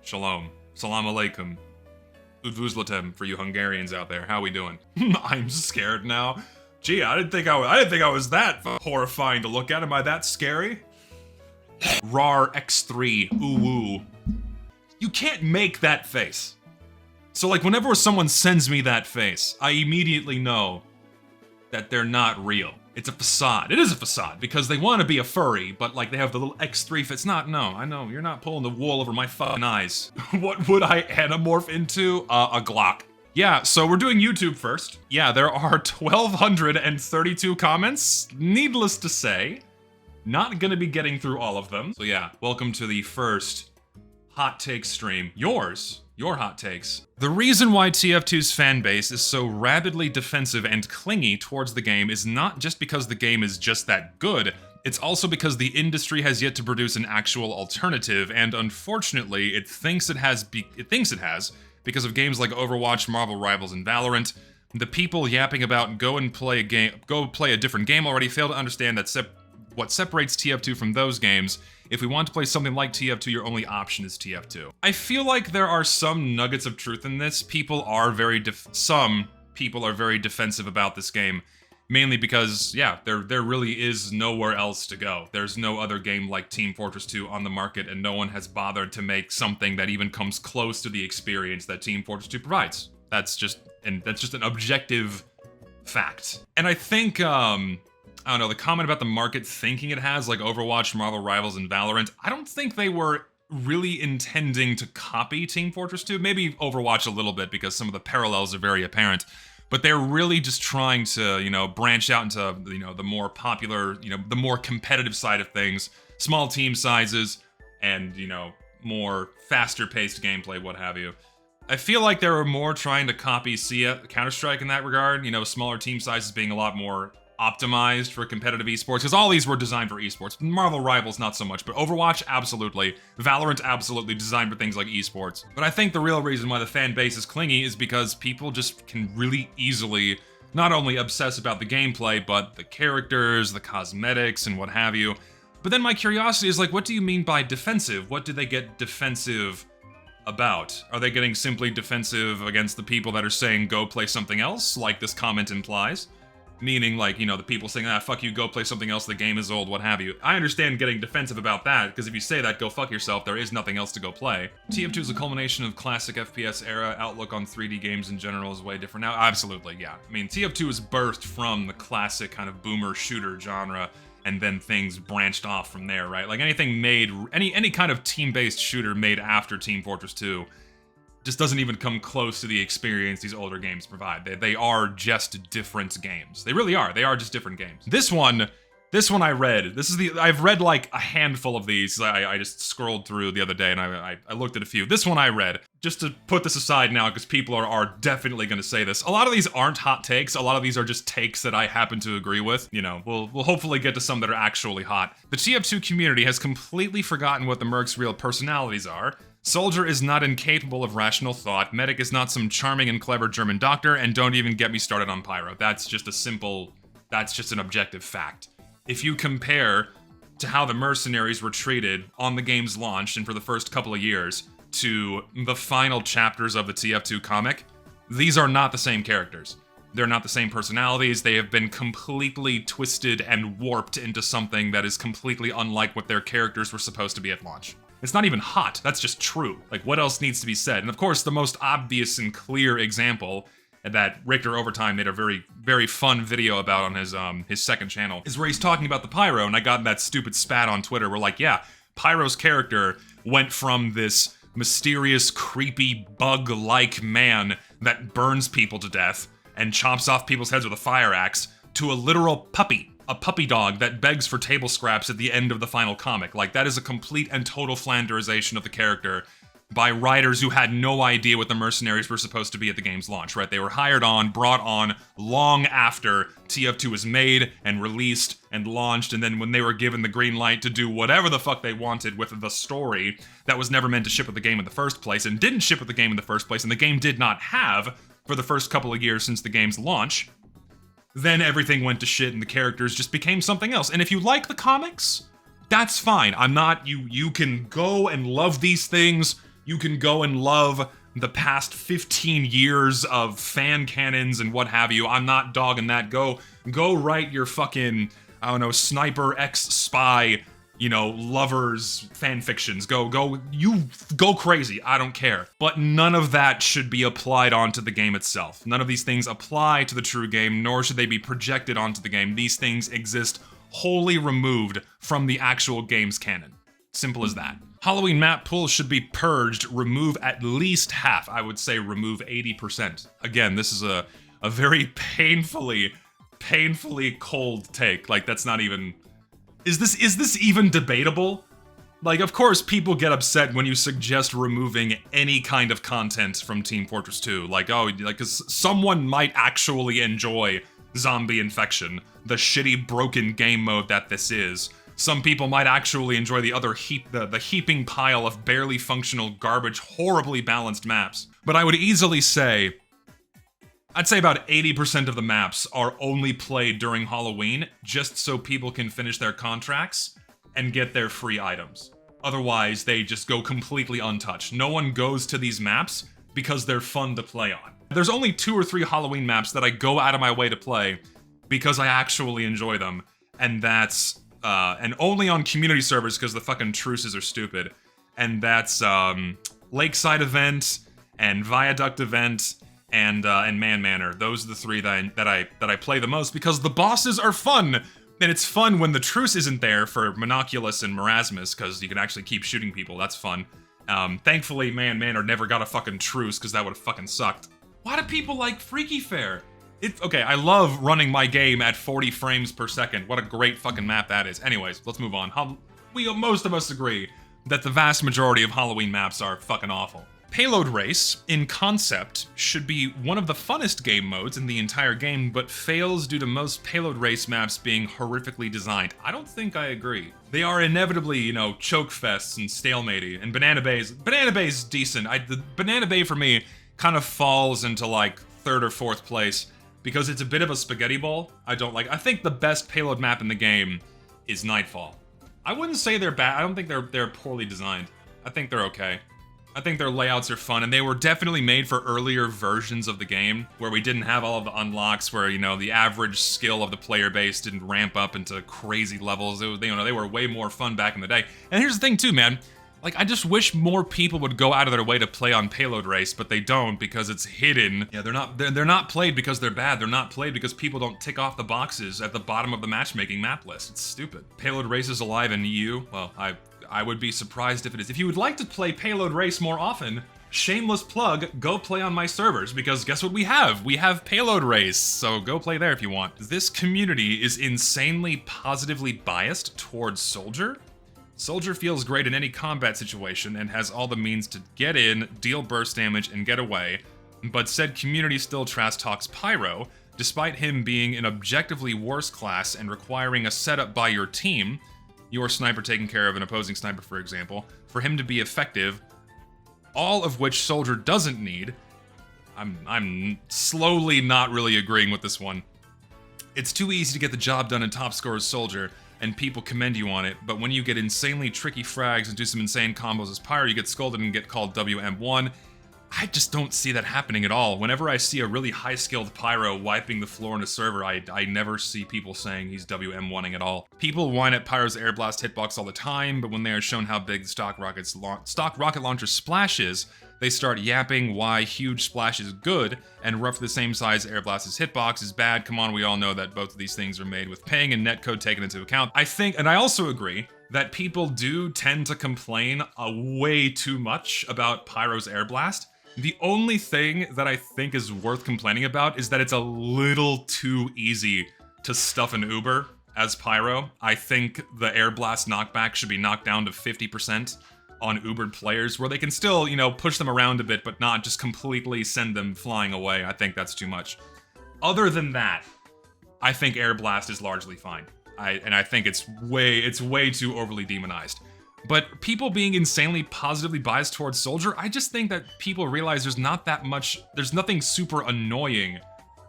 Shalom. Salam alaikum. Udvuzlatem for you Hungarians out there. How we doing? I'm scared now. Gee, I didn't think I was that horrifying to look at. Am I that scary? RAR X3. Oooh. You can't make that face. So like whenever someone sends me that face, I immediately know that they're not real. It's a facade. It is a facade because they want to be a furry, but like they have the little X3 face. Not, no, I know, you're not pulling the wool over my fucking eyes. What would I anamorph into? A Glock. Yeah, so we're doing YouTube first. Yeah, there are 1,232 comments. Needless to say, not gonna be getting through all of them. So yeah, welcome to the first hot take stream. Your hot takes. The reason why TF2's fanbase is so rabidly defensive and clingy towards the game is not just because the game is just that good, it's also because the industry has yet to produce an actual alternative, and unfortunately, it thinks it has because of games like Overwatch, Marvel Rivals, and Valorant. The people yapping about go play a different game already fail to understand that what separates TF2 from those games. If we want to play something like TF2, your only option is TF2. I feel like there are some nuggets of truth in this. Some people are very defensive about this game, mainly because, yeah, there really is nowhere else to go. There's no other game like Team Fortress 2 on the market, and no one has bothered to make something that even comes close to the experience that Team Fortress 2 provides. That's just an objective fact. And I think, I don't know, the comment about the market thinking it has, like Overwatch, Marvel Rivals, and Valorant, I don't think they were really intending to copy Team Fortress 2. Maybe Overwatch a little bit because some of the parallels are very apparent. But they're really just trying to, you know, branch out into, you know, the more popular, you know, the more competitive side of things, small team sizes, and, you know, more faster-paced gameplay, what have you. I feel like they were more trying to copy Counter-Strike in that regard, you know, smaller team sizes being a lot more optimized for competitive esports, because all these were designed for esports. Marvel Rivals, not so much, but Overwatch, absolutely. Valorant, absolutely designed for things like esports. But I think the real reason why the fan base is clingy is because people just can really easily not only obsess about the gameplay, but the characters, the cosmetics, and what have you. But then my curiosity is like, what do you mean by defensive? What do they get defensive about? Are they getting simply defensive against the people that are saying go play something else, like this comment implies? Meaning, like, you know, the people saying, ah, fuck you, go play something else, the game is old, what have you. I understand getting defensive about that, because if you say that, go fuck yourself, there is nothing else to go play. TF2 is a culmination of classic FPS era. Outlook on 3D games in general is way different now. Absolutely, yeah. I mean, TF2 is birthed from the classic kind of boomer shooter genre, and then things branched off from there, right? Like anything made, any kind of team-based shooter made after Team Fortress 2 just doesn't even come close to the experience these older games provide. They are just different games. They really are. They are just different games. This one I read. I've read like a handful of these. I just scrolled through the other day and I looked at a few. This one I read. Just to put this aside now, because people are definitely going to say this. A lot of these aren't hot takes. A lot of these are just takes that I happen to agree with. You know, we'll hopefully get to some that are actually hot. The TF2 community has completely forgotten what the Merc's real personalities are. Soldier is not incapable of rational thought, Medic is not some charming and clever German doctor, and don't even get me started on Pyro. That's just an objective fact. If you compare to how the mercenaries were treated on the game's launch and for the first couple of years to the final chapters of the TF2 comic, these are not the same characters. They're not the same personalities. They have been completely twisted and warped into something that is completely unlike what their characters were supposed to be at launch. It's not even hot, that's just true. Like, what else needs to be said? And of course, the most obvious and clear example that Richter Overtime made a very, very fun video about on his second channel is where he's talking about the Pyro, and I got that stupid spat on Twitter where like, yeah, Pyro's character went from this mysterious, creepy, bug-like man that burns people to death and chops off people's heads with a fire axe to a literal puppy. A puppy dog that begs for table scraps at the end of the final comic. Like, that is a complete and total Flanderization of the character by writers who had no idea what the mercenaries were supposed to be at the game's launch, right? They were brought on long after TF2 was made and released and launched, and then when they were given the green light to do whatever the fuck they wanted with the story that was never meant to ship with the game in the first place, and didn't ship with the game in the first place, and the game did not have for the first couple of years since the game's launch, then everything went to shit and the characters just became something else. And if you like the comics, that's fine. You can go and love these things. You can go and love the past 15 years of fan canons and what have you. I'm not dogging that. Go write your fucking, I don't know, sniper X spy, you know, lovers fan fictions. Go crazy. I don't care. But none of that should be applied onto the game itself. None of these things apply to the true game, nor should they be projected onto the game. These things exist wholly removed from the actual game's canon. Simple as that. Halloween map pools should be purged, remove at least half. I would say remove 80%. Again, this is a very painfully cold take. Like, that's not even... Is this even debatable? Like, of course people get upset when you suggest removing any kind of content from Team Fortress 2. Like, oh, like, 'cause someone might actually enjoy zombie infection, the shitty broken game mode that this is. Some people might actually enjoy the other the heaping pile of barely functional garbage, horribly balanced maps. But I would easily say, I'd say about 80% of the maps are only played during Halloween, just so people can finish their contracts and get their free items. Otherwise, they just go completely untouched. No one goes to these maps because they're fun to play on. There's only 2 or 3 Halloween maps that I go out of my way to play because I actually enjoy them, and that's... and only on community servers because the fucking truces are stupid. And that's Lakeside Event and Viaduct Event and Man Manor. Those are the 3 that I play the most because the bosses are fun. And it's fun when the truce isn't there for Monoculus and Marasmus because you can actually keep shooting people. That's fun. Thankfully, Man Manor never got a fucking truce because that would have fucking sucked. Why do people like Freaky Fair? Okay, I love running my game at 40 frames per second. What a great fucking map that is. Anyways, let's move on. Most of us agree that the vast majority of Halloween maps are fucking awful. Payload Race, in concept, should be one of the funnest game modes in the entire game, but fails due to most Payload Race maps being horrifically designed. I don't think I agree. They are inevitably, you know, choke fests and stalematey, and Banana Bay's decent. The Banana Bay for me kind of falls into like 3rd or 4th place, because it's a bit of a spaghetti bowl. I think the best payload map in the game is Nightfall. I wouldn't say they're bad. I don't think they're poorly designed. I think they're okay. I think their layouts are fun, and they were definitely made for earlier versions of the game, where we didn't have all of the unlocks, where, you know, the average skill of the player base didn't ramp up into crazy levels. They were way more fun back in the day. And here's the thing too, man. Like, I just wish more people would go out of their way to play on Payload Race, but they don't because it's hidden. Yeah, they're not played because they're bad. They're not played because people don't tick off the boxes at the bottom of the matchmaking map list. It's stupid. Payload Race is alive in EU. Well, I would be surprised if it is. If you would like to play Payload Race more often, shameless plug, go play on my servers, because guess what we have? We have Payload Race, so go play there if you want. This community is insanely positively biased towards Soldier. Soldier feels great in any combat situation and has all the means to get in, deal burst damage, and get away, but said community still trash talks Pyro, despite him being an objectively worse class and requiring a setup by your team, your sniper taking care of an opposing sniper for example, for him to be effective, all of which Soldier doesn't need. I'm slowly not really agreeing with this one. It's too easy to get the job done in top scorers Soldier, and people commend you on it, but when you get insanely tricky frags and do some insane combos as Pyro, you get scolded and get called WM1. I just don't see that happening at all. Whenever I see a really high-skilled Pyro wiping the floor in a server, I never see people saying he's WM1ing at all. People whine at Pyro's air blast hitbox all the time, but when they are shown how big the stock rocket launcher splash is, they start yapping why huge splash is good and roughly the same size air blast's hitbox is bad. Come on, we all know that both of these things are made with ping and netcode taken into account. I think, and I also agree, that people do tend to complain way too much about Pyro's air blast. The only thing that I think is worth complaining about is that it's a little too easy to stuff an Uber as Pyro. I think the air blast knockback should be knocked down to 50% on Ubered players, where they can still, you know, push them around a bit, but not just completely send them flying away. I think that's too much. Other than that, I think air blast is largely fine. I think it's way too overly demonized. But people being insanely positively biased towards Soldier, I just think that people realize there's nothing super annoying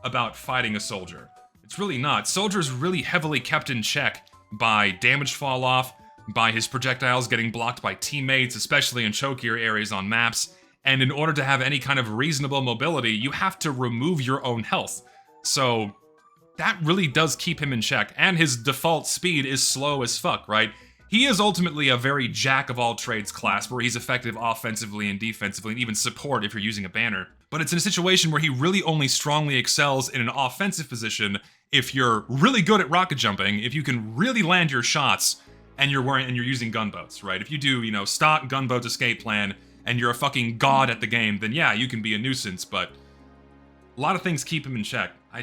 about fighting a Soldier. It's really not. Soldier's really heavily kept in check by damage fall off, by his projectiles getting blocked by teammates, especially in chokier areas on maps. And in order to have any kind of reasonable mobility, you have to remove your own health. So that really does keep him in check. And his default speed is slow as fuck, right? He is ultimately a very jack-of-all-trades class where he's effective offensively and defensively, and even support if you're using a banner. But it's in a situation where he really only strongly excels in an offensive position if you're really good at rocket jumping, if you can really land your shots, and you're using gunboats, right? If you do, stock gunboat escape plan, and you're a fucking god at the game, then yeah, you can be a nuisance, but a lot of things keep him in check. I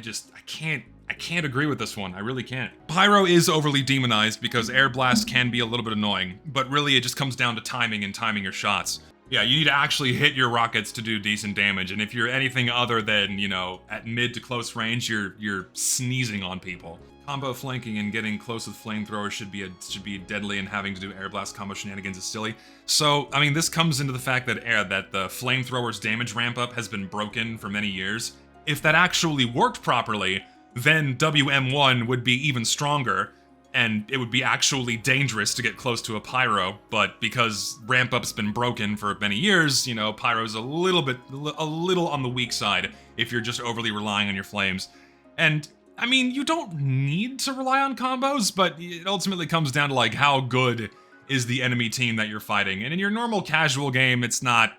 can't agree with this one. I really can't. Pyro is overly demonized because air blast can be a little bit annoying, but really it just comes down to timing and timing your shots. Yeah, you need to actually hit your rockets to do decent damage, and if you're anything other than, at mid to close range, you're sneezing on people. Combo flanking and getting close with flamethrowers should be deadly, and having to do air blast combo shenanigans is silly. So, I mean, this comes into the fact that the flamethrower's damage ramp up has been broken for many years. If that actually worked properly, then WM1 would be even stronger, and it would be actually dangerous to get close to a Pyro, but because ramp up's been broken for many years, Pyro's a little on the weak side if you're just overly relying on your flames. And I mean, you don't need to rely on combos, but it ultimately comes down to like how good is the enemy team that you're fighting. And in your normal casual game, it's not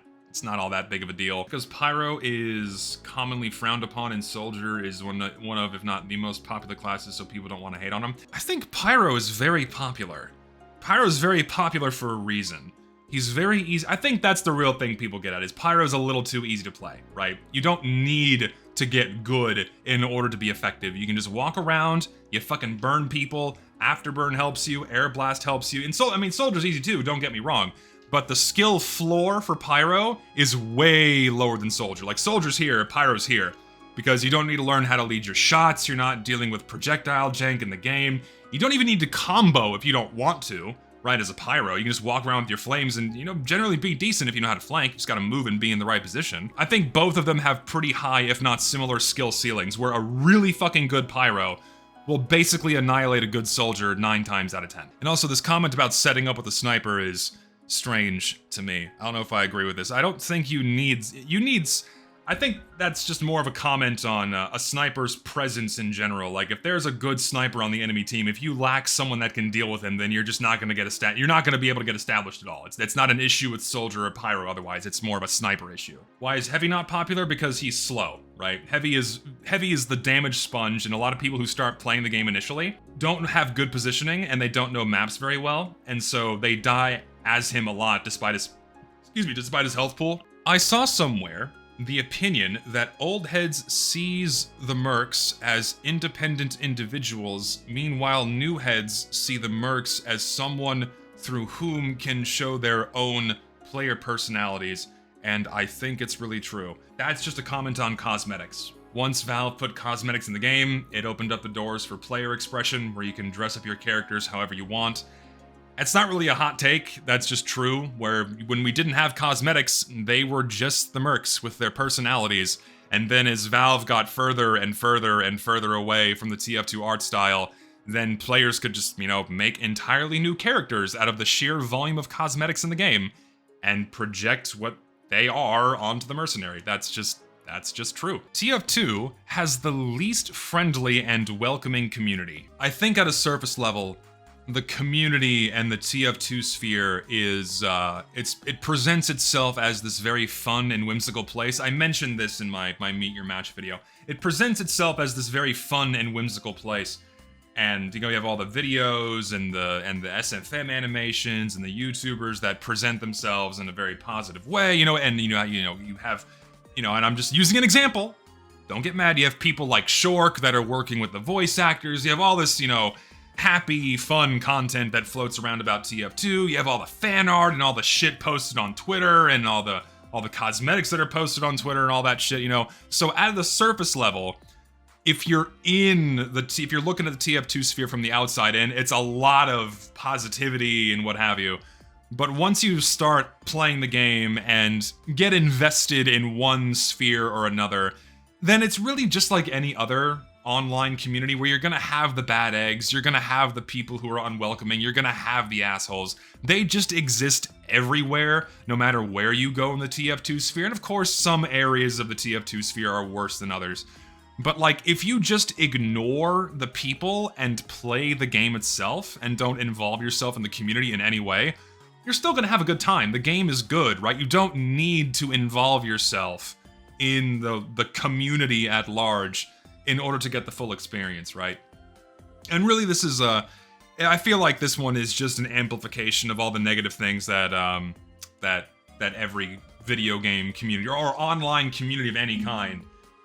all that big of a deal. Because Pyro is commonly frowned upon and Soldier is one of, if not the most popular classes, so people don't want to hate on him. I think Pyro is very popular. Pyro is very popular for a reason. He's very easy. I think that's the real thing people get at, is Pyro's a little too easy to play, right? You don't need to get good in order to be effective. You can just walk around, you fucking burn people, Afterburn helps you, Air Blast helps you, and Soldier's easy too, don't get me wrong, but the skill floor for Pyro is way lower than Soldier. Like, Soldier's here, Pyro's here, because you don't need to learn how to lead your shots, you're not dealing with projectile jank in the game, you don't even need to combo if you don't want to. Right, as a Pyro, you can just walk around with your flames and, generally be decent if you know how to flank. You just gotta move and be in the right position. I think both of them have pretty high, if not similar, skill ceilings, where a really fucking good Pyro will basically annihilate a good Soldier 9 times out of 10. And also, this comment about setting up with a sniper is strange to me. I don't know if I agree with this. I don't think I think that's just more of a comment on a sniper's presence in general. Like, if there's a good sniper on the enemy team, if you lack someone that can deal with him, then you're just not gonna get you're not gonna be able to get established at all. It's not an issue with Soldier or Pyro otherwise, it's more of a sniper issue. Why is Heavy not popular? Because he's slow, right? Heavy is the damage sponge, and a lot of people who start playing the game initially don't have good positioning, and they don't know maps very well, and so they die as him a lot despite his health pool. I saw somewhere the opinion that old heads sees the mercs as independent individuals, meanwhile new heads see the mercs as someone through whom can show their own player personalities, and I think it's really true. That's just a comment on cosmetics. Once Valve put cosmetics in the game, it opened up the doors for player expression, where you can dress up your characters however you want. It's not really a hot take, that's just true, where when we didn't have cosmetics, they were just the mercs with their personalities, and then as Valve got further and further and further away from the TF2 art style, then players could just, make entirely new characters out of the sheer volume of cosmetics in the game, and project what they are onto the mercenary. That's just true. TF2 has the least friendly and welcoming community. I think at a surface level, the community and the TF2 sphere is, it presents itself as this very fun and whimsical place. I mentioned this in my Meet Your Match video. It presents itself as this very fun and whimsical place. And, you have all the videos and the SFM animations and the YouTubers that present themselves in a very positive way, and, you have, and I'm just using an example. Don't get mad. You have people like Shork that are working with the voice actors. You have all this, happy, fun content that floats around about TF2. You have all the fan art and all the shit posted on Twitter and all the cosmetics that are posted on Twitter and all that shit, So at the surface level, if you're looking at the TF2 sphere from the outside in, it's a lot of positivity and what have you. But once you start playing the game and get invested in one sphere or another, then it's really just like any other online community where you're gonna have the bad eggs, you're gonna have the people who are unwelcoming, you're gonna have the assholes. They just exist everywhere, no matter where you go in the TF2 sphere, and of course some areas of the TF2 sphere are worse than others. But like, if you just ignore the people and play the game itself and don't involve yourself in the community in any way, you're still gonna have a good time. The game is good, right? You don't need to involve yourself in the community at large in order to get the full experience, right? And really this is, I feel like this one is just an amplification of all the negative things that, that every video game community or online community of any kind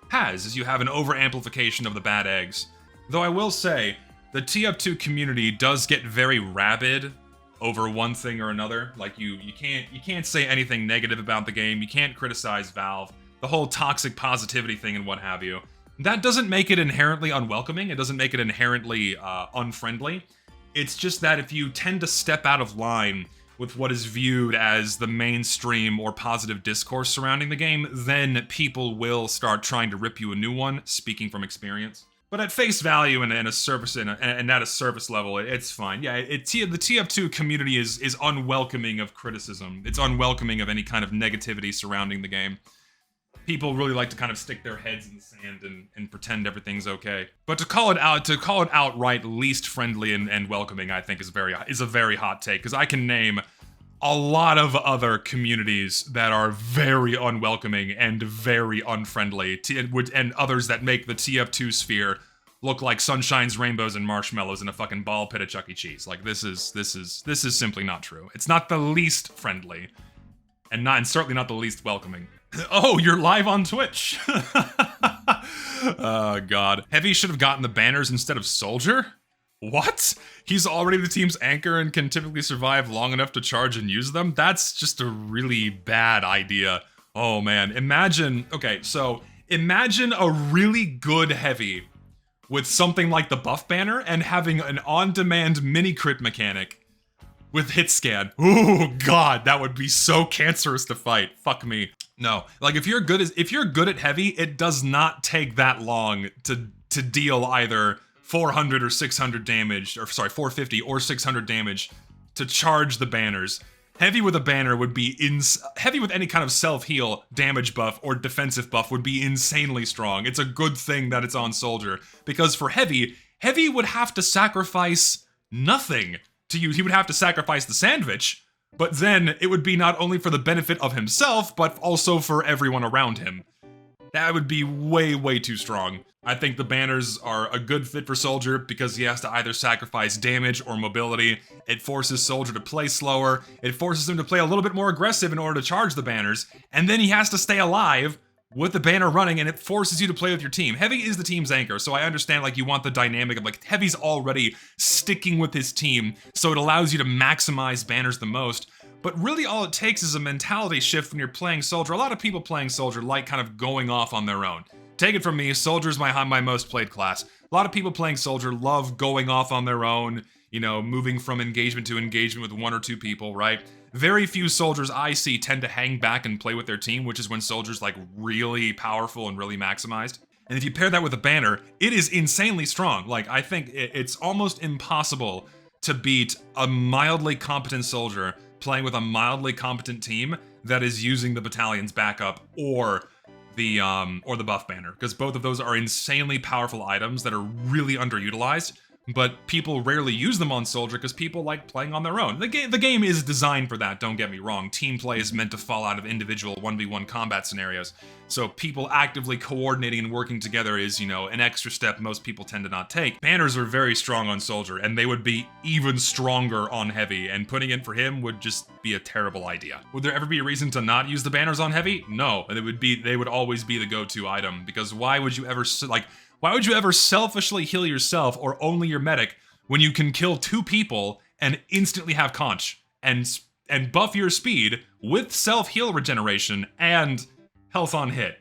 has, is you have an over-amplification of the bad eggs. Though I will say, the TF2 community does get very rabid over one thing or another. Like, you can't say anything negative about the game, you can't criticize Valve, the whole toxic positivity thing and what have you. That doesn't make it inherently unwelcoming, it doesn't make it inherently unfriendly. It's just that if you tend to step out of line with what is viewed as the mainstream or positive discourse surrounding the game, then people will start trying to rip you a new one, speaking from experience. But at face value and at a service level, it's fine. Yeah, the TF2 community is unwelcoming of criticism. It's unwelcoming of any kind of negativity surrounding the game. People really like to kind of stick their heads in the sand and pretend everything's okay. But to call it outright least friendly and welcoming, I think is a very hot take, because I can name a lot of other communities that are very unwelcoming and very unfriendly, and others that make the TF2 sphere look like sunshines, rainbows, and marshmallows in a fucking ball pit at Chuck E. Cheese. Like, this is simply not true. It's not the least friendly, and certainly not the least welcoming. Oh, you're live on Twitch. Oh, God. Heavy should have gotten the banners instead of Soldier? What? He's already the team's anchor and can typically survive long enough to charge and use them? That's just a really bad idea. Oh, man. Imagine a really good Heavy with something like the buff banner and having an on-demand mini-crit mechanic with hit scan. Ooh, God, that would be so cancerous to fight. Fuck me. No, like if you're good at Heavy, it does not take that long to deal either 400 or 600 damage, or sorry, 450 or 600 damage to charge the banners. Heavy with a banner would be Heavy with any kind of self-heal, damage buff, or defensive buff would be insanely strong. It's a good thing that it's on Soldier, because for Heavy would have to sacrifice nothing to use. He would have to sacrifice the sandwich, but then it would be not only for the benefit of himself, but also for everyone around him. That would be way, way too strong. I think the banners are a good fit for Soldier because he has to either sacrifice damage or mobility. It forces Soldier to play slower, it forces him to play a little bit more aggressive in order to charge the banners, and then he has to stay alive with the banner running, and it forces you to play with your team. Heavy is the team's anchor, so I understand, like, you want the dynamic of, like, Heavy's already sticking with his team, so it allows you to maximize banners the most. But really all it takes is a mentality shift when you're playing Soldier. A lot of people playing Soldier like kind of going off on their own. Take it from me, Soldier's my most played class. A lot of people playing Soldier love going off on their own, you know, moving from engagement to engagement with one or two people, right? Very few soldiers I see tend to hang back and play with their team, which is when Soldier's like really powerful and really maximized. And if you pair that with a banner, it is insanely strong. Like, I think it's almost impossible to beat a mildly competent Soldier playing with a mildly competent team that is using the battalion's backup or the buff banner, because both of those are insanely powerful items that are really underutilized, but people rarely use them on Soldier because people like playing on their own. The game is designed for that, don't get me wrong. Team play is meant to fall out of individual 1v1 combat scenarios, so people actively coordinating and working together is, you know, an extra step most people tend to not take. Banners are very strong on Soldier, and they would be even stronger on Heavy, and putting it for him would just be a terrible idea. Would there ever be a reason to not use the banners on Heavy? No, they would always be the go-to item, because why would you ever selfishly heal yourself or only your medic when you can kill two people and instantly have conch and buff your speed with self-heal regeneration and health on hit?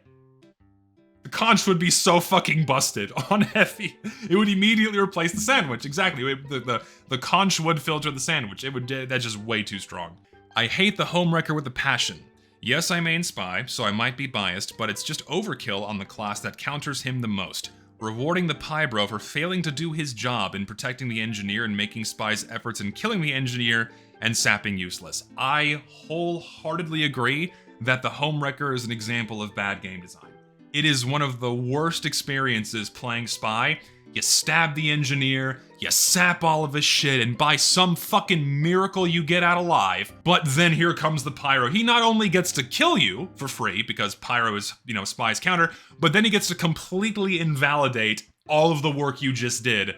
The conch would be so fucking busted on Heavy. It would immediately replace the sandwich. Exactly. The conch would filter the sandwich. That's just way too strong. I hate the Homewrecker with a passion. Yes, I main Spy, so I might be biased, but it's just overkill on the class that counters him the most. rewarding the Pyro for failing to do his job in protecting the engineer and making Spy's efforts in killing the engineer and sapping useless. I wholeheartedly agree that the Homewrecker is an example of bad game design. It is one of the worst experiences playing Spy. You stab the engineer, you sap all of his shit, and by some fucking miracle you get out alive. But then here comes the Pyro. He not only gets to kill you for free, because Pyro is, Spy's counter, but then he gets to completely invalidate all of the work you just did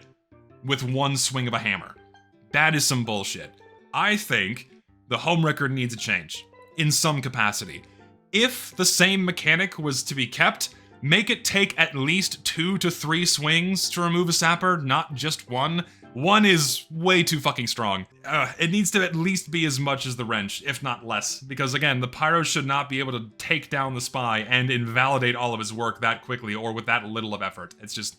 with one swing of a hammer. That is some bullshit. I think the Homewrecker needs a change, in some capacity. If the same mechanic was to be kept, make it take at least 2 to 3 swings to remove a sapper, not just one. One is way too fucking strong. It needs to at least be as much as the wrench, if not less. Because again, the Pyro should not be able to take down the Spy and invalidate all of his work that quickly or with that little of effort. It's just,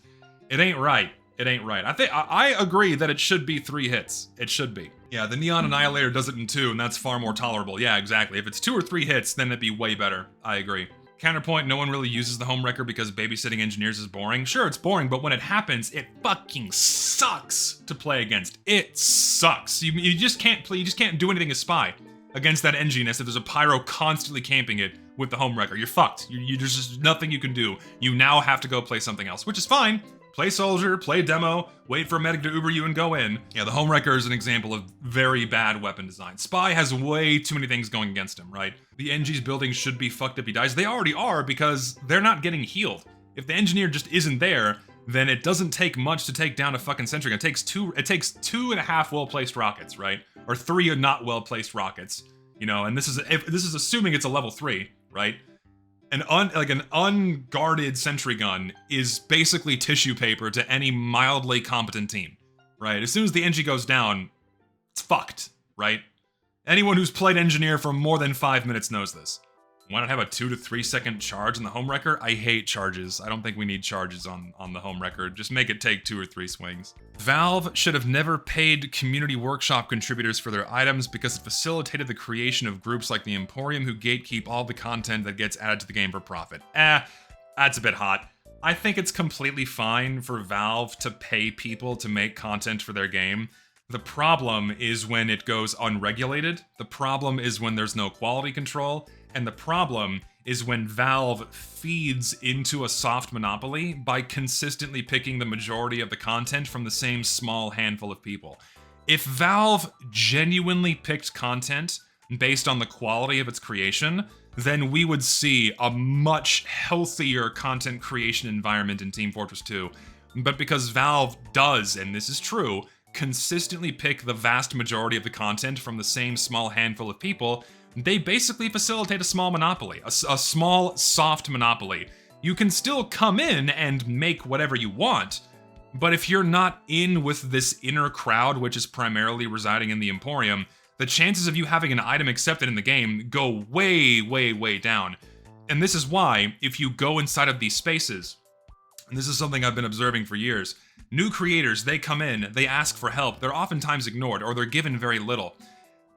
it ain't right. It ain't right. I agree that it should be 3 hits. It should be. Yeah, the Neon Annihilator does it in 2, and that's far more tolerable. Yeah, exactly. If it's 2 or 3 hits, then it'd be way better. I agree. Counterpoint, no one really uses the Homewrecker because babysitting engineers is boring. Sure, it's boring, but when it happens, it fucking sucks to play against. It sucks. You just can't play, you just can't do anything as Spy against that enginess if there's a Pyro constantly camping it with the Homewrecker. You're fucked. There's just nothing you can do. You now have to go play something else, which is fine. Play Soldier, play Demo, wait for a medic to Uber you and go in. Yeah, the Homewrecker is an example of very bad weapon design. Spy has way too many things going against him, right? The NG's buildings should be fucked if he dies. They already are because they're not getting healed. If the engineer just isn't there, then it doesn't take much to take down a fucking sentry. It takes 2.5 well-placed rockets, right? Or 3 not well-placed rockets. And this is assuming it's a level 3, right? An unguarded sentry gun is basically tissue paper to any mildly competent team, right? As soon as the NG goes down, it's fucked, right? Anyone who's played engineer for more than 5 minutes knows this. Why not have a 2 to 3 second charge in the Homewrecker? I hate charges. I don't think we need charges on the Homewrecker. Just make it take 2 or 3 swings. Valve should have never paid community workshop contributors for their items because it facilitated the creation of groups like the Emporium who gatekeep all the content that gets added to the game for profit. That's a bit hot. I think it's completely fine for Valve to pay people to make content for their game. The problem is when it goes unregulated. The problem is when there's no quality control. And the problem is when Valve feeds into a soft monopoly by consistently picking the majority of the content from the same small handful of people. If Valve genuinely picked content based on the quality of its creation, then we would see a much healthier content creation environment in Team Fortress 2. But because Valve does, and this is true, consistently pick the vast majority of the content from the same small handful of people, they basically facilitate a small monopoly, a small, soft monopoly. You can still come in and make whatever you want, but if you're not in with this inner crowd, which is primarily residing in the Emporium, the chances of you having an item accepted in the game go way, way, way down. And this is why, if you go inside of these spaces, and this is something I've been observing for years, new creators, they come in, they ask for help, they're oftentimes ignored, or they're given very little.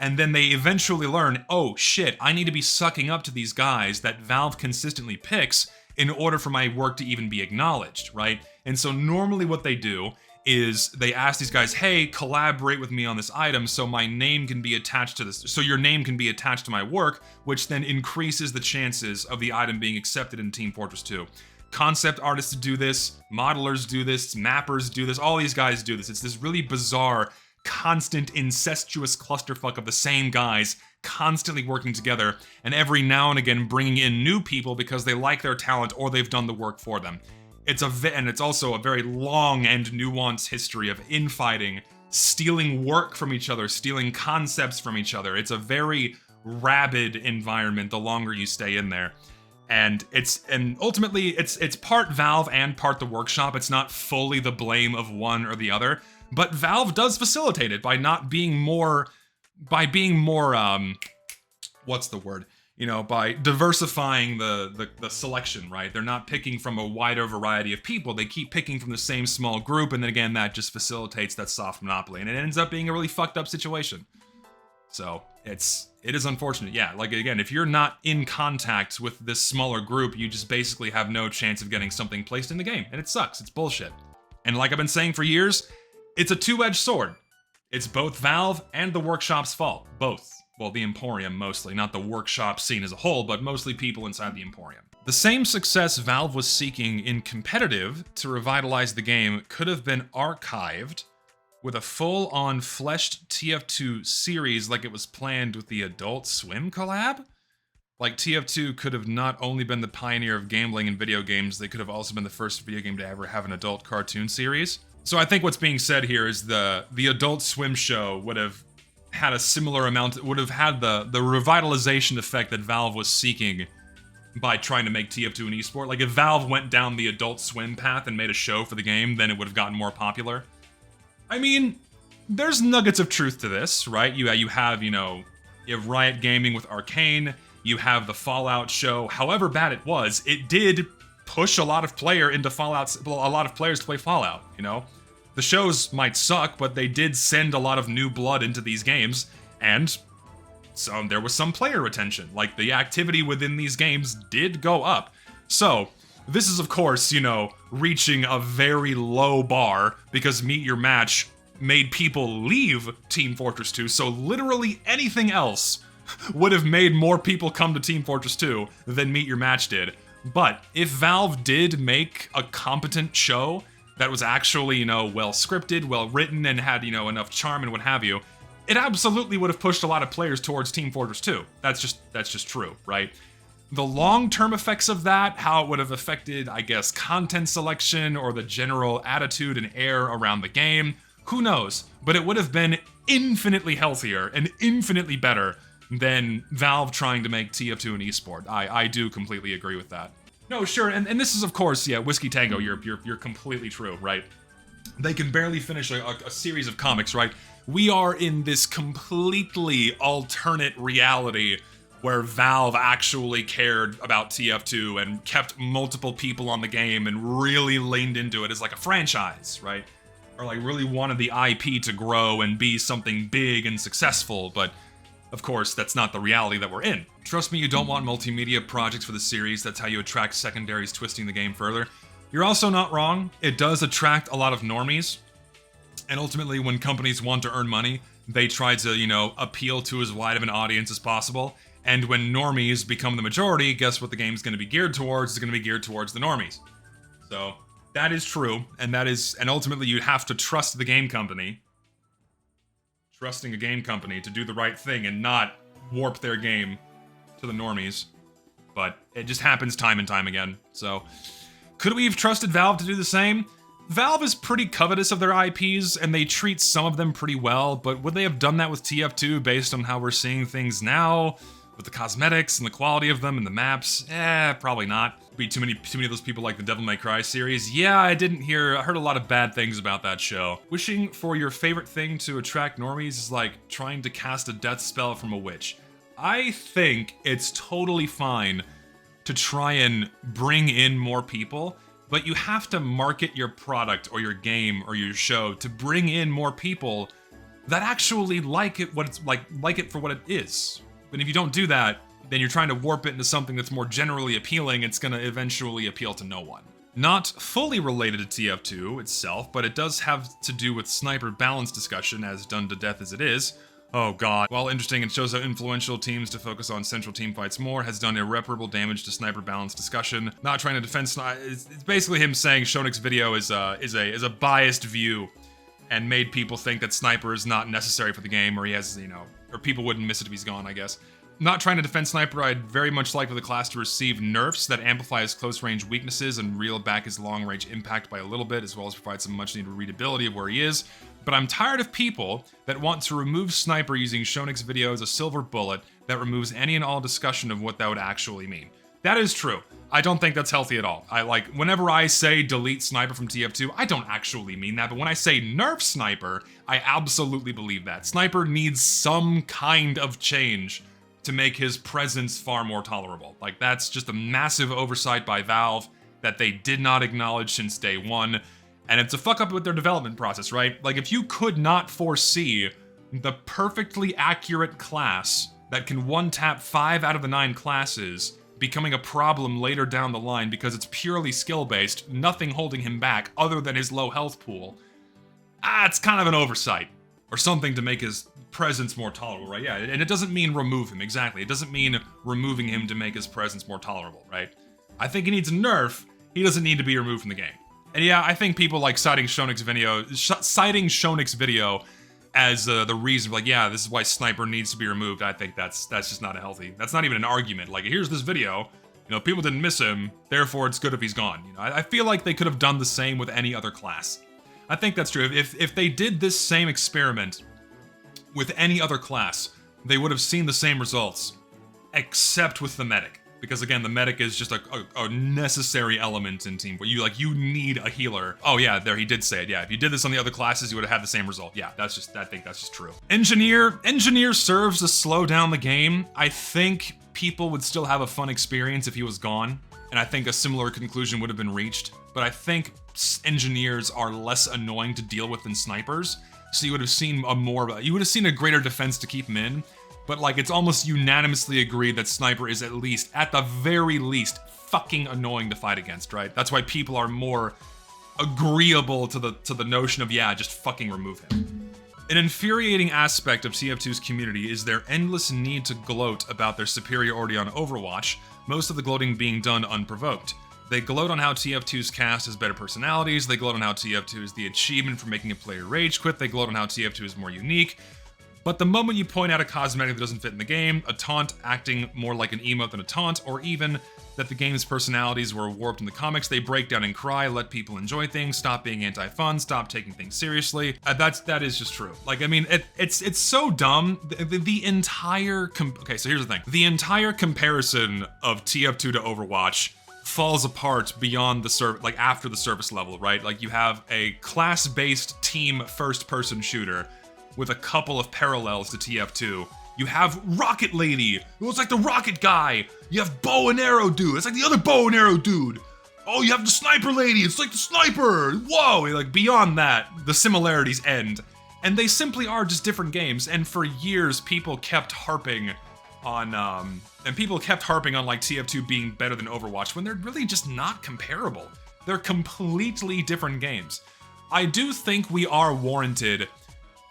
And then they eventually learn, oh shit, I need to be sucking up to these guys that Valve consistently picks in order for my work to even be acknowledged, right? And so normally what they do is they ask these guys, hey, collaborate with me on this item so my name can be attached to this, so your name can be attached to my work, which then increases the chances of the item being accepted in Team Fortress 2. Concept artists do this, modelers do this, mappers do this, all these guys do this. It's this really bizarre, constant incestuous clusterfuck of the same guys constantly working together, and every now and again bringing in new people because they like their talent or they've done the work for them. And it's also a very long and nuanced history of infighting, stealing work from each other, stealing concepts from each other. It's a very rabid environment the longer you stay in there. And ultimately it's part Valve and part the workshop. It's not fully the blame of one or the other. But Valve does facilitate it by being more, what's the word? By diversifying the selection, right? They're not picking from a wider variety of people. They keep picking from the same small group, and then again, that just facilitates that soft monopoly, and it ends up being a really fucked up situation. So, It is unfortunate, yeah. Like, again, if you're not in contact with this smaller group, you just basically have no chance of getting something placed in the game, and it sucks. It's bullshit. And like I've been saying for years, it's a two-edged sword. It's both Valve and the workshop's fault. Both. Well, the Emporium mostly, not the workshop scene as a whole, but mostly people inside the Emporium. The same success Valve was seeking in competitive to revitalize the game could have been archived with a full-on fleshed TF2 series like it was planned with the Adult Swim collab? Like, TF2 could have not only been the pioneer of gambling in video games, they could have also been the first video game to ever have an adult cartoon series. So I think what's being said here is the Adult Swim show would have had a similar amount, would have had the revitalization effect that Valve was seeking by trying to make TF2 an esport. Like, if Valve went down the Adult Swim path and made a show for the game, then it would have gotten more popular. I mean, there's nuggets of truth to this, right? You have, you have Riot Gaming with Arcane, you have the Fallout show. However bad it was, it did push a lot of players to play Fallout, you know? The shows might suck, but they did send a lot of new blood into these games, and so there was some player retention. Like, the activity within these games did go up. So, this is, of course, reaching a very low bar because Meet Your Match made people leave Team Fortress 2, so literally anything else would have made more people come to Team Fortress 2 than Meet Your Match did. But if Valve did make a competent show that was actually, well scripted, well written, and had, enough charm and what have you, it absolutely would have pushed a lot of players towards Team Fortress 2. That's just true, right? The long-term effects of that, how it would have affected, I guess, content selection or the general attitude and air around the game, who knows? But it would have been infinitely healthier and infinitely better than Valve trying to make TF2 an esport. I do completely agree with that. No, sure, and this is, of course, yeah, Whiskey Tango, you're completely true, right? They can barely finish a series of comics, right? We are in this completely alternate reality where Valve actually cared about TF2 and kept multiple people on the game and really leaned into it as like a franchise, right? Or like really wanted the IP to grow and be something big and successful, but of course, that's not the reality that we're in. Trust me, you don't want multimedia projects for the series. That's how you attract secondaries, twisting the game further. You're also not wrong. It does attract a lot of normies. And ultimately, when companies want to earn money, they try to, appeal to as wide of an audience as possible. And when normies become the majority, guess what the game's going to be geared towards? It's going to be geared towards the normies. So that is true, and ultimately you have to trust the game company. Trusting a game company to do the right thing and not warp their game to the normies. But it just happens time and time again. So, could we have trusted Valve to do the same? Valve is pretty covetous of their IPs, and they treat some of them pretty well, but would they have done that with TF2 based on how we're seeing things now? With the cosmetics and the quality of them and the maps? Probably not. Be too many of those people like the Devil May Cry series. Yeah, I heard a lot of bad things about that show. Wishing for your favorite thing to attract normies is like trying to cast a death spell from a witch. I think it's totally fine to try and bring in more people, but you have to market your product or your game or your show to bring in more people that actually like it for what it is. But if you don't do that, then you're trying to warp it into something that's more generally appealing. It's going to eventually appeal to no one. Not fully related to TF2 itself, but it does have to do with sniper balance discussion, as done to death as it is. Oh god. While interesting, it shows how influential teams to focus on central team fights more has done irreparable damage to sniper balance discussion. Not trying to defend it's basically him saying Shonik's video is a biased view and made people think that sniper is not necessary for the game, or he has, or people wouldn't miss it if he's gone, I guess. Not trying to defend Sniper, I'd very much like for the class to receive nerfs that amplify his close-range weaknesses and reel back his long-range impact by a little bit, as well as provide some much-needed readability of where he is. But I'm tired of people that want to remove Sniper using Shonik's video as a silver bullet that removes any and all discussion of what that would actually mean. That is true. I don't think that's healthy at all. Whenever I say delete Sniper from TF2, I don't actually mean that, but when I say nerf Sniper, I absolutely believe that. Sniper needs some kind of change to make his presence far more tolerable. That's just a massive oversight by Valve that they did not acknowledge since day one, and it's a fuck up with their development process, right? If you could not foresee the perfectly accurate class that can one-tap 5 out of the 9 classes becoming a problem later down the line because it's purely skill-based, nothing holding him back other than his low health pool. It's kind of an oversight. Or something to make his presence more tolerable, right? Yeah, and it doesn't mean remove him, exactly. It doesn't mean removing him to make his presence more tolerable, right? I think he needs a nerf. He doesn't need to be removed from the game. And yeah, I think people like citing Shonik's video as the reason, like, yeah, this is why Sniper needs to be removed. I think that's just not a healthy, that's not even an argument. Like, here's this video, you know, people didn't miss him, therefore it's good if he's gone. You know, I feel like they could have done the same with any other class. I think that's true. If they did this same experiment with any other class, they would have seen the same results, except with the medic. Because again, the medic is just a necessary element in team. You need a healer. Oh yeah, there, he did say it. Yeah, if you did this on the other classes, you would have had the same result. Yeah, I think that's just true. Engineer serves to slow down the game. I think people would still have a fun experience if he was gone. And I think a similar conclusion would have been reached. But I think engineers are less annoying to deal with than snipers. So you would have seen a greater defense to keep him in. But like, it's almost unanimously agreed that Sniper is at the very least, fucking annoying to fight against, right? That's why people are more agreeable to the notion of, yeah, just fucking remove him. An infuriating aspect of TF2's community is their endless need to gloat about their superiority on Overwatch, most of the gloating being done unprovoked. They gloat on how TF2's cast has better personalities, they gloat on how TF2 is the achievement for making a player rage quit, they gloat on how TF2 is more unique. But the moment you point out a cosmetic that doesn't fit in the game, a taunt acting more like an emote than a taunt, or even that the game's personalities were warped in the comics, they break down and cry, let people enjoy things, stop being anti-fun, stop taking things seriously. That is just true. Like, I mean, it's so dumb. The entire, okay, so here's the thing. The entire comparison of TF2 to Overwatch falls apart beyond the after the surface level, right? Like, you have a class-based team first-person shooter with a couple of parallels to TF2. You have Rocket Lady, who looks like the Rocket Guy. You have Bow and Arrow Dude, it's like the other Bow and Arrow Dude. Oh, you have the Sniper Lady, it's like the Sniper. Whoa, like, beyond that, the similarities end. And they simply are just different games, and for years, people kept harping on, like TF2 being better than Overwatch when they're really just not comparable. They're completely different games. I do think we are warranted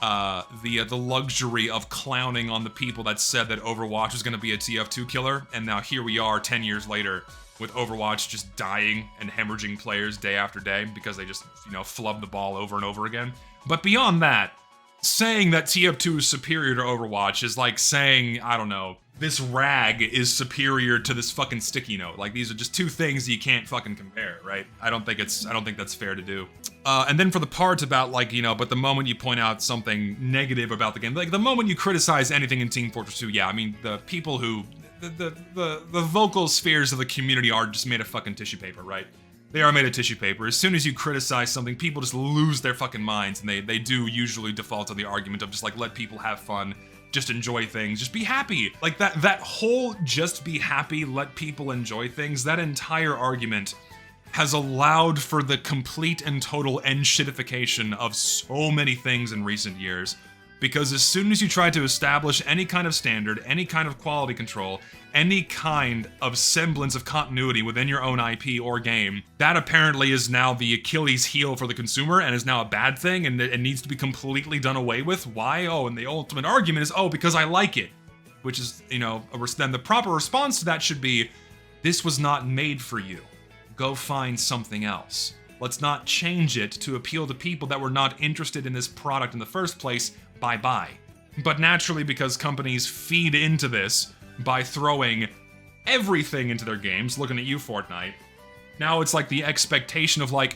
the luxury of clowning on the people that said that Overwatch was going to be a TF2 killer, and now here we are 10 years later with Overwatch just dying and hemorrhaging players day after day because they just, you know, flub the ball over and over again. But beyond that, saying that TF2 is superior to Overwatch is like saying, I don't know, this rag is superior to this fucking sticky note. Like, these are just two things you can't fucking compare, right? I don't think that's fair to do. And then for the part about, like, you know, but the moment you point out something negative about the game, like the moment you criticize anything in Team Fortress 2, yeah, I mean, the people who, the vocal spheres of the community are just made of fucking tissue paper, right? They are made of tissue paper. As soon as you criticize something, people just lose their fucking minds, and they do usually default on the argument of just like, let people have fun, just enjoy things, just be happy. Like that whole just be happy, let people enjoy things, that entire argument has allowed for the complete and total end-shitification of so many things in recent years. Because as soon as you try to establish any kind of standard, any kind of quality control, any kind of semblance of continuity within your own IP or game, that apparently is now the Achilles heel for the consumer and is now a bad thing and it needs to be completely done away with. Why? Oh, and the ultimate argument is, oh, because I like it. Which is, you know, then the proper response to that should be, this was not made for you. Go find something else. Let's not change it to appeal to people that were not interested in this product in the first place. Bye-bye. But naturally, because companies feed into this by throwing everything into their games, looking at you, Fortnite, now it's like the expectation of like,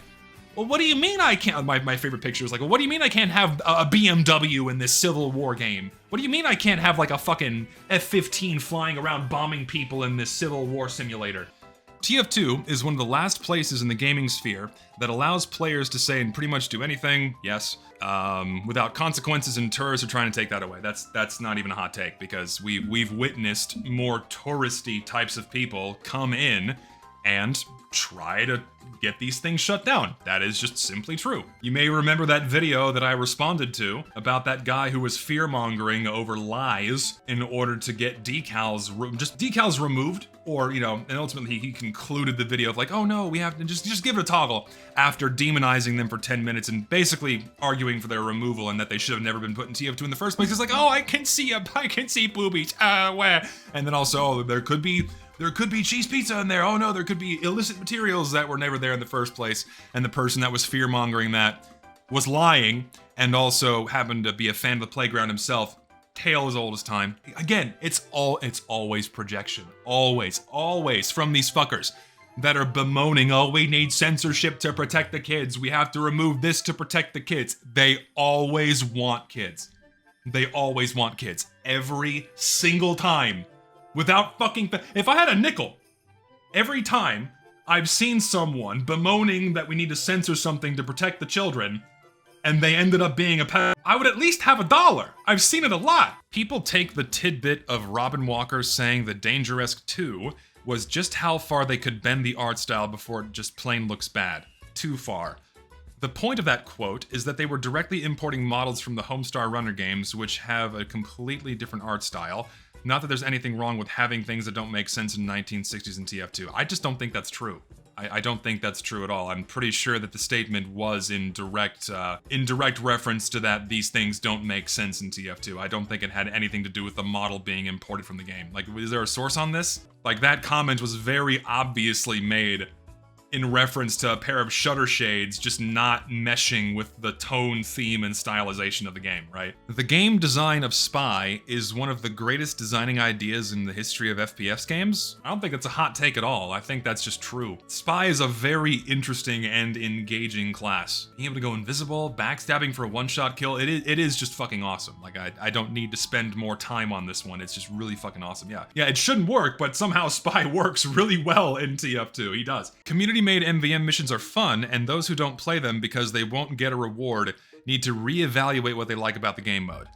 well, what do you mean I can't, my favorite picture is like, well, what do you mean I can't have a BMW in this Civil War game? What do you mean I can't have like a fucking F-15 flying around bombing people in this Civil War simulator? TF2 is one of the last places in the gaming sphere that allows players to say and pretty much do anything, yes, without consequences, and tourists are trying to take that away. That's not even a hot take, because we've witnessed more touristy types of people come in and try to get these things shut down. That is just simply true. You may remember that video that I responded to about that guy who was fear-mongering over lies in order to get decals removed, or, you know, and ultimately he concluded the video of like, oh no, we have to just give it a toggle, after demonizing them for 10 minutes and basically arguing for their removal and that they should have never been put in TF2 in the first place. It's like, oh, I can see boobies, where? And then also, oh, there could be cheese pizza in there. Oh no, there could be illicit materials that were never there in the first place. And the person that was fear-mongering that was lying, and also happened to be a fan of the playground himself. Tale as old as time. Again, it's always projection. Always from these fuckers that are bemoaning, oh, we need censorship to protect the kids. We have to remove this to protect the kids. They always want kids. They always want kids. Every single time. Without fucking... If I had a nickel, every time I've seen someone bemoaning that we need to censor something to protect the children, and they ended up being a pet, I would at least have $1. I've seen it a lot. People take the tidbit of Robin Walker saying the Dangeresque 2 was just how far they could bend the art style before it just plain looks bad. Too far. The point of that quote is that they were directly importing models from the Homestar Runner games, which have a completely different art style. Not that there's anything wrong with having things that don't make sense in 1960s and TF2. I just don't think that's true. I don't think that's true at all. I'm pretty sure that the statement was in direct reference to that these things don't make sense in TF2. I don't think it had anything to do with the model being imported from the game. Like, is there a source on this? Like, that comment was very obviously made in reference to a pair of shutter shades just not meshing with the tone, theme, and stylization of the game, right? The game design of Spy is one of the greatest designing ideas in the history of FPS games. I don't think that's a hot take at all. I think that's just true. Spy is a very interesting and engaging class. Being able to go invisible, backstabbing for a one-shot kill, it is just fucking awesome. Like, I don't need to spend more time on this one. It's just really fucking awesome, yeah. Yeah, it shouldn't work, but somehow Spy works really well in TF2. He does. Community-made MVM missions are fun, and those who don't play them because they won't get a reward need to reevaluate what they like about the game mode.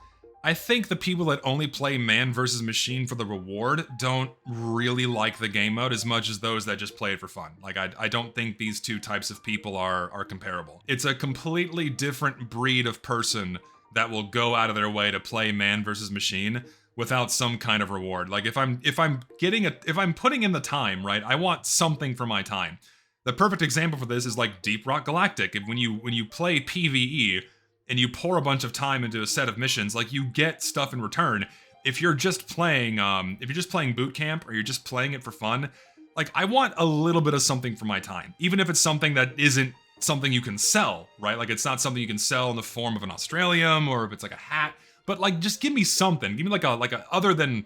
I think the people that only play man versus machine for the reward don't really like the game mode as much as those that just play it for fun. Like, I don't think these two types of people are comparable. It's a completely different breed of person that will go out of their way to play man versus machine without some kind of reward. Like, if I'm putting in the time, right, I want something for my time. The perfect example for this is like Deep Rock Galactic. When you play PvE and you pour a bunch of time into a set of missions, like, you get stuff in return. If you're just playing boot camp, or you're just playing it for fun, like, I want a little bit of something for my time, even if it's something that isn't something you can sell, right? Like, it's not something you can sell in the form of an Australium, or if it's like a hat, but like, just give me something. Give me like a other than,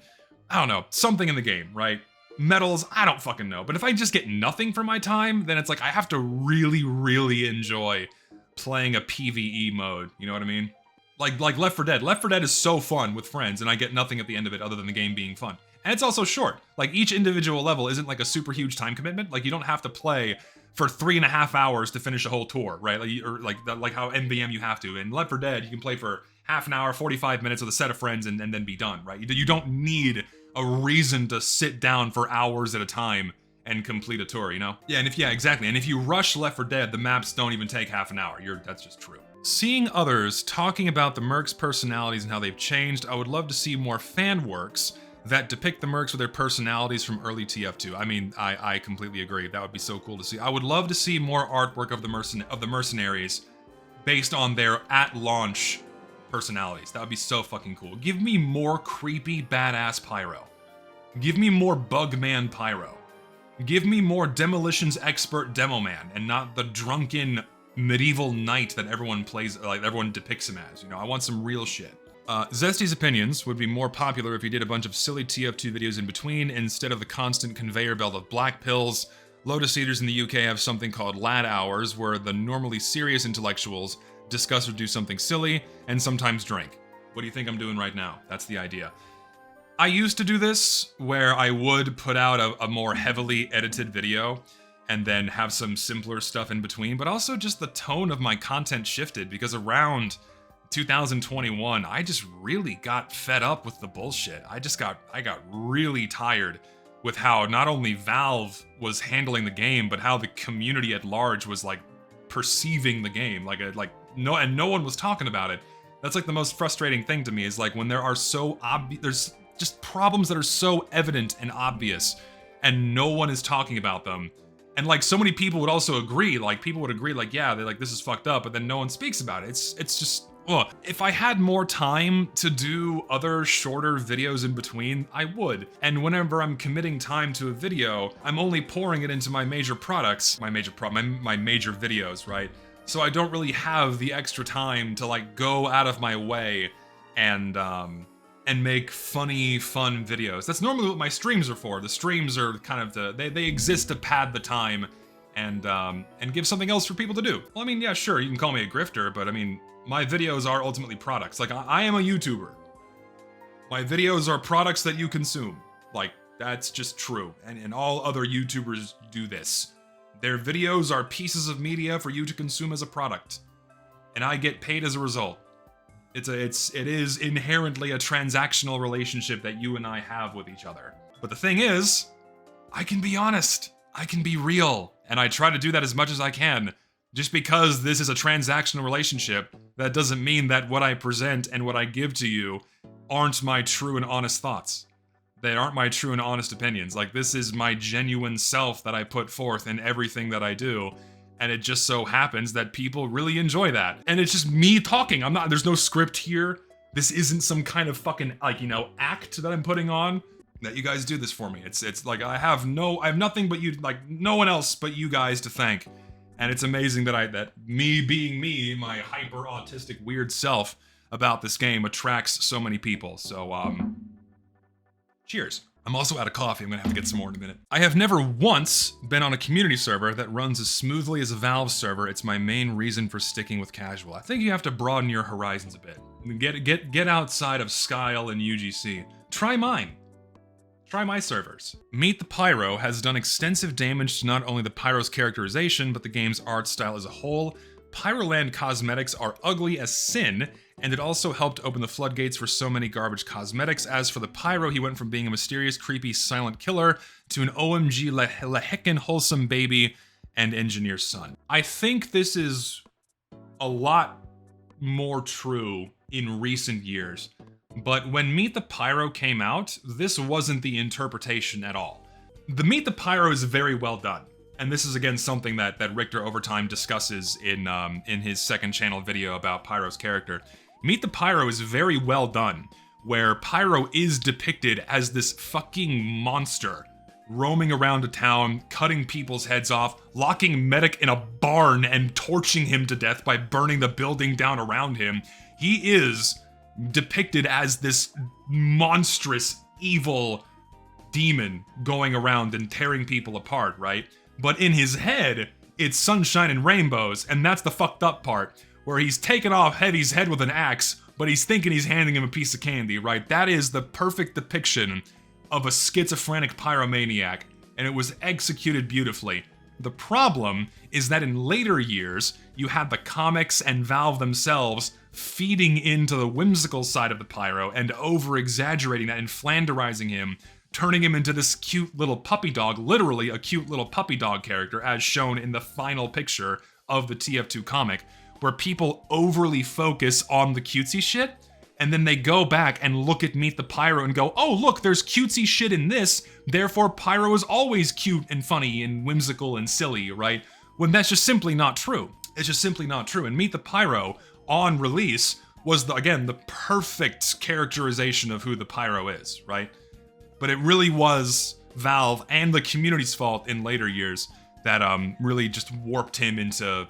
I don't know, something in the game, right? Medals, I don't fucking know. But if I just get nothing for my time, then it's like I have to really, really enjoy playing a PvE mode. You know what I mean? Like Left 4 Dead. Left 4 Dead is so fun with friends, and I get nothing at the end of it other than the game being fun. And it's also short. Like, each individual level isn't like a super huge time commitment. Like, you don't have to play for 3.5 hours to finish a whole tour, right? Like how MVM you have to. In Left 4 Dead, you can play for half an hour, 45 minutes with a set of friends, and then be done, right? You don't need a reason to sit down for hours at a time and complete a tour, you know? Yeah, exactly. And if you rush Left 4 Dead, the maps don't even take half an hour. That's just true. Seeing others talking about the mercs' personalities and how they've changed, I would love to see more fan works that depict the mercs with their personalities from early TF2. I mean, I completely agree. That would be so cool to see. I would love to see more artwork of the mercenaries based on their at-launch personalities. That would be so fucking cool. Give me more creepy, badass Pyro. Give me more Bugman Pyro. Give me more Demolitions Expert Demo Man, and not the drunken medieval knight that everyone plays, like everyone depicts him as. You know, I want some real shit. Zesty's opinions would be more popular if he did a bunch of silly TF2 videos in between, instead of the constant conveyor belt of black pills. Lotus Eaters in the UK have something called Lad Hours, where the normally serious intellectuals discuss or do something silly, and sometimes drink. What do you think I'm doing right now? That's the idea. I used to do this, where I would put out a more heavily edited video, and then have some simpler stuff in between, but also just the tone of my content shifted, because around 2021, I just really got fed up with the bullshit. I got really tired with how not only Valve was handling the game, but how the community at large was like perceiving the game. No one was talking about it. That's like the most frustrating thing to me, is like when there are there's just problems that are so evident and obvious and no one is talking about them. And like so many people would also agree, like people would agree like, yeah, they're like, this is fucked up, but then no one speaks about it. It's just, ugh. If I had more time to do other shorter videos in between, I would. And whenever I'm committing time to a video, I'm only pouring it into my major products, my major videos, right? So I don't really have the extra time to like go out of my way and make funny, fun videos. That's normally what my streams are for. The streams are kind of they exist to pad the time and give something else for people to do. Well, I mean, yeah, sure, you can call me a grifter, but I mean, my videos are ultimately products. Like, I am a YouTuber. My videos are products that you consume. Like, that's just true. And all other YouTubers do this. Their videos are pieces of media for you to consume as a product. And I get paid as a result. It is inherently a transactional relationship that you and I have with each other. But the thing is, I can be honest. I can be real. And I try to do that as much as I can. Just because this is a transactional relationship, that doesn't mean that what I present and what I give to you aren't my true and honest thoughts. They aren't my true and honest opinions. Like, this is my genuine self that I put forth in everything that I do. And it just so happens that people really enjoy that. And it's just me talking. There's no script here. This isn't some kind of fucking, like, you know, act that I'm putting on. That you guys do this for me. It's like, I have nothing but you, like, no one else but you guys to thank. And it's amazing that me being me, my hyper autistic weird self about this game attracts so many people. So, cheers. I'm also out of coffee. I'm gonna have to get some more in a minute. I have never once been on a community server that runs as smoothly as a Valve server. It's my main reason for sticking with casual. I think you have to broaden your horizons a bit. Get outside of Skyle and UGC. Try mine. Try my servers. Meet the Pyro has done extensive damage to not only the Pyro's characterization, but the game's art style as a whole. Pyroland cosmetics are ugly as sin, and it also helped open the floodgates for so many garbage cosmetics. As for the Pyro, he went from being a mysterious, creepy, silent killer to an OMG heckin' wholesome baby and engineer's son. I think this is a lot more true in recent years, but when Meet the Pyro came out, this wasn't the interpretation at all. The Meet the Pyro is very well done. And this is, again, something that Richter Overtime discusses in his second channel video about Pyro's character. Meet the Pyro is very well done, where Pyro is depicted as this fucking monster, roaming around a town, cutting people's heads off, locking Medic in a barn and torching him to death by burning the building down around him. He is depicted as this monstrous, evil demon going around and tearing people apart, right? But in his head, it's sunshine and rainbows, and that's the fucked up part, where he's taken off Heavy's head with an axe, but he's thinking he's handing him a piece of candy, right? That is the perfect depiction of a schizophrenic pyromaniac, and it was executed beautifully. The problem is that in later years, you had the comics and Valve themselves feeding into the whimsical side of the Pyro and over-exaggerating that and flanderizing him, turning him into this cute little puppy dog, literally a cute little puppy dog character, as shown in the final picture of the TF2 comic, where people overly focus on the cutesy shit, and then they go back and look at Meet the Pyro and go, oh look, there's cutesy shit in this, therefore Pyro is always cute and funny and whimsical and silly, right? When that's just simply not true. It's just simply not true. And Meet the Pyro, on release, was, again, the perfect characterization of who the Pyro is, right? But it really was Valve and the community's fault in later years that really just warped him into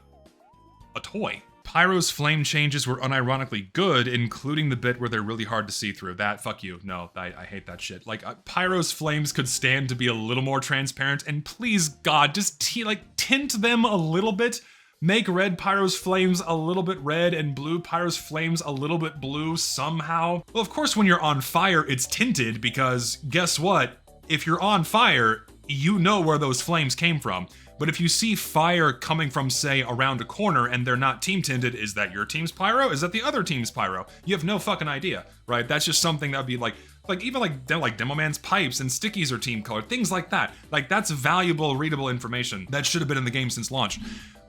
a toy. Pyro's flame changes were unironically good, including the bit where they're really hard to see through. That, fuck you. No, I hate that shit. Like, Pyro's flames could stand to be a little more transparent, and please, God, just tint them a little bit. Make red Pyro's flames a little bit red and blue Pyro's flames a little bit blue somehow. Well, of course, when you're on fire, it's tinted because guess what? If you're on fire, you know where those flames came from. But if you see fire coming from, say, around a corner and they're not team tinted, is that your team's Pyro? Is that the other team's Pyro? You have no fucking idea, right? That's just something that would be like like even like Demo Man's pipes and stickies are team colored, things like that. Like that's valuable, readable information that should have been in the game since launch.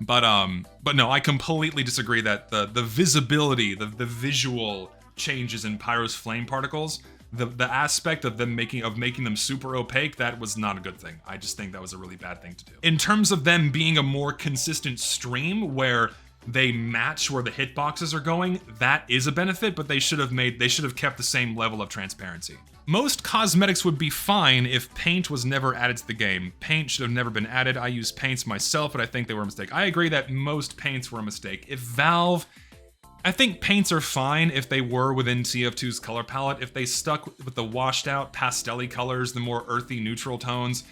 But no, I completely disagree that the visibility, the visual changes in Pyro's flame particles, the aspect of them making them super opaque, that was not a good thing. I just think that was a really bad thing to do. In terms of them being a more consistent stream where they match where the hitboxes are going, that is a benefit, but they should have kept the same level of transparency. Most cosmetics would be fine if paint was never added to the game. Paint should have never been added. I use paints myself, but I think they were a mistake. I agree that most paints were a mistake. If Valve, I think paints are fine if they were within TF2's color palette. If they stuck with the washed out pastel-y colors, the more earthy neutral tones,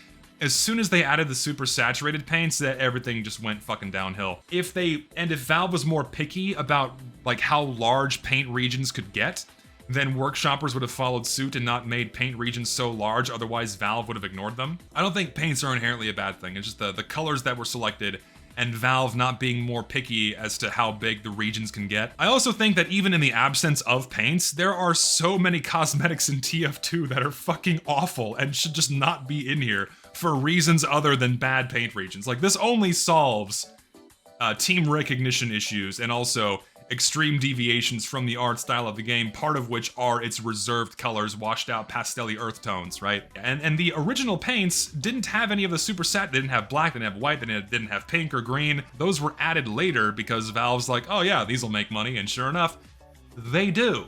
as soon as they added the super saturated paints, that everything just went fucking downhill. If Valve was more picky about like how large paint regions could get, then workshoppers would have followed suit and not made paint regions so large, otherwise Valve would have ignored them. I don't think paints are inherently a bad thing. It's just the colors that were selected and Valve not being more picky as to how big the regions can get. I also think that even in the absence of paints, there are so many cosmetics in TF2 that are fucking awful and should just not be in here for reasons other than bad paint regions. Like, this only solves team recognition issues and also extreme deviations from the art style of the game, part of which are its reserved colors, washed out pastel-y earth tones, right? And the original paints didn't have any of the super sat, they didn't have black, they didn't have white, they didn't have pink or green. Those were added later because Valve's like, oh yeah, these will make money, and sure enough, they do,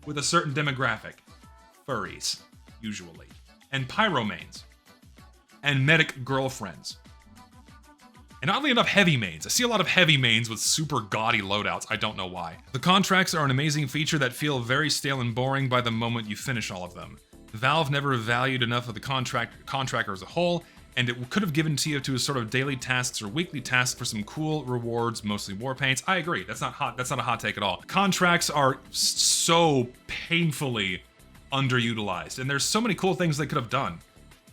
with a certain demographic. Furries, usually. And pyro mains. And medic girlfriends. And oddly enough, heavy mains. I see a lot of heavy mains with super gaudy loadouts. I don't know why. The contracts are an amazing feature that feel very stale and boring by the moment you finish all of them. Valve never valued enough of the contractor as a whole, and it could have given TF2 a sort of daily tasks or weekly tasks for some cool rewards, mostly war paints. I agree. That's not a hot take at all. Contracts are so painfully underutilized, and there's so many cool things they could have done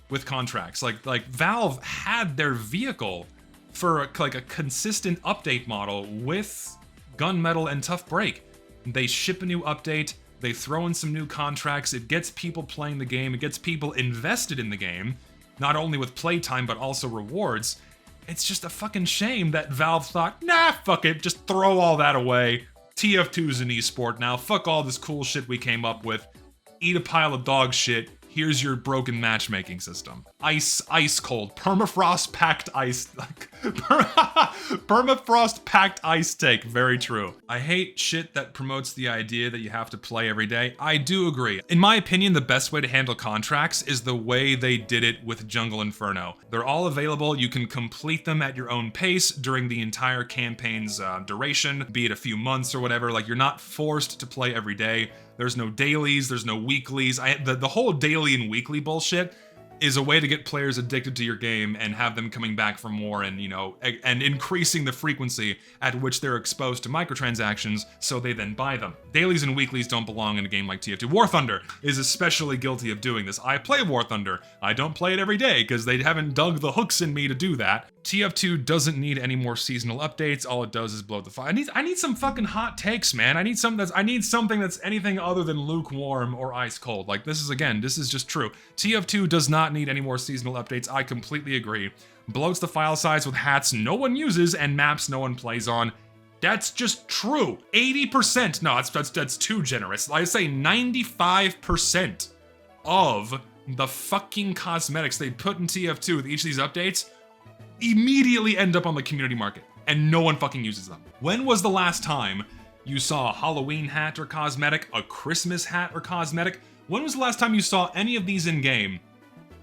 with contracts. Like Valve had their vehicle for like a consistent update model with Gunmetal and Tough Break. They ship a new update, they throw in some new contracts, it gets people playing the game, it gets people invested in the game, not only with playtime but also rewards. It's just a fucking shame that Valve thought, nah, fuck it, just throw all that away. TF2's an esport now, fuck all this cool shit we came up with, eat a pile of dog shit. Here's your broken matchmaking system. Ice cold, permafrost packed ice, permafrost packed ice take, very true. I hate shit that promotes the idea that you have to play every day. I do agree. In my opinion, the best way to handle contracts is the way they did it with Jungle Inferno. They're all available, you can complete them at your own pace during the entire campaign's duration, be it a few months or whatever. Like, you're not forced to play every day. There's no dailies, there's no weeklies. The whole daily and weekly bullshit is a way to get players addicted to your game and have them coming back for more and, you know, and increasing the frequency at which they're exposed to microtransactions so they then buy them. Dailies and weeklies don't belong in a game like TF2. War Thunder is especially guilty of doing this. I play War Thunder. I don't play it every day because they haven't dug the hooks in me to do that. TF2 doesn't need any more seasonal updates. All it does is bloat the fire. I need some fucking hot takes, man. I need something that's anything other than lukewarm or ice cold. Like, this is just true. TF2 does not need any more seasonal updates. I completely agree. Bloats the file size with hats no one uses and maps no one plays on. That's just true. 80%. No, that's too generous. I say 95% of the fucking cosmetics they put in TF2 with each of these updates immediately end up on the community market, and no one fucking uses them. When was the last time you saw a Halloween hat or cosmetic, a Christmas hat or cosmetic? When was the last time you saw any of these in-game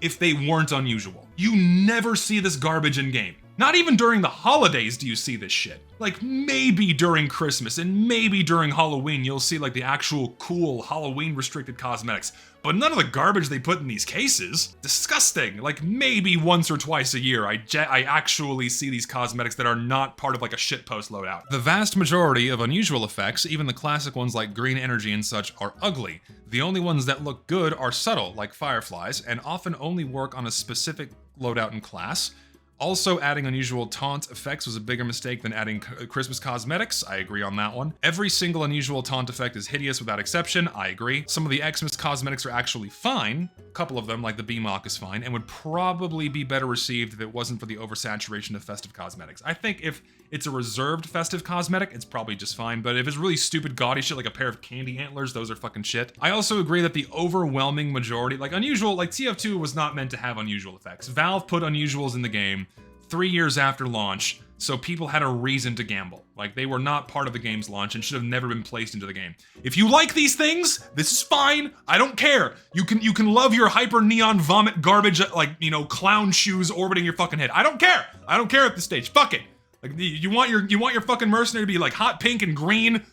if they weren't unusual? You never see this garbage in-game. Not even during the holidays do you see this shit. Like, maybe during Christmas and maybe during Halloween you'll see like the actual cool Halloween restricted cosmetics, but none of the garbage they put in these cases. Disgusting. Like, maybe once or twice a year I actually see these cosmetics that are not part of like a shitpost loadout. The vast majority of unusual effects, even the classic ones like green energy and such, are ugly. The only ones that look good are subtle, like fireflies, and often only work on a specific loadout and class. Also, adding unusual taunt effects was a bigger mistake than adding Christmas cosmetics. I agree on that one. Every single unusual taunt effect is hideous without exception. I agree. Some of the Xmas cosmetics are actually fine. A couple of them, like the BMOC, is fine, and would probably be better received if it wasn't for the oversaturation of festive cosmetics. I think if it's a reserved festive cosmetic, it's probably just fine, but if it's really stupid gaudy shit like a pair of candy antlers, those are fucking shit. I also agree that the overwhelming majority, like unusual, like TF2 was not meant to have unusual effects. Valve put unusuals in the game 3 years after launch, so people had a reason to gamble. Like, they were not part of the game's launch and should have never been placed into the game. If you like these things, this is fine. I don't care. You can love your hyper neon vomit garbage, like, you know, clown shoes orbiting your fucking head. I don't care. I don't care at this stage. Fuck it. Like, you want your fucking mercenary to be like hot pink and green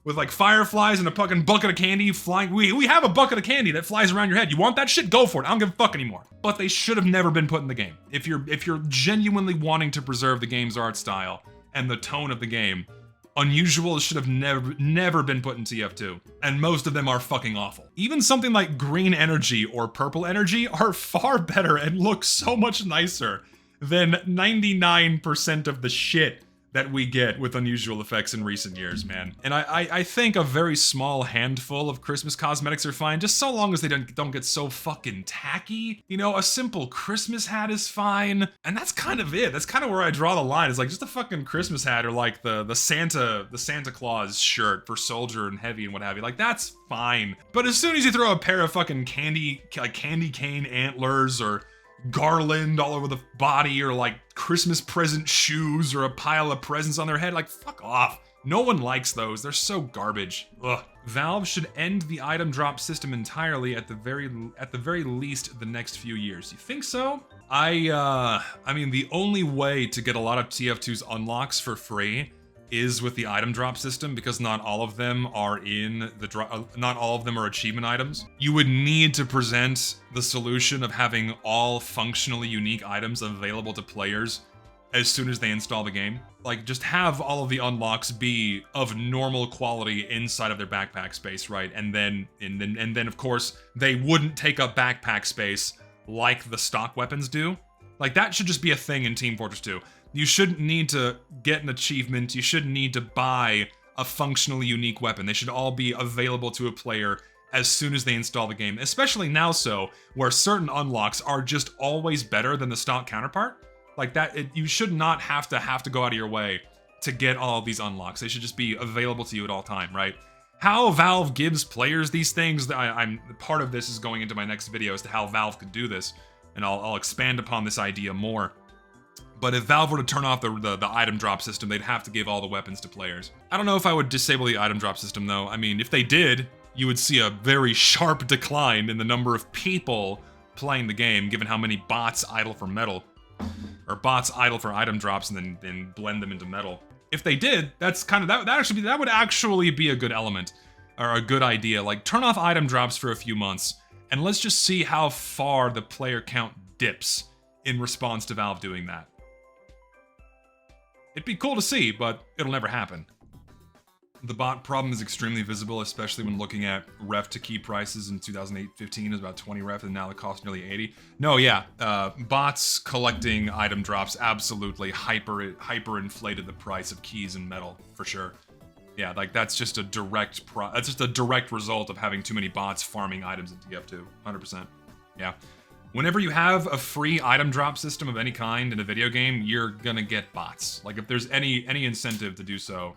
with like fireflies and a fucking bucket of candy flying. We have a bucket of candy that flies around your head. You want that shit? Go for it. I don't give a fuck anymore. But they should have never been put in the game. If you're genuinely wanting to preserve the game's art style and the tone of the game, unusuals should have never been put in TF2. And most of them are fucking awful. Even something like green energy or purple energy are far better and look so much nicer than 99% of the shit that we get with unusual effects in recent years, man. And I think a very small handful of Christmas cosmetics are fine, just so long as they don't get so fucking tacky. You know, a simple Christmas hat is fine, and that's kind of it. That's kind of where I draw the line. It's like just a fucking Christmas hat, or like the Santa Claus shirt for Soldier and Heavy and what have you. Like, that's fine. But as soon as you throw a pair of fucking candy cane antlers, or garland all over the body, or like Christmas present shoes, or a pile of presents on their head, like, fuck off. No one likes those. They're so garbage. Ugh. Valve should end the item drop system entirely at the very least the next few years. You think so? I mean, the only way to get a lot of TF2's unlocks for free is with the item drop system, because not all of them are not all of them are achievement items. You would need to present the solution of having all functionally unique items available to players as soon as they install the game. Like, just have all of the unlocks be of normal quality inside of their backpack space, right? And then of course they wouldn't take up backpack space like the stock weapons do. Like, that should just be a thing in Team Fortress 2. You shouldn't need to get an achievement. You shouldn't need to buy a functionally unique weapon. They should all be available to a player as soon as they install the game, especially now, so where certain unlocks are just always better than the stock counterpart. Like that, you should not have to go out of your way to get all of these unlocks. They should just be available to you at all time, right? How Valve gives players these things, I'm part of this is going into my next video as to how Valve could do this, and I'll expand upon this idea more. But if Valve were to turn off the item drop system, they'd have to give all the weapons to players. I don't know if I would disable the item drop system, though. I mean, if they did, you would see a very sharp decline in the number of people playing the game, given how many bots idle for metal. Or bots idle for item drops and then blend them into metal. If they did, that's kind of, that would actually be a good element. Or a good idea. Like, turn off item drops for a few months, and let's just see how far the player count dips in response to Valve doing that. It'd be cool to see, but it'll never happen. The bot problem is extremely visible, especially when looking at ref to key prices in 2015 is about 20 ref, and now it costs nearly 80. No, yeah, bots collecting item drops absolutely hyper inflated the price of keys and metal, for sure. Yeah, like that's just a direct result of having too many bots farming items in TF2, 100%. Yeah. Whenever you have a free item drop system of any kind in a video game, you're gonna get bots. Like, if there's any incentive to do so,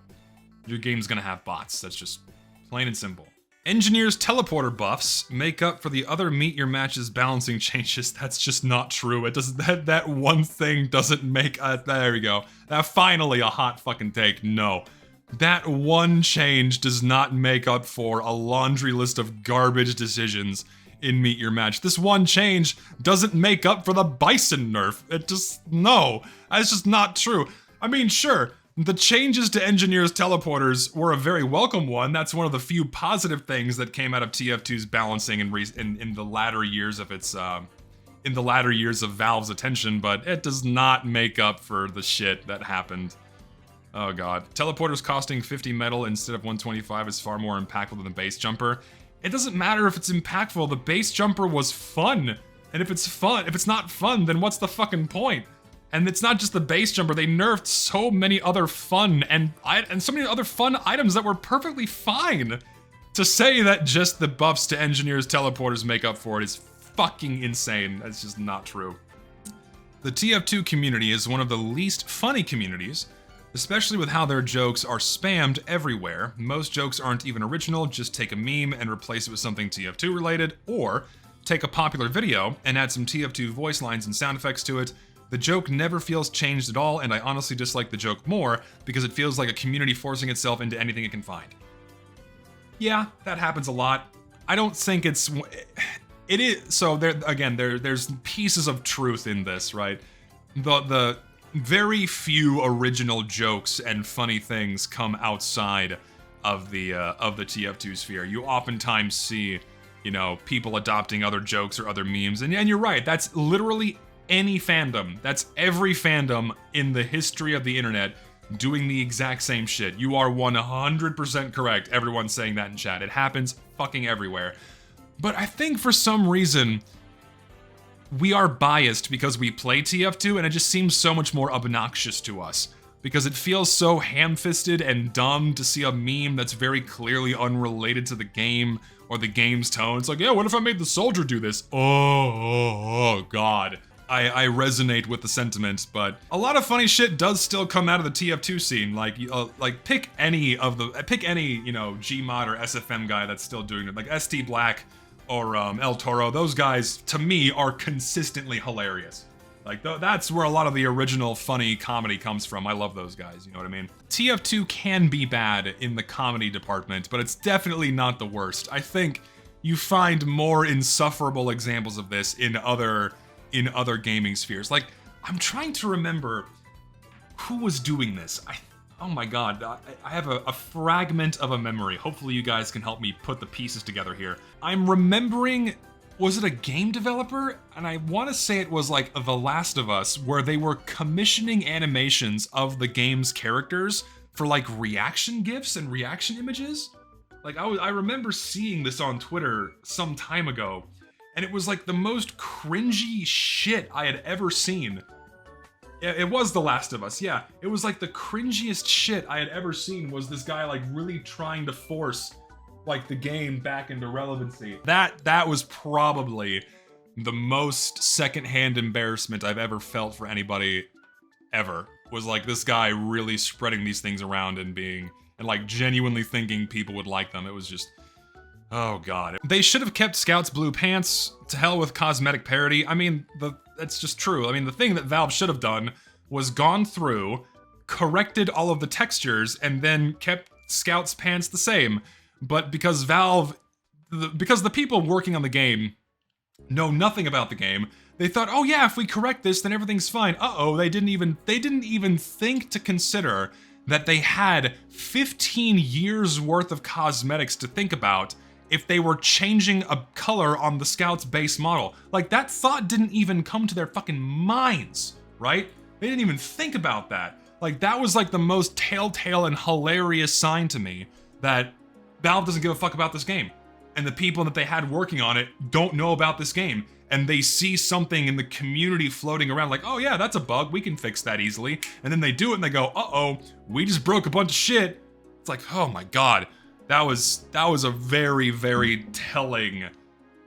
your game's gonna have bots. That's just plain and simple. Engineers' teleporter buffs make up for the other Meet Your Matches balancing changes. That's just not true. It doesn't. That one thing doesn't make. There we go. Finally, a hot fucking take. No. That one change does not make up for a laundry list of garbage decisions in Meet Your Match. This one change doesn't make up for the Bison nerf. No. That's just not true. I mean, sure, the changes to Engineers' teleporters were a very welcome one. That's one of the few positive things that came out of TF2's balancing in the latter years of its, in the latter years of Valve's attention, but it does not make up for the shit that happened. Oh god. Teleporters costing 50 metal instead of 125 is far more impactful than the base jumper. It doesn't matter if it's impactful, the base jumper was fun. And if it's not fun, then what's the fucking point? And it's not just the base jumper, they nerfed so many other fun and so many other fun items that were perfectly fine. To say that just the buffs to engineers teleporters make up for it is fucking insane. That's just not true. The TF2 community is one of the least funny communities, especially with how their jokes are spammed everywhere. Most jokes aren't even original, just take a meme and replace it with something TF2 related, or take a popular video and add some TF2 voice lines and sound effects to it. The joke never feels changed at all, and I honestly dislike the joke more because it feels like a community forcing itself into anything it can find. Yeah, that happens a lot. I don't think it is, so there's pieces of truth in this, right? The very few original jokes and funny things come outside of the TF2 sphere. You oftentimes see, you know, people adopting other jokes or other memes, and you're right, that's literally any fandom. That's every fandom in the history of the internet doing the exact same shit. You are 100% correct, everyone saying that in chat. It happens fucking everywhere. But I think for some reason, we are biased because we play TF2 and it just seems so much more obnoxious to us. Because it feels so ham-fisted and dumb to see a meme that's very clearly unrelated to the game or the game's tone. It's like, yeah, what if I made the soldier do this? Oh God. I resonate with the sentiment, but a lot of funny shit does still come out of the TF2 scene. Like pick any, you know, Gmod or SFM guy that's still doing it. Like ST Black or El Toro. Those guys, to me, are consistently hilarious. Like that's where a lot of the original funny comedy comes from. I love those guys, you know what I mean? TF2 can be bad in the comedy department, but it's definitely not the worst. I think you find more insufferable examples of this in other gaming spheres. Like, I'm trying to remember who was doing this. Oh my God, I have a fragment of a memory. Hopefully you guys can help me put the pieces together here. I'm remembering, was it a game developer? And I want to say it was like The Last of Us, where they were commissioning animations of the game's characters for like reaction GIFs and reaction images. Like I remember seeing this on Twitter some time ago, and it was like the most cringy shit I had ever seen. It was The Last of Us, yeah. It was like the cringiest shit I had ever seen was this guy like really trying to force like the game back into relevancy. That was probably the most secondhand embarrassment I've ever felt for anybody ever. Was like this guy really spreading these things around and like genuinely thinking people would like them. It was just, oh God. They should have kept Scout's blue pants. To hell with cosmetic parody. I mean, that's just true. I mean, the thing that Valve should have done was gone through, corrected all of the textures, and then kept Scout's pants the same. But because because the people working on the game know nothing about the game, they thought, oh yeah, if we correct this, then everything's fine. Uh-oh, they didn't even think to consider that they had 15 years worth of cosmetics to think about if they were changing a color on the Scout's base model. Like, that thought didn't even come to their fucking minds, right? They didn't even think about that. Like, that was like the most telltale and hilarious sign to me that Valve doesn't give a fuck about this game. And the people that they had working on it don't know about this game. And they see something in the community floating around like, oh yeah, that's a bug, we can fix that easily. And then they do it and they go, uh-oh, we just broke a bunch of shit. It's like, oh my God. That was a very, very telling,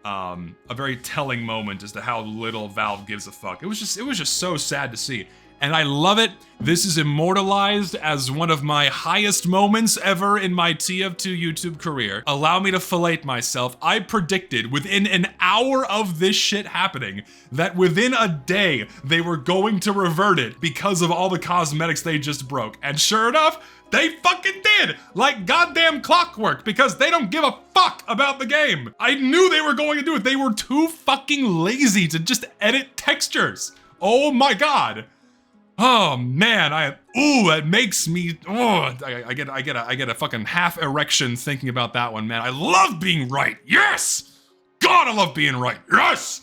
moment as to how little Valve gives a fuck. It was just so sad to see. And I love it. This is immortalized as one of my highest moments ever in my TF2 YouTube career. Allow me to fillet myself. I predicted within an hour of this shit happening that within a day they were going to revert it because of all the cosmetics they just broke. And sure enough, they fucking did! Like goddamn clockwork, because they don't give a fuck about the game. I knew they were going to do it. They were too fucking lazy to just edit textures. Oh my God. Oh man, it makes me, I get a fucking half erection thinking about that one, man. I love being right, yes! God, I love being right, yes!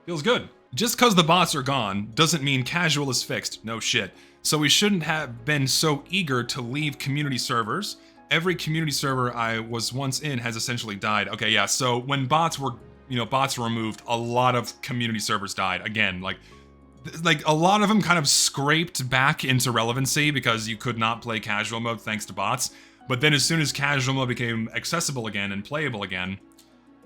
Feels good. Just cause the bots are gone doesn't mean casual is fixed, no shit. So we shouldn't have been so eager to leave community servers. Every community server I was once in has essentially died. Okay, yeah, so when bots were removed, a lot of community servers died. Again, like, like a lot of them kind of scraped back into relevancy because you could not play casual mode thanks to bots. But then as soon as casual mode became accessible again and playable again,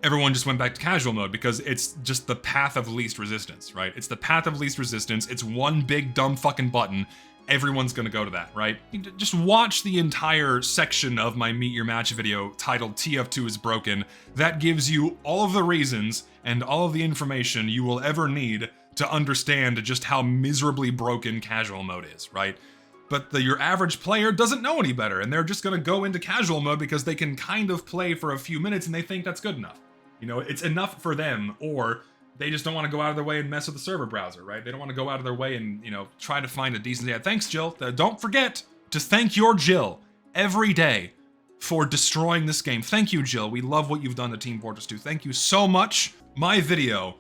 everyone just went back to casual mode because it's just the path of least resistance, right? It's the path of least resistance. It's one big dumb fucking button. Everyone's gonna go to that, right? Just watch the entire section of my Meet Your Match video titled TF2 is broken. That gives you all of the reasons and all of the information you will ever need to understand just how miserably broken casual mode is, right? But your average player doesn't know any better, and they're just gonna go into casual mode because they can kind of play for a few minutes and they think that's good enough. You know, it's enough for them, or they just don't want to go out of their way and mess with the server browser, right? They don't want to go out of their way and, you know, try to find a decent... Yeah, thanks, Jill. Don't forget to thank your Jill every day for destroying this game. Thank you, Jill. We love what you've done to Team Fortress 2. Thank you so much. My video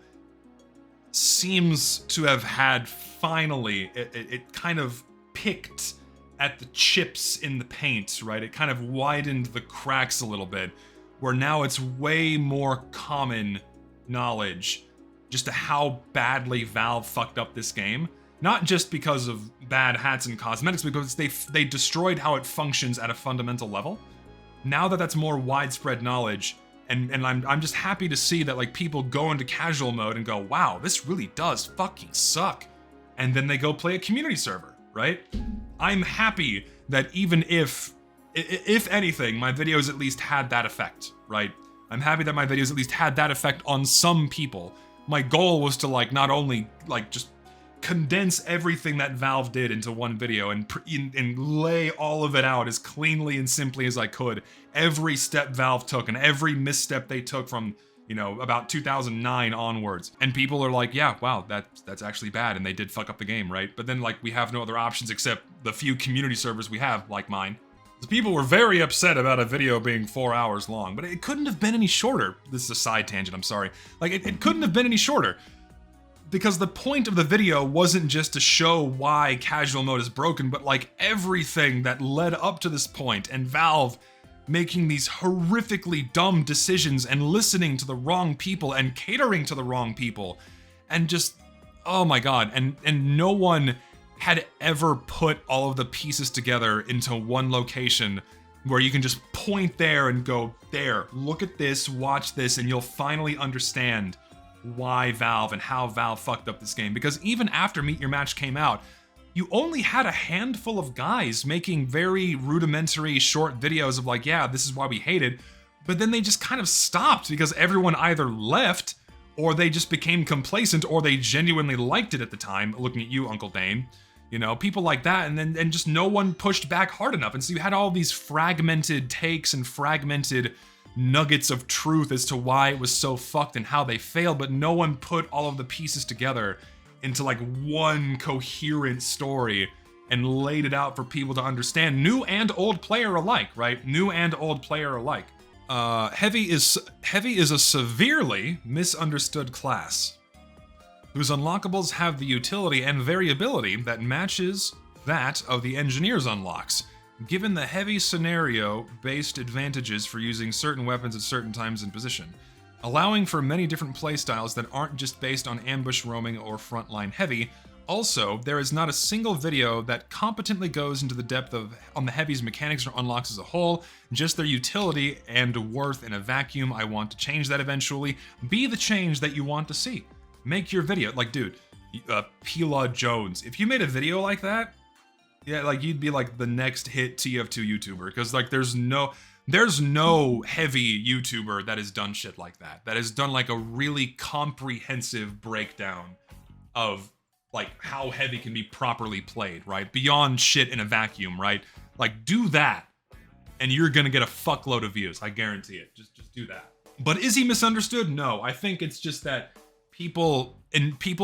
seems to have had finally... It kind of picked at the chips in the paint, right? It kind of widened the cracks a little bit, where now it's way more common knowledge just to how badly Valve fucked up this game. Not just because of bad hats and cosmetics, because they destroyed how it functions at a fundamental level. Now that that's more widespread knowledge, and I'm just happy to see that like people go into casual mode and go, wow, this really does fucking suck. And then they go play a community server, right? I'm happy that even if anything, my videos at least had that effect, right? I'm happy that my videos at least had that effect on some people. My goal was to like not only like just condense everything that Valve did into one video and lay all of it out as cleanly and simply as I could. Every step Valve took and every misstep they took from, you know, about 2009 onwards. And people are like, yeah, wow, that's actually bad, and they did fuck up the game, right? But then like we have no other options except the few community servers we have, like mine. The people were very upset about a video being 4 hours long, but it couldn't have been any shorter. This is a side tangent, I'm sorry. Like, it couldn't have been any shorter. Because the point of the video wasn't just to show why casual mode is broken, but like everything that led up to this point, and Valve making these horrifically dumb decisions and listening to the wrong people and catering to the wrong people. And just, oh my god, and no one had ever put all of the pieces together into one location where you can just point there and go, there, look at this, watch this, and you'll finally understand why Valve and how Valve fucked up this game. Because even after Meet Your Match came out, you only had a handful of guys making very rudimentary short videos of like, yeah, this is why we hate it, but then they just kind of stopped because everyone either left or they just became complacent or they genuinely liked it at the time, looking at you, Uncle Dane. You know, people like that, and just no one pushed back hard enough. And so you had all these fragmented takes and fragmented nuggets of truth as to why it was so fucked and how they failed, but no one put all of the pieces together into like one coherent story and laid it out for people to understand, new and old player alike, right? New and old player alike. Heavy is a severely misunderstood class, whose unlockables have the utility and variability that matches that of the engineer's unlocks, given the heavy scenario-based advantages for using certain weapons at certain times and position, allowing for many different playstyles that aren't just based on ambush roaming or frontline heavy. Also, there is not a single video that competently goes into the depth on the heavy's mechanics or unlocks as a whole, just their utility and worth in a vacuum. I want to change that eventually. Be the change that you want to see. Make your video. Like, dude, Pila Jones, if you made a video like that, yeah, like you'd be like the next hit TF2 YouTuber, because like there's no heavy YouTuber that has done shit like that has done like a really comprehensive breakdown of like how heavy can be properly played, right? Beyond shit in a vacuum, right? Like do that and you're gonna get a fuckload of views. I guarantee it. Just do that. But is he misunderstood? No, I think it's just that people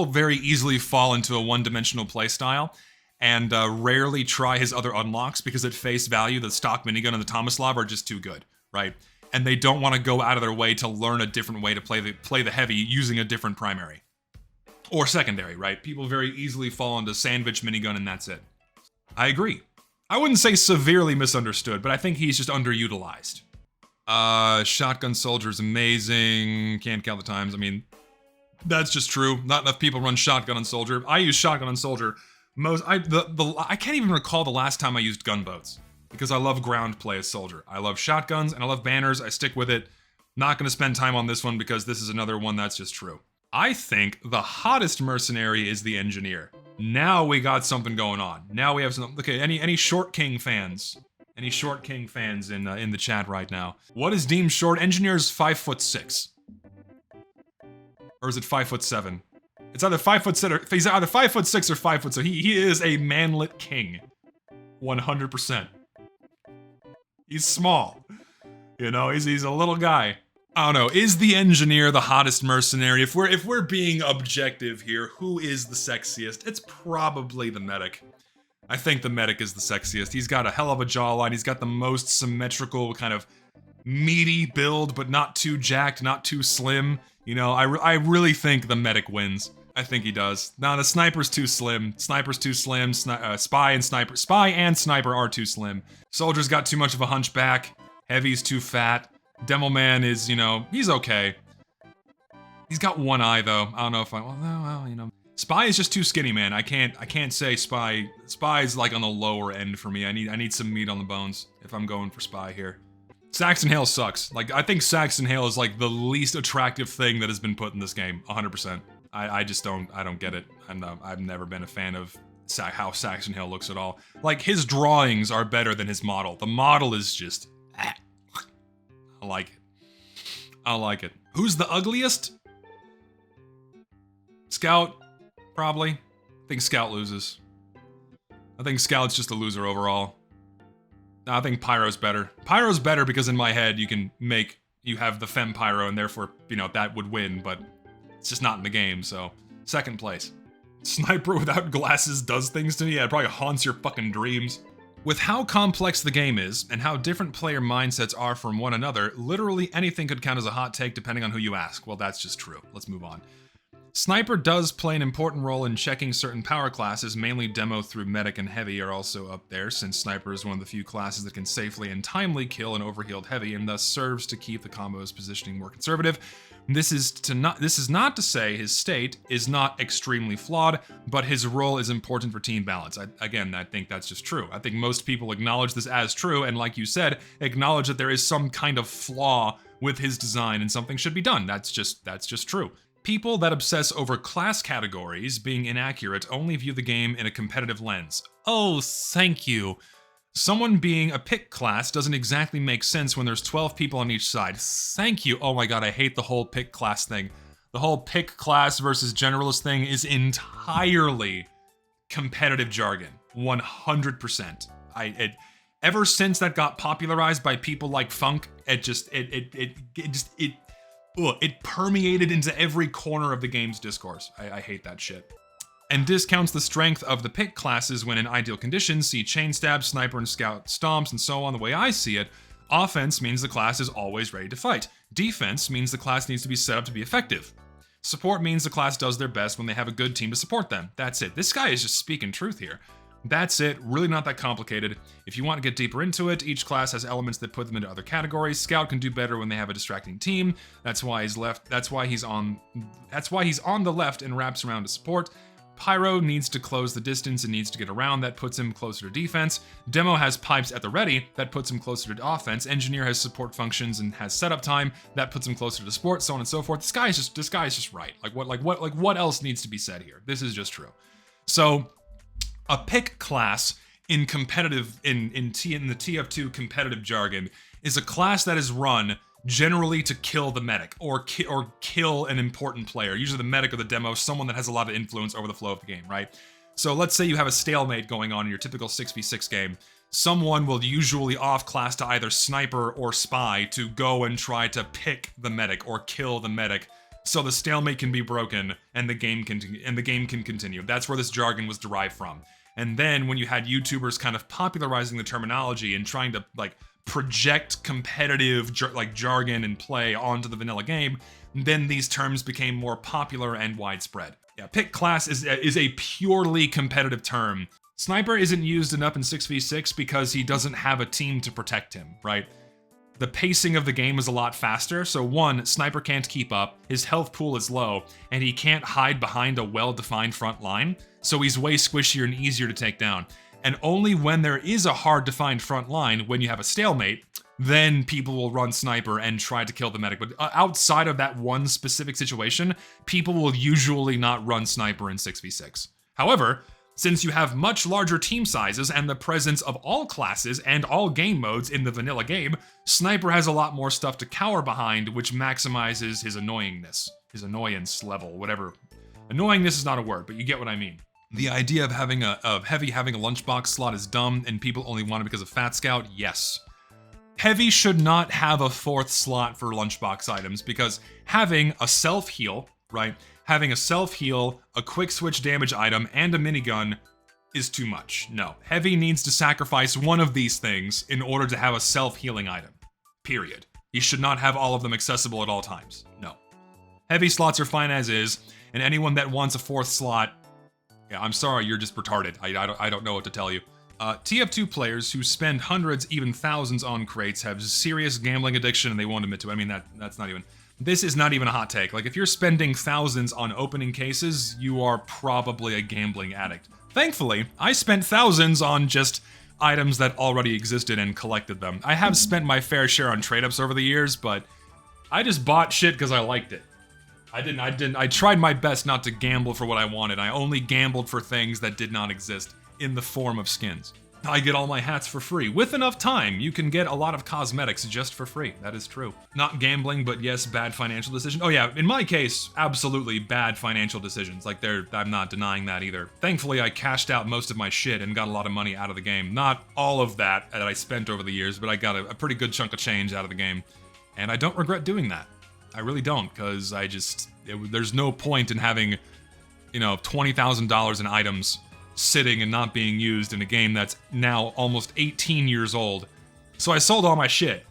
very easily fall into a one-dimensional playstyle and rarely try his other unlocks because at face value, the stock minigun and the Tomislav are just too good, right? And they don't want to go out of their way to learn a different way to play the heavy using a different primary. Or secondary, right? People very easily fall into sandwich minigun and that's it. I agree. I wouldn't say severely misunderstood, but I think he's just underutilized. Shotgun Soldier's amazing. Can't count the times. I mean, That's just true. Not enough people run shotgun on soldier. I use shotgun on soldier. I can't even recall the last time I used gunboats because I love ground play as soldier. I love shotguns and I love banners. I stick with it. Not gonna spend time on this one because this is another one that's just true. I think the hottest mercenary is the engineer. Now we got something going on. Now we have some. Okay, any Short King fans? Any Short King fans in the chat right now? What is deemed short? Engineer's 5'6". Or is it 5'7"? It's either 5'6" he's either 5'6" or 5'7". He is a manlet king. 100%. He's small. You know, he's a little guy. I don't know. Is the engineer the hottest mercenary? If we're being objective here, who is the sexiest? It's probably the medic. I think the medic is the sexiest. He's got a hell of a jawline. He's got the most symmetrical kind of meaty build, but not too jacked, not too slim. You know, I really think the medic wins. I think he does. Nah, the sniper's too slim. Sniper's too slim. Spy and sniper are too slim. Soldier's got too much of a hunchback. Heavy's too fat. Demoman is, you know, he's okay. He's got one eye though. I don't know if well, you know. Spy is just too skinny, man. I can't say Spy. Spy's like on the lower end for me. I need some meat on the bones if I'm going for Spy here. Saxon Hale sucks. Like, I think Saxon Hale is like the least attractive thing that has been put in this game, 100%. I just don't get it. I've never been a fan of how Saxon Hale looks at all. Like, his drawings are better than his model. The model is just, I like it. I like it. Who's the ugliest? Scout, probably. I think Scout loses. I think Scout's just a loser overall. I think Pyro's better. Pyro's better because in my head you have the Fem Pyro and therefore, you know, that would win, but it's just not in the game, so. Second place. Sniper without glasses does things to me? Yeah, it probably haunts your fucking dreams. With how complex the game is, and how different player mindsets are from one another, literally anything could count as a hot take depending on who you ask. Well, that's just true. Let's move on. Sniper does play an important role in checking certain power classes, mainly demo through medic and heavy are also up there, since Sniper is one of the few classes that can safely and timely kill an overhealed heavy and thus serves to keep the combo's positioning more conservative. This is not to say his state is not extremely flawed, but his role is important for team balance. I think that's just true. I think most people acknowledge this as true, and like you said, acknowledge that there is some kind of flaw with his design and something should be done. That's just true. People that obsess over class categories being inaccurate only view the game in a competitive lens. Oh, thank you. Someone being a pick class doesn't exactly make sense when there's 12 people on each side. Thank you. Oh my god, I hate the whole pick class thing. The whole pick class versus generalist thing is entirely competitive jargon. 100%. Ever since that got popularized by people like Funk, it permeated into every corner of the game's discourse. I hate that shit. And discounts the strength of the pick classes when in ideal conditions, see chain stab, sniper and scout stomps, and so on. The way I see it, offense means the class is always ready to fight. Defense means the class needs to be set up to be effective. Support means the class does their best when they have a good team to support them. That's it. This guy is just speaking truth here. That's it, really not that complicated. If you want to get deeper into it, each class has elements that put them into other categories. Scout can do better when they have a distracting team. That's why he's on the left and wraps around to support. Pyro needs to close the distance and needs to get around. That puts him closer to defense. Demo has pipes at the ready. That puts him closer to offense. Engineer has support functions and has setup time. That puts him closer to support, so on and so forth. This guy is just right. What else needs to be said here? This is just true. So, a pick class in competitive in the TF2 competitive jargon is a class that is run generally to kill the medic or kill an important player, usually the medic or the demo, someone that has a lot of influence over the flow of the game, right? So let's say you have a stalemate going on in your typical 6v6 game. Someone will usually off-class to either sniper or spy to go and try to pick the medic or kill the medic so the stalemate can be broken and the game can continue. That's where this jargon was derived from. And then when you had YouTubers kind of popularizing the terminology and trying to project competitive jargon and play onto the vanilla game, then these terms became more popular and widespread. Yeah, pick class is a purely competitive term. Sniper isn't used enough in 6v6 because he doesn't have a team to protect him, right? The pacing of the game is a lot faster, so one, Sniper can't keep up, his health pool is low, and he can't hide behind a well-defined front line, so he's way squishier and easier to take down. And only when there is a hard-defined front line, when you have a stalemate, then people will run Sniper and try to kill the medic. But outside of that one specific situation, people will usually not run Sniper in 6v6. However, since you have much larger team sizes and the presence of all classes and all game modes in the vanilla game, Sniper has a lot more stuff to cower behind, which maximizes his annoyingness, his annoyance level, whatever. Annoyingness is not a word, but you get what I mean. The idea of having Heavy having a lunchbox slot is dumb and people only want it because of Fat Scout, yes. Heavy should not have a 4th slot for lunchbox items because having a self-heal, right? Having a self-heal, a quick switch damage item, and a minigun is too much. No, Heavy needs to sacrifice one of these things in order to have a self-healing item. Period. He should not have all of them accessible at all times. No. Heavy slots are fine as is, and anyone that wants a 4th slot, yeah, I'm sorry, you're just retarded. I don't know what to tell you. TF2 players who spend hundreds, even thousands on crates have serious gambling addiction and they won't admit to it. I mean, that's not even... This is not even a hot take. Like, if you're spending thousands on opening cases, you are probably a gambling addict. Thankfully, I spent thousands on just items that already existed and collected them. I have spent my fair share on trade-ups over the years, but I just bought shit because I liked it. I tried my best not to gamble for what I wanted. I only gambled for things that did not exist in the form of skins. I get all my hats for free. With enough time, you can get a lot of cosmetics just for free. That is true. Not gambling, but yes, bad financial decision. Oh yeah, in my case, absolutely bad financial decisions. Like, I'm not denying that either. Thankfully, I cashed out most of my shit and got a lot of money out of the game. Not all of that I spent over the years, but I got a pretty good chunk of change out of the game. And I don't regret doing that. I really don't, because there's no point in having, you know, $20,000 in items sitting and not being used in a game that's now almost 18 years old. So I sold all my shit.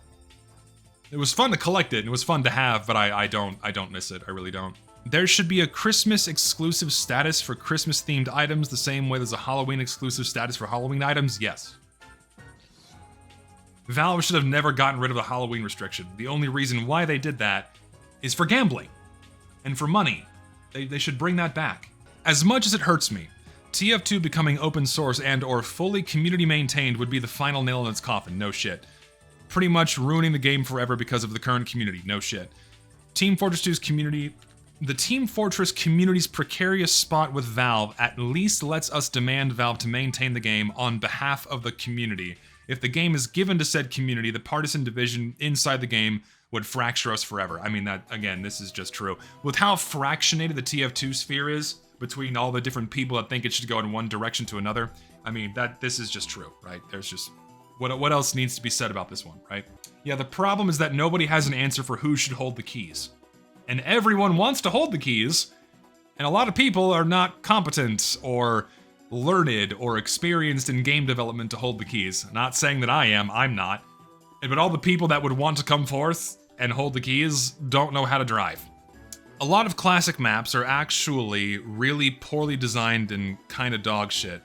It was fun to collect it, and it was fun to have, but I don't miss it. I really don't. There should be a Christmas exclusive status for Christmas themed items the same way there's a Halloween exclusive status for Halloween items, yes. Valve should have never gotten rid of the Halloween restriction. The only reason why they did that is for gambling and for money. They should bring that back. As much as it hurts me, TF2 becoming open source and or fully community maintained would be the final nail in its coffin, no shit. Pretty much ruining the game forever because of the current community, no shit. Team Fortress 2's community... The Team Fortress community's precarious spot with Valve at least lets us demand Valve to maintain the game on behalf of the community. If the game is given to said community, the partisan division inside the game would fracture us forever. I mean, that, again, this is just true. With how fractionated the TF2 sphere is, between all the different people that think it should go in one direction to another, I mean, this is just true, right? There's just... What else needs to be said about this one, right? Yeah, the problem is that nobody has an answer for who should hold the keys. And everyone wants to hold the keys, and a lot of people are not competent or learned or experienced in game development to hold the keys. Not saying that I am, I'm not. But all the people that would want to come forth and hold the keys don't know how to drive. A lot of classic maps are actually really poorly designed and kind of dog shit.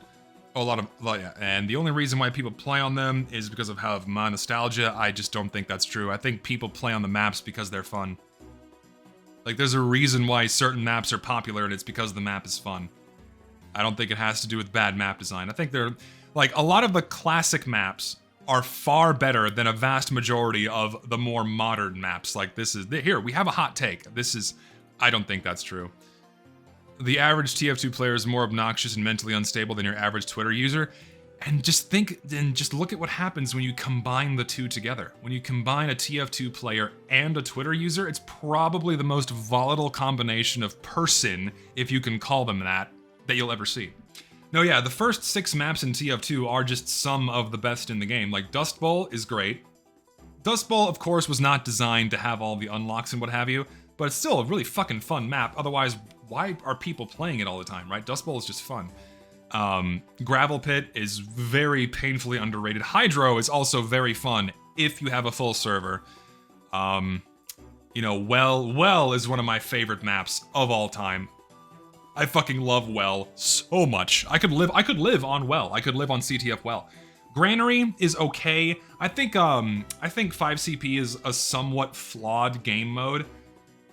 Yeah, and the only reason why people play on them is because of how my nostalgia. I just don't think that's true. I think people play on the maps because they're fun. Like, there's a reason why certain maps are popular, and it's because the map is fun. I don't think it has to do with bad map design. I think they're, like, a lot of the classic maps are far better than a vast majority of the more modern maps. Like, here, we have a hot take. I don't think that's true. The average TF2 player is more obnoxious and mentally unstable than your average Twitter user. And just look at what happens when you combine the two together. When you combine a TF2 player and a Twitter user, it's probably the most volatile combination of person, if you can call them that you'll ever see. No, yeah, the first 6 maps in TF2 are just some of the best in the game. Like, Dust Bowl is great. Dust Bowl, of course, was not designed to have all the unlocks and what have you, but it's still a really fucking fun map. Otherwise, why are people playing it all the time, right? Dust Bowl is just fun. Gravel Pit is very painfully underrated. Hydro is also very fun if you have a full server. You know, Well is one of my favorite maps of all time. I fucking love Well so much. I could live on Well. I could live on CTF Well. Granary is okay. I think 5CP is a somewhat flawed game mode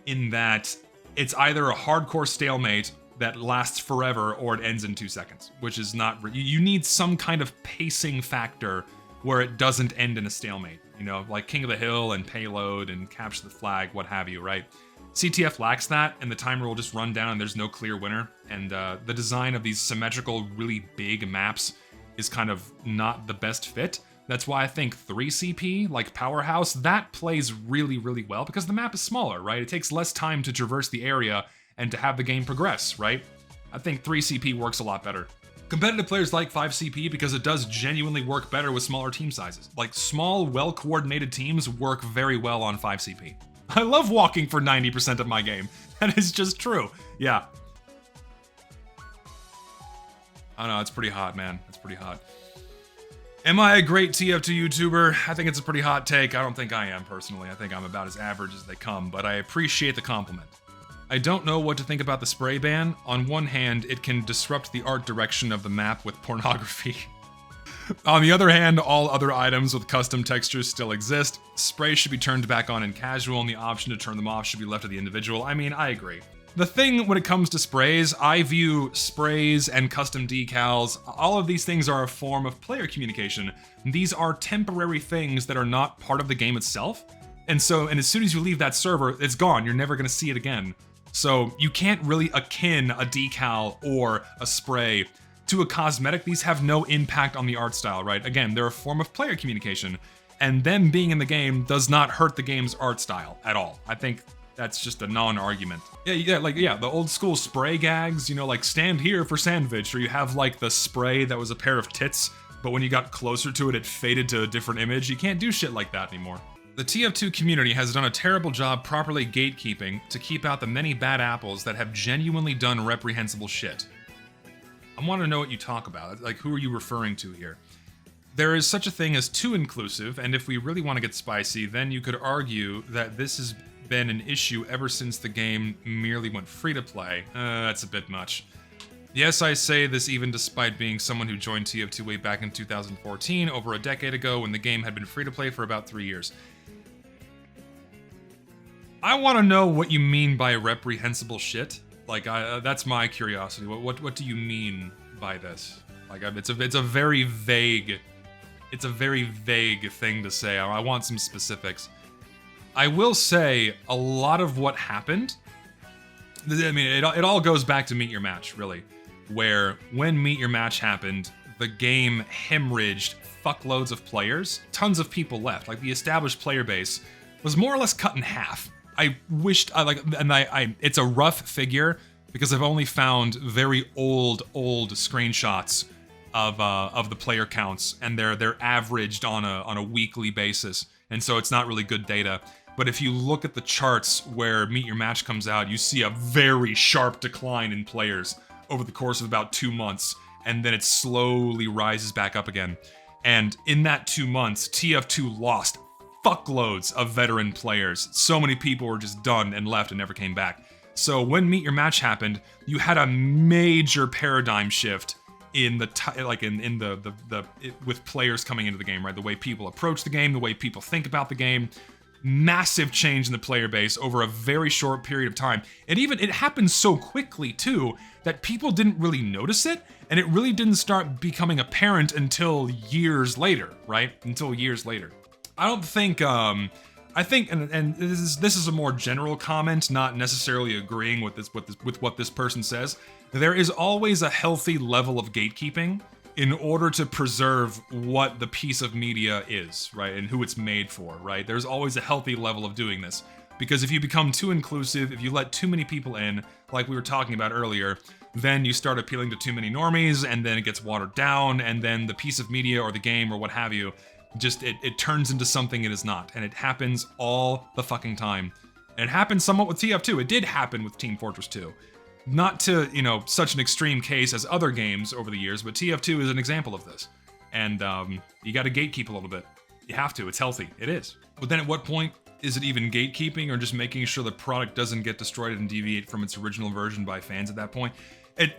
in that it's either a hardcore stalemate that lasts forever or it ends in 2 seconds, which is not, you need some kind of pacing factor where it doesn't end in a stalemate, you know, like King of the Hill and Payload and Capture the Flag, what have you, right? CTF lacks that, and the timer will just run down and there's no clear winner, and the design of these symmetrical, really big maps is kind of not the best fit. That's why I think 3CP, like Powerhouse, that plays really, really well because the map is smaller, right? It takes less time to traverse the area and to have the game progress, right? I think 3CP works a lot better. Competitive players like 5CP because it does genuinely work better with smaller team sizes. Like, small, well-coordinated teams work very well on 5CP. I love walking for 90% of my game. That is just true. Yeah. I don't know, it's pretty hot, man. It's pretty hot. Am I a great TF2 YouTuber? I think it's a pretty hot take. I don't think I am, personally. I think I'm about as average as they come, but I appreciate the compliment. I don't know what to think about the spray ban. On one hand, it can disrupt the art direction of the map with pornography. On the other hand, all other items with custom textures still exist. Sprays should be turned back on in casual, and the option to turn them off should be left to the individual. I mean, I agree. The thing when it comes to sprays, I view sprays and custom decals, all of these things are a form of player communication. These are temporary things that are not part of the game itself. And as soon as you leave that server, it's gone. You're never gonna see it again. So you can't really akin a decal or a spray to a cosmetic. These have no impact on the art style, right? Again, they're a form of player communication, and them being in the game does not hurt the game's art style at all. I think that's just a non-argument. Yeah, the old school spray gags, you know, like stand here for sandwich, or you have like the spray that was a pair of tits, but when you got closer to it, it faded to a different image. You can't do shit like that anymore. The TF2 community has done a terrible job properly gatekeeping to keep out the many bad apples that have genuinely done reprehensible shit. I want to know what you talk about. Like, who are you referring to here? There is such a thing as too inclusive, and if we really want to get spicy, then you could argue that this has been an issue ever since the game merely went free-to-play. That's a bit much. Yes, I say this even despite being someone who joined TF2 way back in 2014, over a decade ago, when the game had been free-to-play for about 3 years. I want to know what you mean by reprehensible shit. Like, that's my curiosity. What do you mean by this? Like, it's a very vague thing to say. I want some specifics. I will say a lot of what happened, I mean, it all goes back to Meet Your Match, really, where when Meet Your Match happened, the game hemorrhaged fuckloads of players. Tons of people left. Like, the established player base was more or less cut in half. I wished, it's a rough figure because I've only found very old screenshots of the player counts, and they're averaged on a weekly basis, and so it's not really good data. But if you look at the charts where Meet Your Match comes out, you see a very sharp decline in players over the course of about 2 months, and then it slowly rises back up again. And in that 2 months, TF2 lost fuckloads of veteran players. So many people were just done and left and never came back. So when Meet Your Match happened, you had a major paradigm shift in with players coming into the game, right? The way people approach the game, the way people think about the game. Massive change in the player base over a very short period of time. It happened so quickly too that people didn't really notice it, and it really didn't start becoming apparent until years later, right? Until years later. I don't think, I think, and this is a more general comment, not necessarily agreeing with what this person says. There is always a healthy level of gatekeeping in order to preserve what the piece of media is, right, and who it's made for, right? There's always a healthy level of doing this. Because if you become too inclusive, if you let too many people in, like we were talking about earlier, then you start appealing to too many normies, and then it gets watered down, and then the piece of media or the game or what have you, just, it turns into something it is not. And it happens all the fucking time. And it happened somewhat with TF2. It did happen with Team Fortress 2. Not to, you know, such an extreme case as other games over the years, but TF2 is an example of this. And you gotta gatekeep a little bit. You have to, it's healthy, it is. But then at what point is it even gatekeeping, or just making sure the product doesn't get destroyed and deviate from its original version by fans at that point?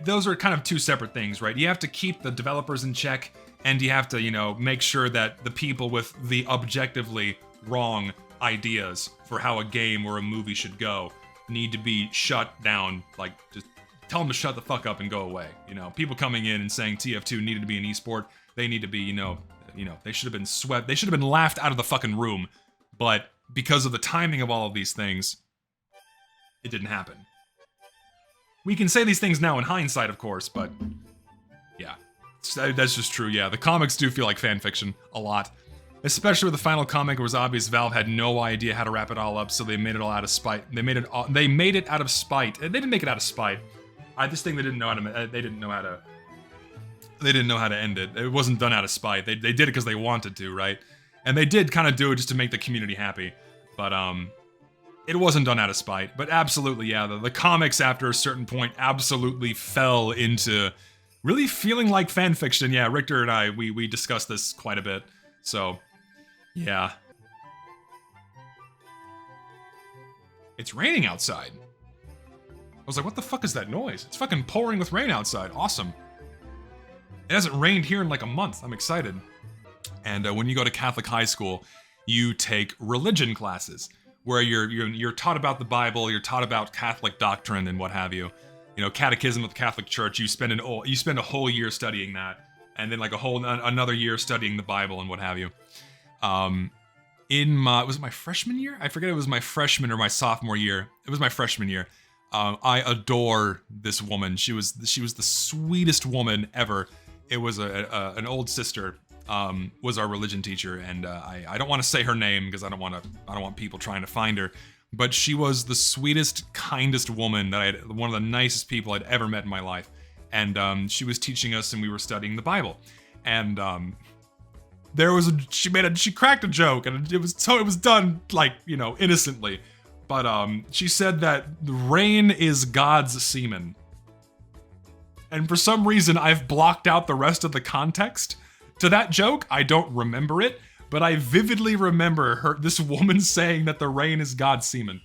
those are kind of two separate things, right? You have to keep the developers in check, and you have to, you know, make sure that the people with the objectively wrong ideas for how a game or a movie should go need to be shut down. Like, just tell them to shut the fuck up and go away. You know, people coming in and saying TF2 needed to be an esport, they need to be, you know, they should have been swept. They should have been laughed out of the fucking room. But because of the timing of all of these things, it didn't happen. We can say these things now in hindsight, of course, but yeah, that's just true. Yeah, the comics do feel like fan fiction a lot. Especially with the final comic, it was obvious Valve had no idea how to wrap it all up, so they made it all out of spite. They made it out of spite. They didn't make it out of spite. I just think they didn't know how to. They didn't know how to end it. It wasn't done out of spite. They did it because they wanted to, right? And they did kind of do it just to make the community happy. But it wasn't done out of spite. But absolutely, yeah, the comics after a certain point absolutely fell into really feeling like fan fiction. Yeah, Richter and I, we discussed this quite a bit. So, yeah. It's raining outside. I was like, what the fuck is that noise? It's fucking pouring with rain outside. Awesome. It hasn't rained here in like a month. I'm excited. And when you go to Catholic high school, you take religion classes where you're taught about the Bible, you're taught about Catholic doctrine and what have you. You know, catechism of the Catholic Church. You spend a whole year studying that, and then like another year studying the Bible and what have you. Was it my freshman year? I forget if it was my freshman or my sophomore year. It was my freshman year. I adore this woman. She was the sweetest woman ever. It was an old sister. Was our religion teacher, and I don't want to say her name because I don't want people trying to find her. But she was the sweetest, kindest woman that one of the nicest people I'd ever met in my life. And she was teaching us, and we were studying the Bible. And she cracked a joke, and it was done like, you know, innocently. But she said that the rain is God's semen. And for some reason, I've blocked out the rest of the context to that joke. I don't remember it, but I vividly remember this woman saying that the rain is God's semen.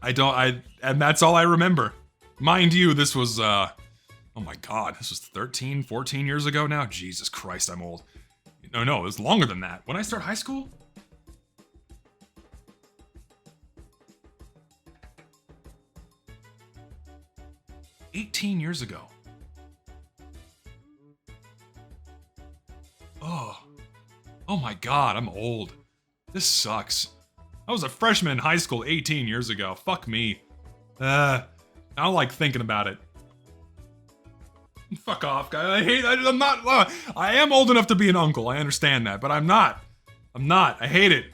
And that's all I remember. Mind you, this was, oh my God, this was 13, 14 years ago now? Jesus Christ, I'm old. No, it was longer than that. When I start high school? $18 years ago. Oh my God, I'm old. This sucks. I was a freshman in high school 18 years ago. Fuck me. I don't like thinking about it. Fuck off, guy. I am old enough to be an uncle. I understand that, but I'm not. I hate it.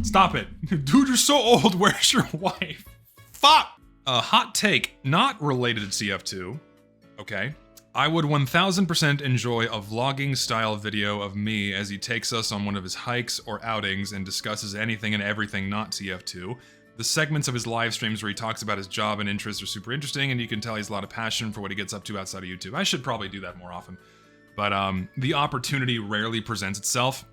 Stop it. Dude, you're so old. Where's your wife? Fuck. A hot take, not related to TF2. Okay. I would 1000% enjoy a vlogging style video of me as he takes us on one of his hikes or outings and discusses anything and everything not TF2. The segments of his live streams where he talks about his job and interests are super interesting, and you can tell he has a lot of passion for what he gets up to outside of YouTube. I should probably do that more often. But the opportunity rarely presents itself.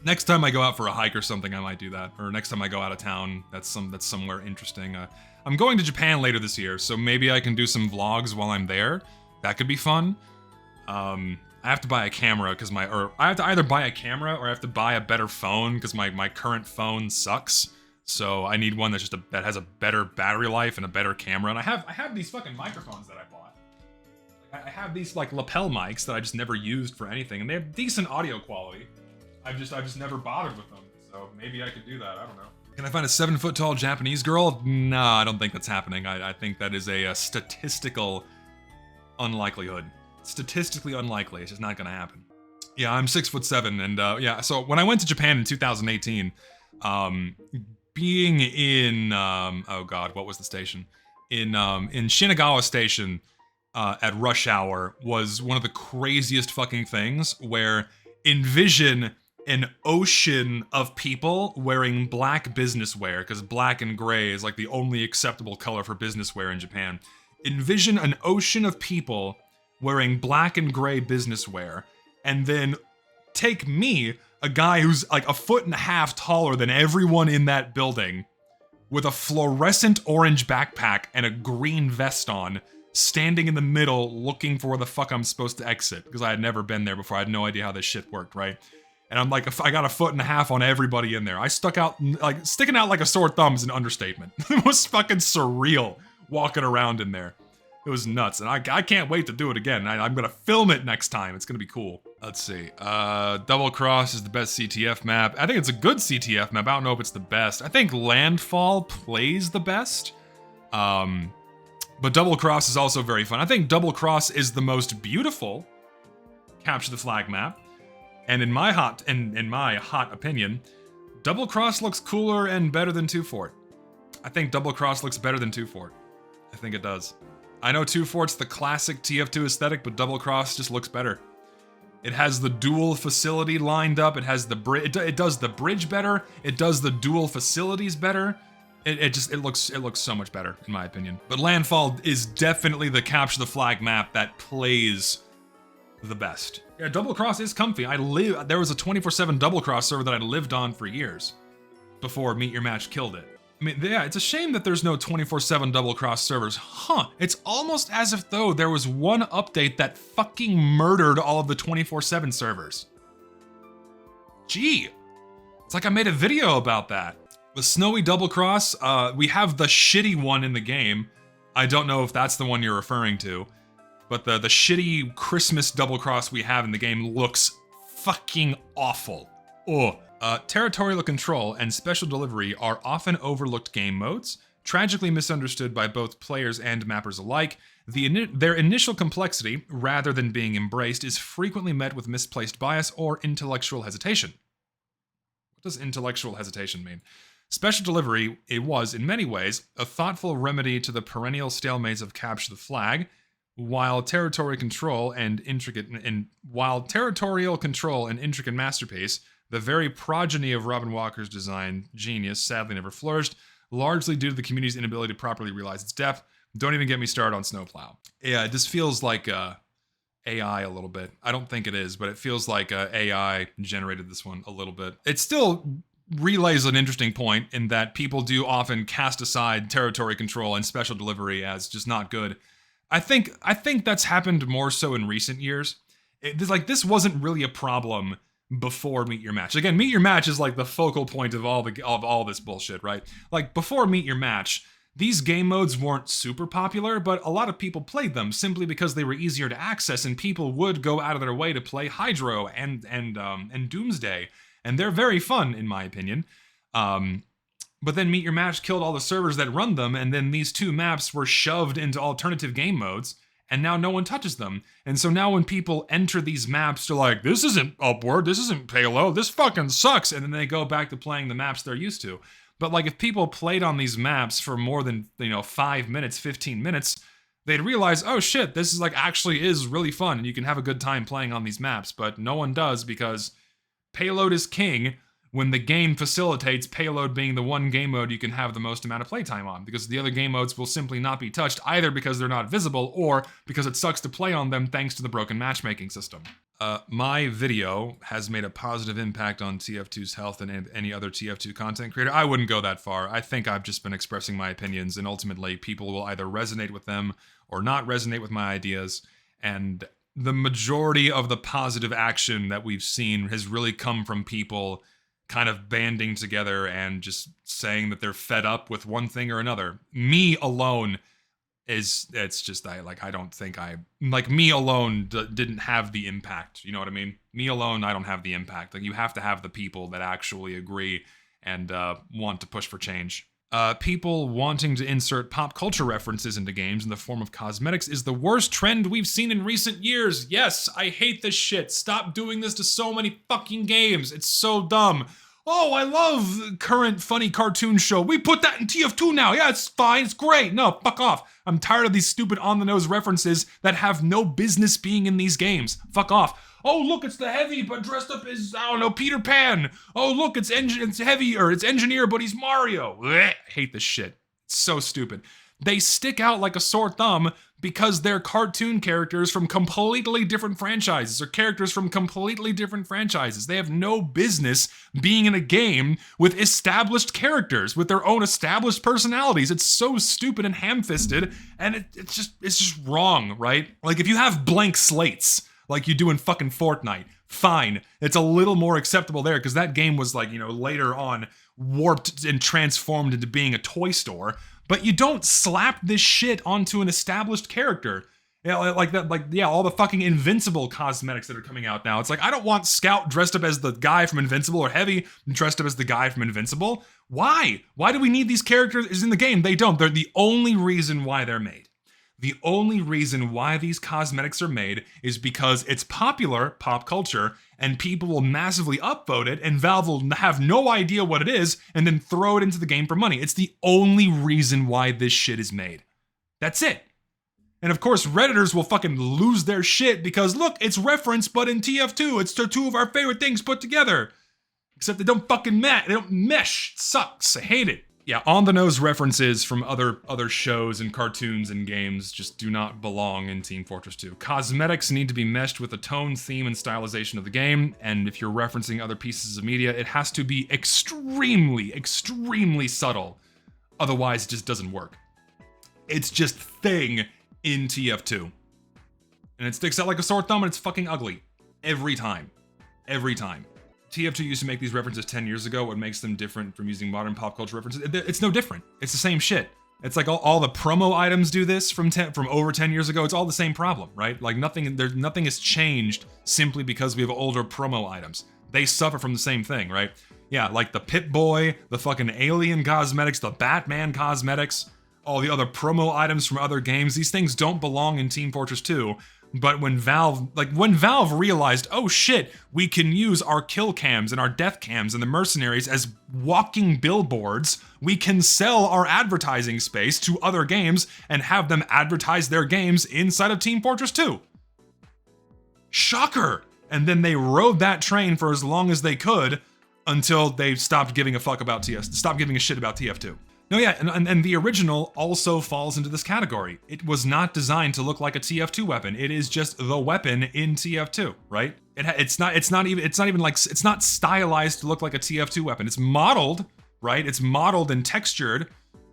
Next time I go out for a hike or something, I might do that. Or next time I go out of town, that's somewhere interesting. I'm going to Japan later this year, so maybe I can do some vlogs while I'm there. That could be fun. I have to buy a camera because I have to either buy a camera or I have to buy a better phone because my current phone sucks. So I need one that has a better battery life and a better camera. And I have these fucking microphones that I bought. I have these like lapel mics that I just never used for anything, and they have decent audio quality. I've just never bothered with them. So maybe I could do that. I don't know. Can I find a 7-foot tall Japanese girl? No, I don't think that's happening. I think that is a statistical unlikelihood. Statistically unlikely. It's just not gonna happen. Yeah, I'm 6'7", and yeah. So when I went to Japan in 2018, being in oh God, what was the station? In Shinagawa Station at rush hour was one of the craziest fucking things. Where envision an ocean of people wearing black business wear, because black and gray is like the only acceptable color for business wear in Japan. Envision an ocean of people wearing black and gray business wear, and then take me, a guy who's like 1.5 feet taller than everyone in that building, with a fluorescent orange backpack and a green vest on, standing in the middle looking for where the fuck I'm supposed to exit, because I had never been there before. I had no idea how this shit worked, right? And I'm like, I got a foot and a half on everybody in there. I stuck out, like, sticking out like a sore thumb is an understatement. It was fucking surreal walking around in there. It was nuts, and I can't wait to do it again. I'm gonna film it next time. It's gonna be cool. Let's see. Double Cross is the best CTF map. I think it's a good CTF map. I don't know if it's the best. I think Landfall plays the best. But Double Cross is also very fun. I think Double Cross is the most beautiful capture the flag map. And in my hot opinion, Double Cross looks cooler and better than 2 Fort. I think Double Cross looks better than 2 Fort. I think it does. I know 2 Fort's the classic TF2 aesthetic, but Double Cross just looks better. It has the dual facility lined up. It has the bridge. It does the bridge better. It does the dual facilities better. It looks so much better in my opinion. But Landfall is definitely the capture the flag map that plays the best. Yeah, Double Cross is comfy. There was a 24/7 Double Cross server that I lived on for years before Meet Your Match killed it. I mean, yeah, it's a shame that there's no 24/7 Double Cross servers. Huh, it's almost as if though there was one update that fucking murdered all of the 24/7 servers. Gee, it's like I made a video about that. The Snowy Double Cross, we have the shitty one in the game. I don't know if that's the one you're referring to, but the shitty Christmas Double Cross we have in the game looks fucking awful. Ugh. Territorial Control and Special Delivery are often overlooked game modes, tragically misunderstood by both players and mappers alike. Their initial complexity, rather than being embraced, is frequently met with misplaced bias or intellectual hesitation. What does intellectual hesitation mean? Special Delivery, it was, in many ways, a thoughtful remedy to the perennial stalemates of Capture the Flag, while Territorial Control and intricate masterpiece, the very progeny of Robin Walker's design genius, sadly never flourished, largely due to the community's inability to properly realize its depth. Don't even get me started on Snowplow. Yeah, it just feels like AI a little bit. I don't think it is, but it feels like AI generated this one a little bit. It still relays an interesting point in that people do often cast aside Territory Control and Special Delivery as just not good. I think that's happened more so in recent years. This wasn't really a problem before Meet Your Match. Again, Meet Your Match is like the focal point of all this bullshit, right? Like before Meet Your Match, these game modes weren't super popular, but a lot of people played them simply because they were easier to access, and people would go out of their way to play Hydro and Doomsday, and they're very fun in my opinion. But then Meet Your Match killed all the servers that run them, and then these two maps were shoved into alternative game modes, and now no one touches them. And so now when people enter these maps, they're like, this isn't Upward, this isn't Payload, this fucking sucks, and then they go back to playing the maps they're used to. But like if people played on these maps for more than, 5 minutes, 15 minutes, they'd realize, oh shit, this is actually is really fun, and you can have a good time playing on these maps, but no one does because Payload is king, when the game facilitates Payload being the one game mode you can have the most amount of playtime on, because the other game modes will simply not be touched, either because they're not visible, or because it sucks to play on them thanks to the broken matchmaking system. My video has made a positive impact on TF2's health and any other TF2 content creator. I wouldn't go that far. I think I've just been expressing my opinions, and ultimately people will either resonate with them or not resonate with my ideas, and the majority of the positive action that we've seen has really come from people kind of banding together and just saying that they're fed up with one thing or another. Me alone I don't think me alone didn't have the impact. You know what I mean? Me alone, I don't have the impact. You have to have the people that actually agree and want to push for change. People wanting to insert pop culture references into games in the form of cosmetics is the worst trend we've seen in recent years. Yes, I hate this shit. Stop doing this to so many fucking games. It's so dumb. Oh, I love current funny cartoon show. We put that in TF2 now. Yeah, it's fine. It's great. No, fuck off. I'm tired of these stupid on-the-nose references that have no business being in these games. Fuck off. Oh, look, it's the Heavy, but dressed up as, I don't know, Peter Pan. Oh, look, it's Heavy, or it's Engineer, but he's Mario. Blech, I hate this shit. It's so stupid. They stick out like a sore thumb because they're cartoon characters from completely different franchises or characters from completely different franchises. They have no business being in a game with established characters with their own established personalities. It's so stupid and ham-fisted, and it's just wrong, right? Like if you have blank slates like you do in fucking Fortnite, fine. It's a little more acceptable there because that game was like, later on warped and transformed into being a toy store. But you don't slap this shit onto an established character. Like that, all the fucking Invincible cosmetics that are coming out now. It's like, I don't want Scout dressed up as the guy from Invincible or Heavy dressed up as the guy from Invincible. Why? Why do we need these characters in the game? They don't. They're the only reason why they're made. The only reason why these cosmetics are made is because it's popular pop culture and people will massively upvote it and Valve will have no idea what it is and then throw it into the game for money. It's the only reason why this shit is made. That's it. And of course, Redditors will fucking lose their shit because look, it's referenced, but in TF2, it's the two of our favorite things put together. Except they don't fucking match. They don't mesh. It sucks. I hate it. Yeah, on-the-nose references from other shows and cartoons and games just do not belong in Team Fortress 2. Cosmetics need to be meshed with the tone, theme, and stylization of the game, and if you're referencing other pieces of media, it has to be extremely, extremely subtle. Otherwise, it just doesn't work. It's just thing in TF2. And it sticks out like a sore thumb and it's fucking ugly. Every time. Every time. TF2 used to make these references 10 years ago. What makes them different from using modern pop culture references? It's no different. It's the same shit. It's like all the promo items do this from over 10 years ago. It's all the same problem, right? Like nothing has changed simply because we have older promo items. They suffer from the same thing, right? Yeah, like the Pip-Boy, the fucking Alien cosmetics, the Batman cosmetics, all the other promo items from other games. These things don't belong in Team Fortress 2. But when Valve realized, oh shit, we can use our kill cams and our death cams and the mercenaries as walking billboards, we can sell our advertising space to other games and have them advertise their games inside of Team Fortress 2. Shocker! And then they rode that train for as long as they could until they stopped giving a shit about TF2. No, yeah, and the original also falls into this category. It was not designed to look like a TF2 weapon. It is just the weapon in TF2, right? It's not stylized to look like a TF2 weapon. It's modeled, right? It's modeled and textured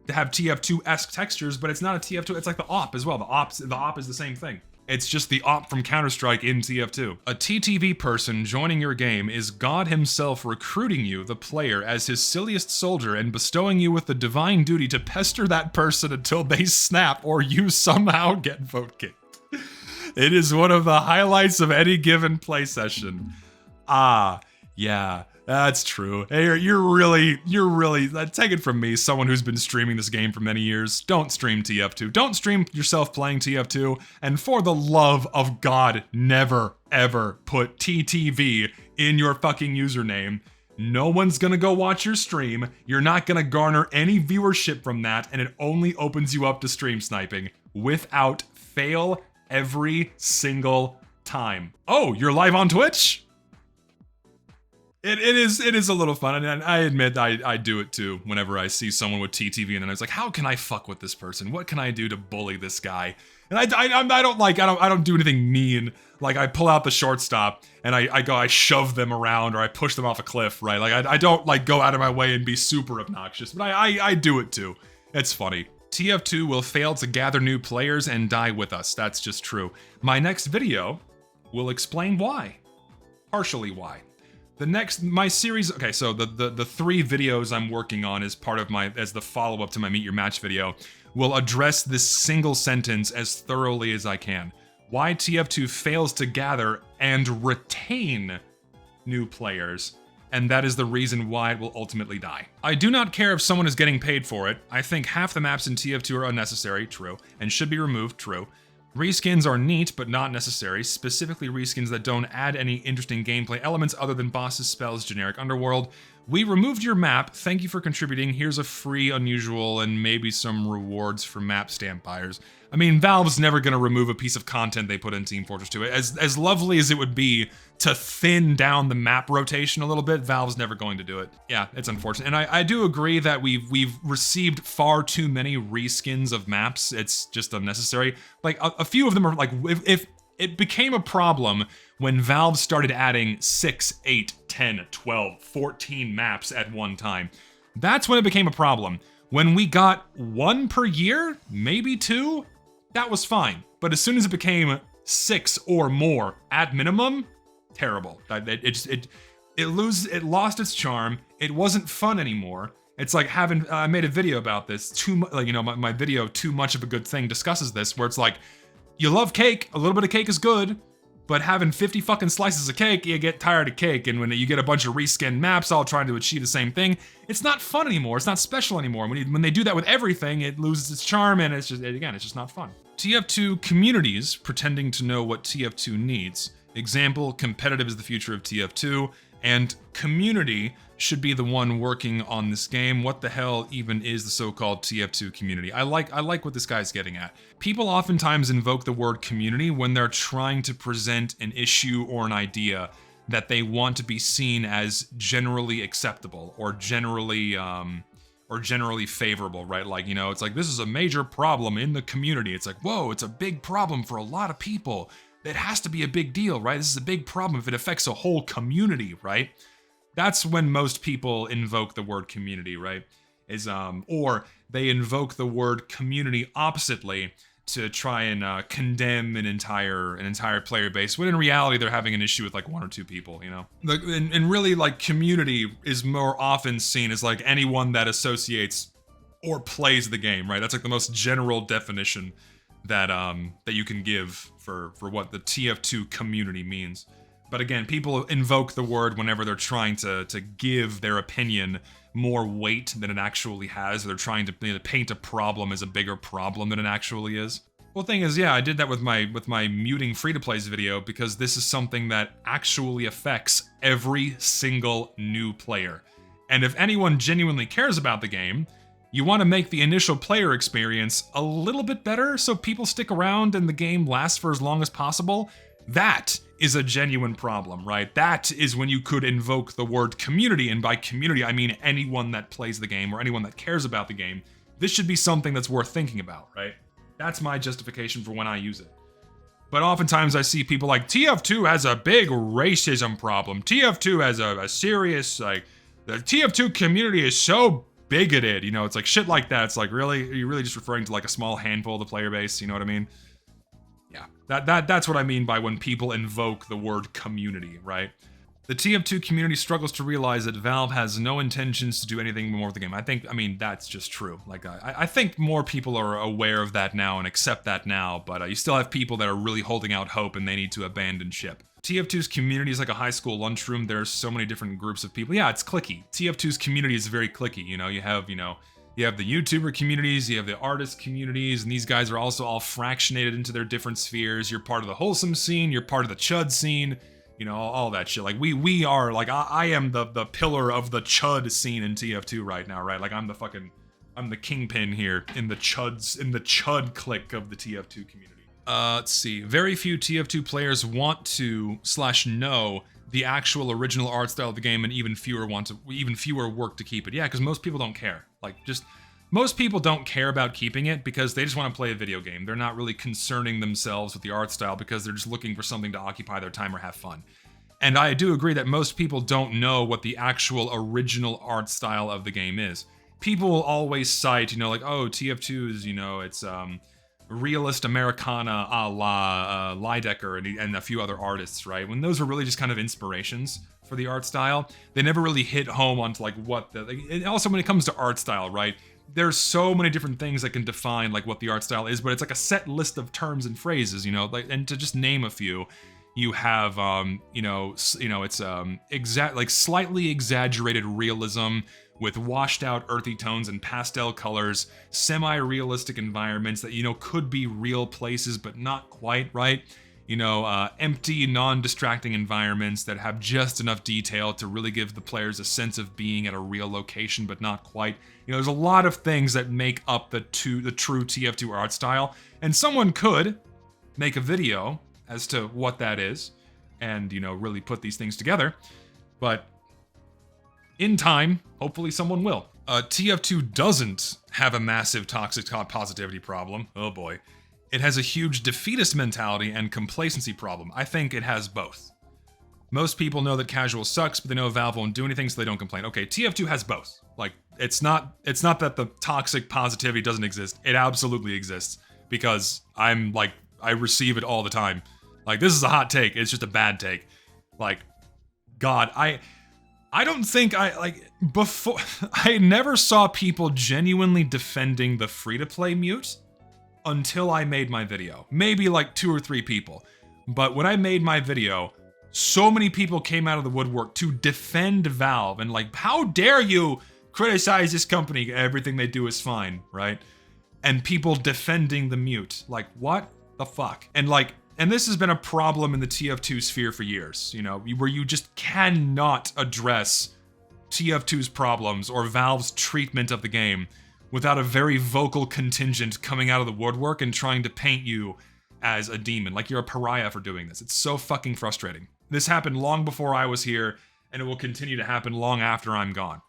to have TF2-esque textures, but it's not a TF2. It's like the AWP as well. The AWP is the same thing. It's just the AWP from Counter-Strike in TF2. A TTV person joining your game is God himself recruiting you, the player, as his silliest soldier and bestowing you with the divine duty to pester that person until they snap or you somehow get vote kicked. It is one of the highlights of any given play session. Ah, yeah. That's true. Hey, you're really, take it from me, someone who's been streaming this game for many years. Don't stream TF2. Don't stream yourself playing TF2. And for the love of God, never, ever put TTV in your fucking username. No one's gonna go watch your stream. You're not gonna garner any viewership from that, and it only opens you up to stream sniping without fail every single time. Oh, you're live on Twitch? It is a little fun, and I admit I do it too whenever I see someone with TTV, and then I was like, how can I fuck with this person? What can I do to bully this guy? And I don't do anything mean. Like I pull out the shortstop and I shove them around or I push them off a cliff, right? Like I don't like go out of my way and be super obnoxious, but I do it too. It's funny. TF2 will fail to gather new players and die with us. That's just true. My next video will explain why. Partially why. My series, okay, so the 3 videos I'm working on as part of as the follow-up to my Meet Your Match video will address this single sentence as thoroughly as I can. Why TF2 fails to gather and retain new players, and that is the reason why it will ultimately die. I do not care if someone is getting paid for it. I think half the maps in TF2 are unnecessary, true, and should be removed, true. Reskins are neat, but not necessary, specifically reskins that don't add any interesting gameplay elements other than bosses, spells, generic underworld. We removed your map, thank you for contributing, here's a free, unusual, and maybe some rewards for map stamp buyers. I mean, Valve's never gonna remove a piece of content they put in Team Fortress 2. As lovely as it would be to thin down the map rotation a little bit, Valve's never going to do it. Yeah, it's unfortunate. And I do agree that we've received far too many reskins of maps. It's just unnecessary. Like a few of them are like, if it became a problem when Valve started adding 6, 8, 10, 12, 14 maps at one time. That's when it became a problem. When we got 1 per year, maybe 2, that was fine. But as soon as it became 6 or more at minimum, terrible. It lost its charm. It wasn't fun anymore. It's like having, I made a video about this, my video, Too Much of a Good Thing, discusses this, where it's like, you love cake, a little bit of cake is good, but having 50 fucking slices of cake, you get tired of cake, and when you get a bunch of reskinned maps all trying to achieve the same thing, it's not fun anymore, it's not special anymore. When they do that with everything, it loses its charm, and it's just not fun. TF2 communities pretending to know what TF2 needs. Example, competitive is the future of TF2, and community should be the one working on this game. What the hell even is the so-called TF2 community? I like what this guy's getting at. People oftentimes invoke the word community when they're trying to present an issue or an idea that they want to be seen as generally acceptable or generally favorable, right? Like, it's like, this is a major problem in the community. It's like, whoa, it's a big problem for a lot of people. It has to be a big deal, right? This is a big problem if it affects a whole community, right? That's when most people invoke the word community, right? Or they invoke the word community oppositely to try and condemn an entire player base, when in reality they're having an issue with like 1 or 2 people, And really, like, community is more often seen as like anyone that associates or plays the game, right? That's like the most general definition that you can give for what the TF2 community means. But again, people invoke the word whenever they're trying to give their opinion more weight than it actually has. They're trying to paint a problem as a bigger problem than it actually is. Well, the thing is, yeah, I did that with my muting free-to-plays video because this is something that actually affects every single new player. And if anyone genuinely cares about the game, you want to make the initial player experience a little bit better so people stick around and the game lasts for as long as possible. That is a genuine problem, right? That is when you could invoke the word community, and by community I mean anyone that plays the game or anyone that cares about the game. This should be something that's worth thinking about, right? That's my justification for when I use it. But oftentimes I see people like, TF2 has a big racism problem. TF2 has a serious, like, the TF2 community is so bigoted, it's like shit like that. It's like, really? Are you really just referring to like a small handful of the player base? You know what I mean? Yeah, that's what I mean by when people invoke the word community, right? The TF2 community struggles to realize that Valve has no intentions to do anything more with the game. I mean, that's just true. Like, I think more people are aware of that now and accept that now, but you still have people that are really holding out hope and they need to abandon ship. TF2's community is like a high school lunchroom. There's so many different groups of people. Yeah, it's cliquey. TF2's community is very cliquey. You have the YouTuber communities, you have the artist communities, and these guys are also all fractionated into their different spheres. You're part of the wholesome scene, you're part of the chud scene, all that shit. Like, we are, like, I am the pillar of the chud scene in TF2 right now, right? Like, I'm the kingpin here in the chud clique of the TF2 community. Let's see. Very few TF2 players want to / know the actual original art style of the game, and even fewer work to keep it. Yeah, because most people don't care. Most people don't care about keeping it because they just want to play a video game. They're not really concerning themselves with the art style because they're just looking for something to occupy their time or have fun. And I do agree that most people don't know what the actual original art style of the game is. People will always cite, like, oh, TF2 is, it's realist Americana a la Lidecker and a few other artists, right? When those are really just kind of inspirations for the art style. They never really hit home onto like what and also when it comes to art style, right? There's so many different things that can define like what the art style is, but it's like a set list of terms and phrases, like, and to just name a few, you have it's slightly exaggerated realism with washed out earthy tones and pastel colors, semi-realistic environments that could be real places but not quite, right? Empty, non-distracting environments that have just enough detail to really give the players a sense of being at a real location, but not quite. There's a lot of things that make up the true TF2 art style, and someone could make a video as to what that is. and, you know, really put these things together. But in time, hopefully someone will. TF2 doesn't have a massive toxic positivity problem. Oh boy. It has a huge defeatist mentality and complacency problem. I think it has both. Most people know that casual sucks, but they know Valve won't do anything, so they don't complain. Okay, TF2 has both. Like, it's not that the toxic positivity doesn't exist. It absolutely exists, because I receive it all the time. Like, this is a hot take. It's just a bad take. Like, God, I don't think before, I never saw people genuinely defending the free-to-play mute until I made my video. Maybe like 2 or 3 people. But when I made my video, so many people came out of the woodwork to defend Valve and like, how dare you criticize this company? Everything they do is fine, right? And people defending the mute. Like, what the fuck? And this has been a problem in the TF2 sphere for years, you know, where you just cannot address TF2's problems or Valve's treatment of the game without a very vocal contingent coming out of the woodwork and trying to paint you as a demon, like you're a pariah for doing this. It's so fucking frustrating. This happened long before I was here, and it will continue to happen long after I'm gone.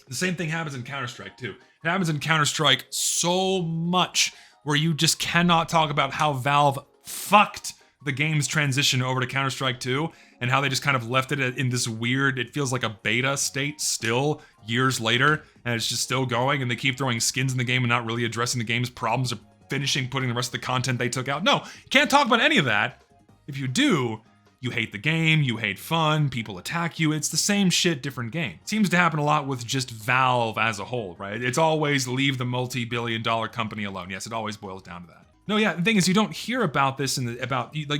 The same thing happens in Counter-Strike too. It happens in Counter-Strike so much, where you just cannot talk about how Valve fucked the game's transition over to Counter-Strike 2, and how they just kind of left it in this weird, it feels like a beta state still, years later, and it's just still going, and they keep throwing skins in the game and not really addressing the game's problems or putting the rest of the content they took out. No, you can't talk about any of that. If you do, you hate the game, you hate fun, people attack you. It's the same shit, different game. It seems to happen a lot with just Valve as a whole, right? It's always leave the multi-billion-dollar company alone. Yes, it always boils down to that. No, yeah, the thing is, you don't hear about this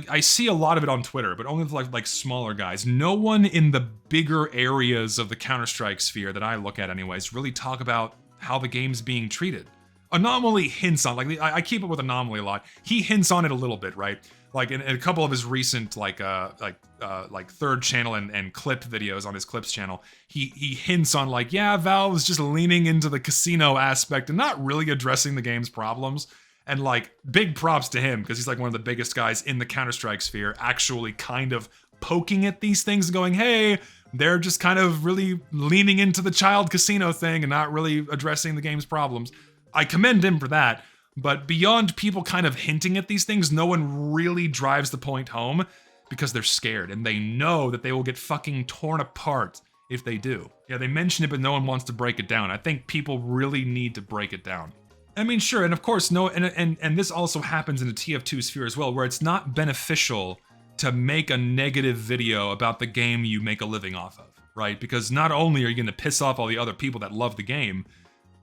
I see a lot of it on Twitter, but only with like smaller guys. No one in the bigger areas of the Counter-Strike sphere that I look at anyways really talk about how the game's being treated. Anomaly hints on, like, I keep up with Anomaly a lot. He hints on it a little bit, right? Like in a couple of his recent like third channel and clip videos on his clips channel, he hints on like, yeah, Valve's just leaning into the casino aspect and not really addressing the game's problems. And like, big props to him, because he's like one of the biggest guys in the Counter-Strike sphere, actually kind of poking at these things and going, hey, they're just kind of really leaning into the child casino thing and not really addressing the game's problems. I commend him for that, but beyond people kind of hinting at these things, no one really drives the point home, because they're scared and they know that they will get fucking torn apart if they do. Yeah, they mention it, but no one wants to break it down. I think people really need to break it down. I mean, sure, and of course, and this also happens in the TF2 sphere as well, where it's not beneficial to make a negative video about the game you make a living off of, right? Because not only are you going to piss off all the other people that love the game,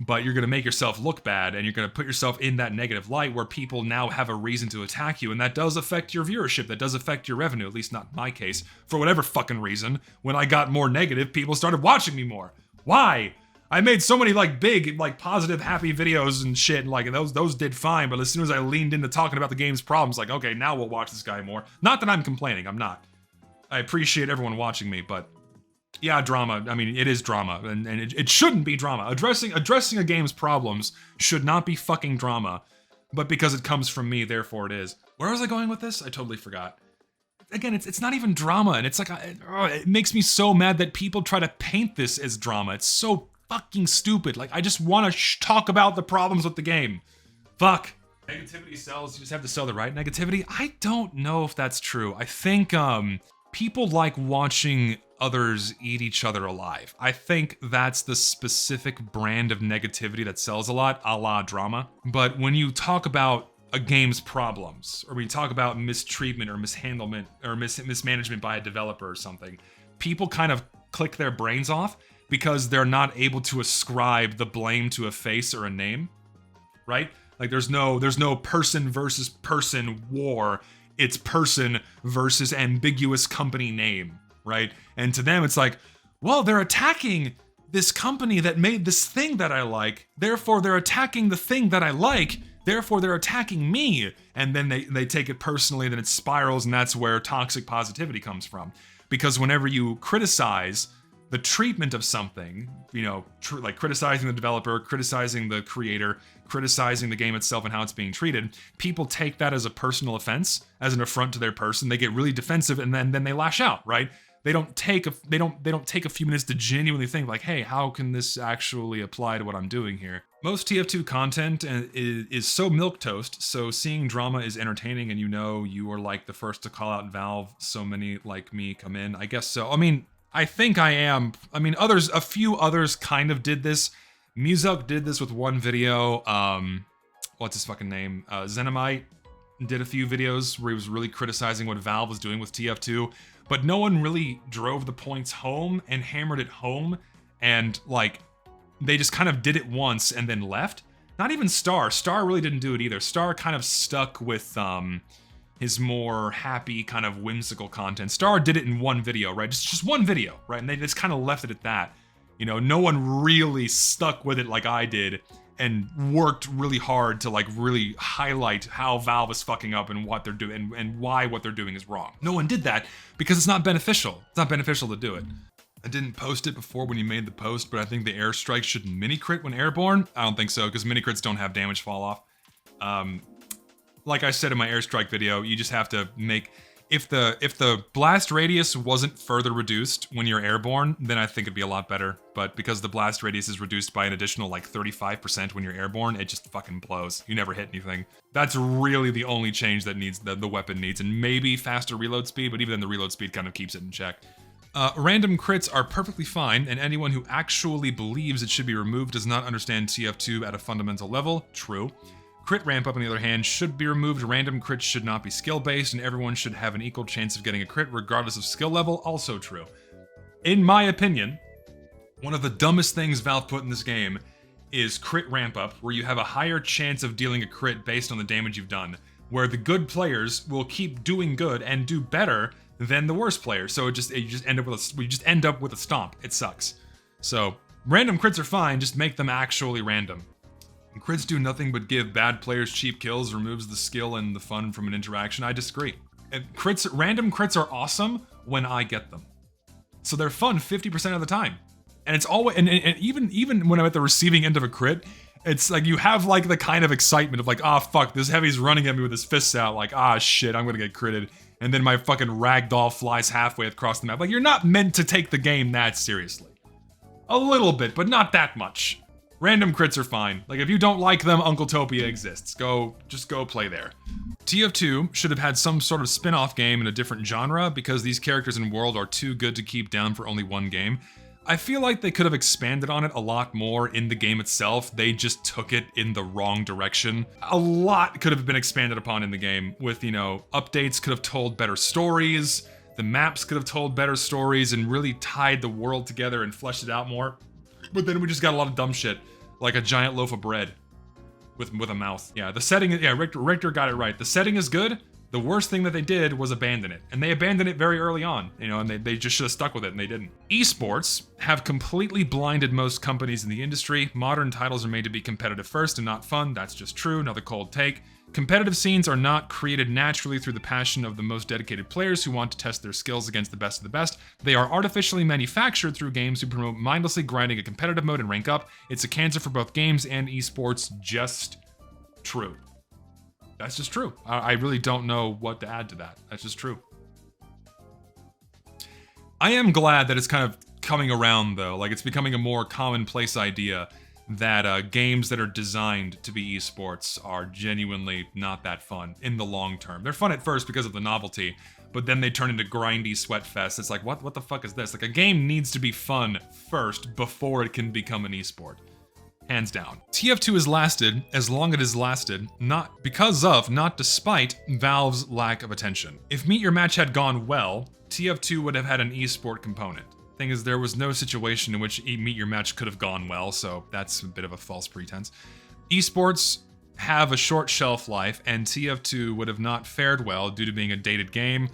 but you're going to make yourself look bad, and you're going to put yourself in that negative light where people now have a reason to attack you, and that does affect your viewership, that does affect your revenue, at least not in my case. For whatever fucking reason, when I got more negative, people started watching me more. Why? I made so many like big, like positive, happy videos and shit, and like those did fine, but as soon as I leaned into talking about the game's problems, like, okay, now we'll watch this guy more. Not that I'm complaining, I'm not. I appreciate everyone watching me, but yeah, drama. I mean, it is drama, and it shouldn't be drama. Addressing a game's problems should not be fucking drama, but because it comes from me, therefore it is. Where was I going with this? I totally forgot. Again, it's not even drama, and it's like, it makes me so mad that people try to paint this as drama. It's so fucking stupid. Like, I just want to talk about the problems with the game. Fuck. Negativity sells, you just have to sell the right negativity? I don't know if that's true. I think people like watching others eat each other alive. I think that's the specific brand of negativity that sells a lot, a la drama. But when you talk about a game's problems, or when you talk about mistreatment or mishandlement or mismanagement by a developer or something, people kind of click their brains off because they're not able to ascribe the blame to a face or a name, right? Like there's no person versus person war. It's person versus ambiguous company name, right? And to them, it's like, well, they're attacking this company that made this thing that I like. Therefore, they're attacking the thing that I like. Therefore, they're attacking me. And then they take it personally, then it spirals, and that's where toxic positivity comes from. Because whenever you criticize the treatment of something, you know, like criticizing the developer, criticizing the creator, criticizing the game itself and how it's being treated, people take that as a personal offense, as an affront to their person. They get really defensive and then they lash out, right? They don't take a few minutes to genuinely think like, hey, how can this actually apply to what I'm doing here? Most TF2 content is so milquetoast, so seeing drama is entertaining, and you know you are like the first to call out Valve. So many like me come in. I guess so. I mean, I think I am. I mean, a few others kind of did this. Muzuk did this with one video. What's his fucking name? Zenomite did a few videos where he was really criticizing what Valve was doing with TF2. But no one really drove the points home and hammered it home, and like they just kind of did it once and then left. Not even Star. Star really didn't do it either. Star kind of stuck with his more happy, kind of whimsical content. Star did it in one video, right? Just one video, right? And they just kind of left it at that. You know, no one really stuck with it like I did and worked really hard to like really highlight how Valve is fucking up and what they're doing and why what they're doing is wrong. No one did that because it's not beneficial. It's not beneficial to do it. I didn't post it before when you made the post, but I think the airstrike should mini crit when airborne. I don't think so, because mini crits don't have damage fall off. Like I said in my airstrike video, you just have to make, if the blast radius wasn't further reduced when you're airborne, then I think it'd be a lot better. But because the blast radius is reduced by an additional like 35% when you're airborne, it just fucking blows. You never hit anything. That's really the only change that the weapon needs, and maybe faster reload speed, but even then the reload speed kind of keeps it in check. Random crits are perfectly fine, and anyone who actually believes it should be removed does not understand TF2 at a fundamental level. True. Crit ramp up, on the other hand, should be removed. Random crits should not be skill-based, and everyone should have an equal chance of getting a crit regardless of skill level. Also true. In my opinion, one of the dumbest things Valve put in this game is crit ramp up, where you have a higher chance of dealing a crit based on the damage you've done, where the good players will keep doing good and do better than the worst players. So you just end up with a stomp. It sucks. So random crits are fine, just make them actually random. Crits do nothing but give bad players cheap kills, removes the skill and the fun from an interaction. I disagree. And random crits are awesome when I get them. So they're fun 50% of the time. And it's always, and even when I'm at the receiving end of a crit, it's like you have like the kind of excitement of like, ah, fuck, this heavy's running at me with his fists out, like, ah, shit, I'm gonna get critted. And then my fucking ragdoll flies halfway across the map. Like, you're not meant to take the game that seriously. A little bit, but not that much. Random crits are fine. Like, if you don't like them, Uncle Topia exists. Just go play there. TF2 should have had some sort of spin-off game in a different genre, because these characters and world are too good to keep down for only one game. I feel like they could have expanded on it a lot more in the game itself. They just took it in the wrong direction. A lot could have been expanded upon in the game with, you know, updates could have told better stories, the maps could have told better stories and really tied the world together and fleshed it out more. But then we just got a lot of dumb shit, like a giant loaf of bread with a mouth. Yeah, the setting, yeah, Richter got it right. The setting is good. The worst thing that they did was abandon it. And they abandoned it very early on, you know, and they just should have stuck with it, and they didn't. Esports have completely blinded most companies in the industry. Modern titles are made to be competitive first and not fun. That's just true. Another cold take. Competitive scenes are not created naturally through the passion of the most dedicated players who want to test their skills against the best of the best. They are artificially manufactured through games who promote mindlessly grinding a competitive mode and rank up. It's a cancer for both games and esports. Just true. That's just true. I really don't know what to add to that. That's just true. I am glad that it's kind of coming around, though. Like, it's becoming a more commonplace idea that games that are designed to be esports are genuinely not that fun in the long term. They're fun at first because of the novelty, but then they turn into grindy sweat fest. It's like, what the fuck is this? Like, a game needs to be fun first before it can become an esport. Hands down. TF2 has lasted as long as it has lasted, not because of, not despite, Valve's lack of attention. If Meet Your Match had gone well, TF2 would have had an esport component. Thing is, there was no situation in which Meet Your Match could have gone well, so that's a bit of a false pretense. Esports have a short shelf life, and TF2 would have not fared well due to being a dated game.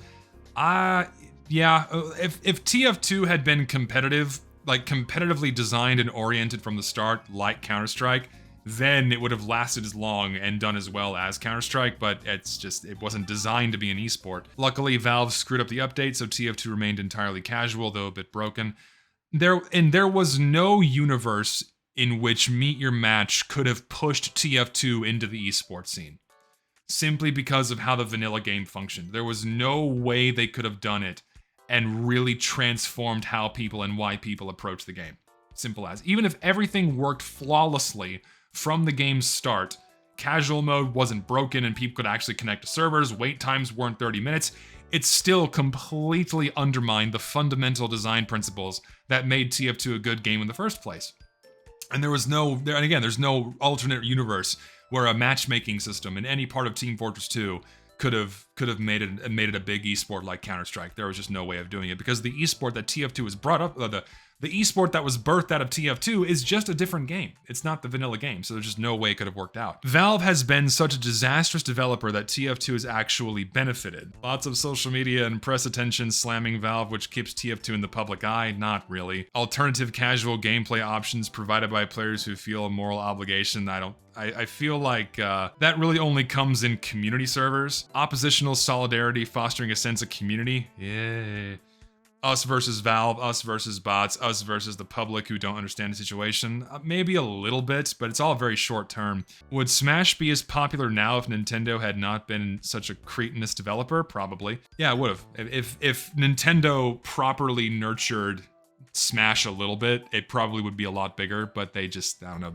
Yeah, if TF2 had been competitive, like competitively designed and oriented from the start, like Counter-Strike, then it would have lasted as long and done as well as Counter-Strike, but it wasn't designed to be an esport. Luckily, Valve screwed up the update, so TF2 remained entirely casual, though a bit broken. There was no universe in which Meet Your Match could have pushed TF2 into the esports scene, simply because of how the vanilla game functioned. There was no way they could have done it and really transformed how people and why people approach the game. Simple as. Even if everything worked flawlessly from the game's start, casual mode wasn't broken and people could actually connect to servers, wait times weren't 30 minutes, it still completely undermined the fundamental design principles that made TF2 a good game in the first place. And there's no alternate universe where a matchmaking system in any part of Team Fortress 2 could have made it a big esport like Counter-Strike. There was just no way of doing it, because the esport that TF2 was brought up, the esport that was birthed out of TF2 is just a different game. It's not the vanilla game, so there's just no way it could have worked out. Valve has been such a disastrous developer that TF2 has actually benefited. Lots of social media and press attention slamming Valve, which keeps TF2 in the public eye. Not really. Alternative casual gameplay options provided by players who feel a moral obligation. I feel like that really only comes in community servers. Oppositional solidarity, fostering a sense of community. Yeah. Us versus Valve, us versus bots, us versus the public who don't understand the situation. Maybe a little bit, but it's all very short term. Would Smash be as popular now if Nintendo had not been such a cretinous developer? Probably. Yeah, it would have. If Nintendo properly nurtured Smash a little bit, it probably would be a lot bigger, but they just, I don't know,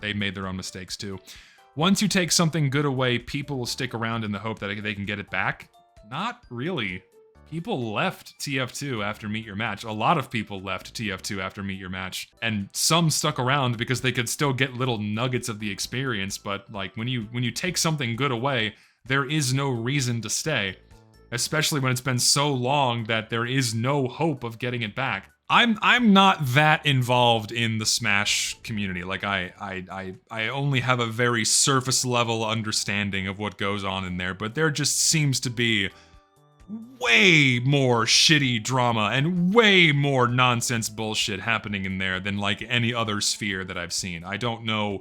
they made their own mistakes too. Once you take something good away, people will stick around in the hope that they can get it back. Not really. People left TF2 after Meet Your Match. A lot of people left TF2 after Meet Your Match, and some stuck around because they could still get little nuggets of the experience, but like when you take something good away, there is no reason to stay, especially when it's been so long that there is no hope of getting it back. I'm not that involved in the Smash community. Like I only have a very surface level understanding of what goes on in there, but there just seems to be way more shitty drama and way more nonsense bullshit happening in there than like any other sphere that I've seen. I don't know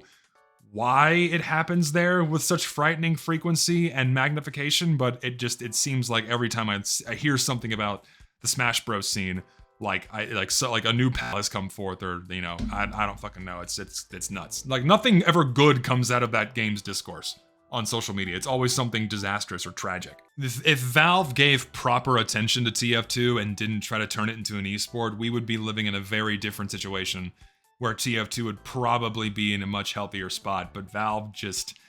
why it happens there with such frightening frequency and magnification, but it seems like every time I hear something about the Smash Bros scene, like a new pal has come forth, or you know, I don't fucking know. It's nuts. Like nothing ever good comes out of that game's discourse on social media. It's always something disastrous or tragic. If Valve gave proper attention to TF2 and didn't try to turn it into an esport, we would be living in a very different situation where TF2 would probably be in a much healthier spot, but Valve just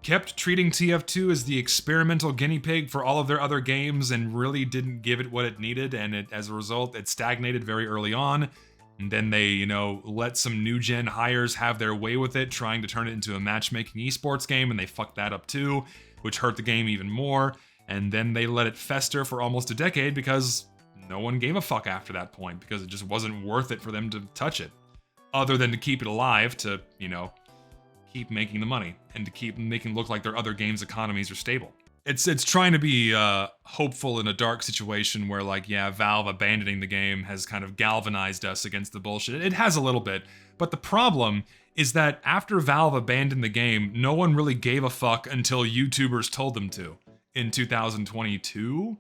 kept treating TF2 as the experimental guinea pig for all of their other games and really didn't give it what it needed, and as a result, it stagnated very early on. And then they, you know, let some new gen hires have their way with it, trying to turn it into a matchmaking esports game, and they fucked that up too, which hurt the game even more. And then they let it fester for almost a decade because no one gave a fuck after that point, because it just wasn't worth it for them to touch it. Other than to keep it alive, to, you know, keep making the money, and to keep making it look like their other games' economies are stable. It's trying to be hopeful in a dark situation where, like, yeah, Valve abandoning the game has kind of galvanized us against the bullshit. It has a little bit, but the problem is that after Valve abandoned the game, no one really gave a fuck until YouTubers told them to. In 2022,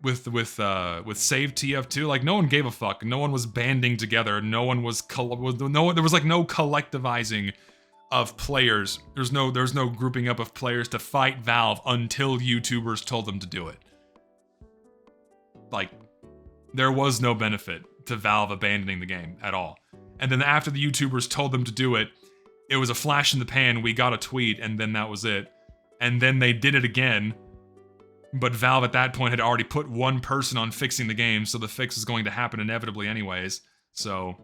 with Save TF2, like no one gave a fuck. No one was banding together. No one was there was like no collectivizing of players. There's no grouping up of players to fight Valve until YouTubers told them to do it. Like, there was no benefit to Valve abandoning the game at all. And then after the YouTubers told them to do it, it was a flash in the pan, we got a tweet, and then that was it. And then they did it again, but Valve at that point had already put one person on fixing the game, so the fix is going to happen inevitably anyways, so...